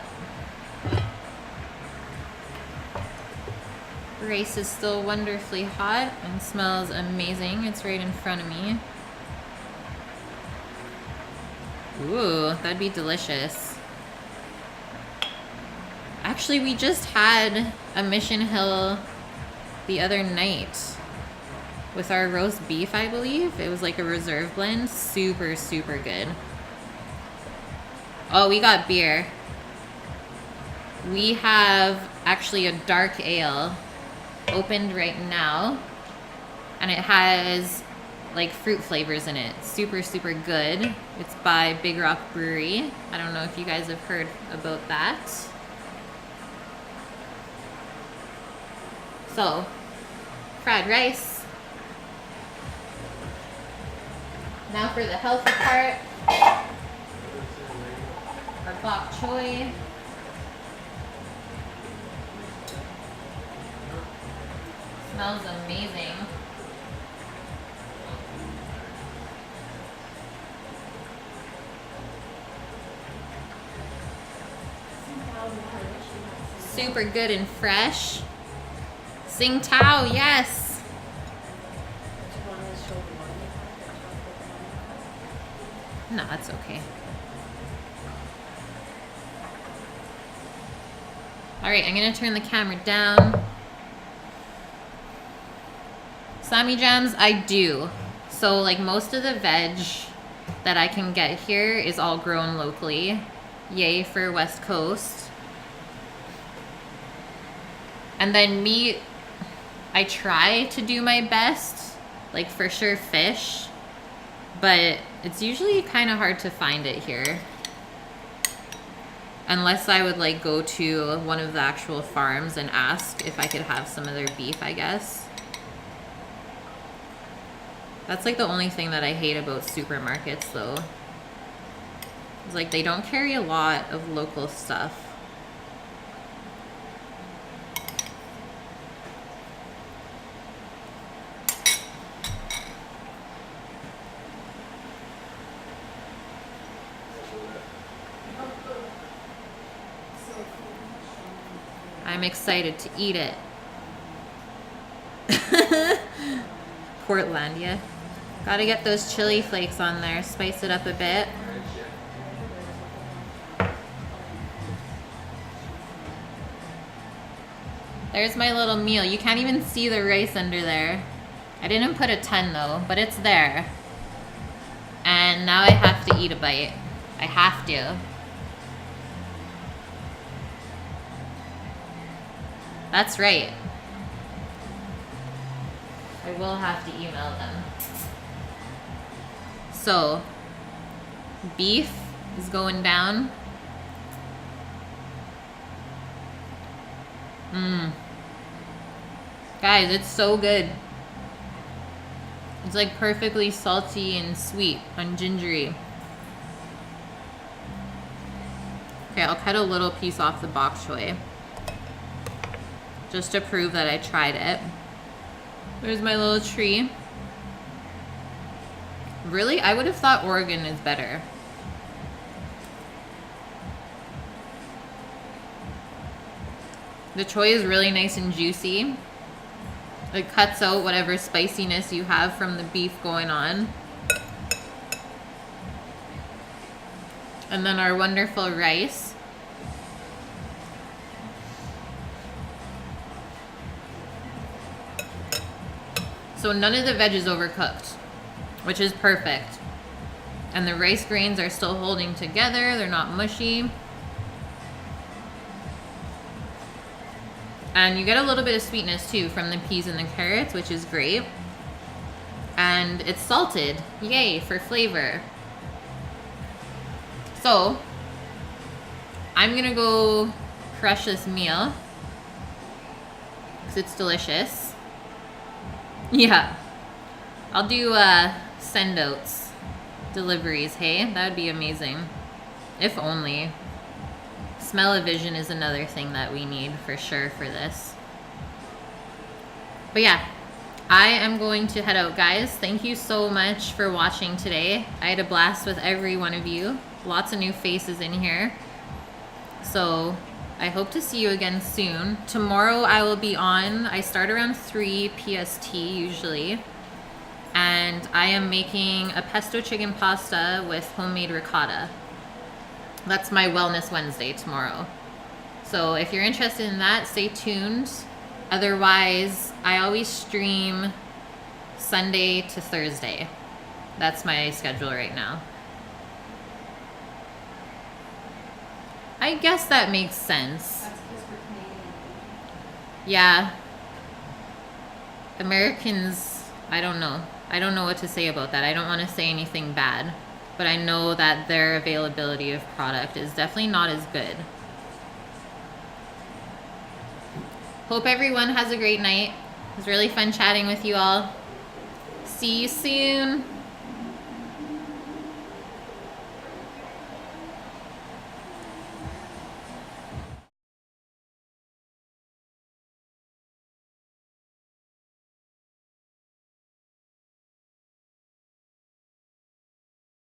Rice is still wonderfully hot and smells amazing. It's right in front of me. Ooh, that'd be delicious. Actually, we just had a Mission Hill the other night with our roast beef, I believe. It was like a reserve blend. Super, super good. Oh, we got beer. We have actually a dark ale opened right now, and it has like fruit flavors in it. Super, super good. It's by Big Rock Brewery. I don't know if you guys have heard about that. So, fried rice. Now for the healthy part. Our bok choy. Smells amazing. Super good and fresh. Sing Tao, yes. No, that's okay. All right, I'm gonna turn the camera down. Sammy jams, I do. So like most of the veg that I can get here is all grown locally. Yay for West Coast. And then meat, I try to do my best, like for sure fish, but it's usually kind of hard to find it here. Unless I would like go to one of the actual farms and ask if I could have some of their beef, I guess. That's like the only thing that I hate about supermarkets though. It's like they don't carry a lot of local stuff. I'm excited to eat it. Portlandia. Gotta get those chili flakes on there, spice it up a bit. There's my little meal. You can't even see the rice under there. I didn't put a ton though, but it's there. And now I have to eat a bite. I have to. That's right. I will have to email them. So, beef is going down. Guys, it's so good. It's like perfectly salty and sweet and gingery. Okay, I'll cut a little piece off the bok choy, just to prove that I tried it. There's my little tree. Really? I would have thought Oregon is better. The choy is really nice and juicy. It cuts out whatever spiciness you have from the beef going on. And then our wonderful rice. So none of the veg is overcooked, which is perfect. And the rice grains are still holding together. They're not mushy. And you get a little bit of sweetness too from the peas and the carrots, which is great. And it's salted. Yay for flavor. So I'm gonna go crush this meal because it's delicious. Yeah, I'll do send outs, deliveries, hey? That would be amazing. If only. Smell-o-vision is another thing that we need for sure for this. But yeah, I am going to head out, guys. Thank you so much for watching today. I had a blast with every one of you. Lots of new faces in here. So I hope to see you again soon. Tomorrow I will be on. I start around 3 PST usually. And I am making a pesto chicken pasta with homemade ricotta. That's my Wellness Wednesday tomorrow. So if you're interested in that, stay tuned. Otherwise, I always stream Sunday to Thursday. That's my schedule right now. I guess that makes sense. That's because we're Canadian. Yeah. Americans, I don't know. I don't know what to say about that. I don't want to say anything bad. But I know that their availability of product is definitely not as good. Hope everyone has a great night. It was really fun chatting with you all. See you soon.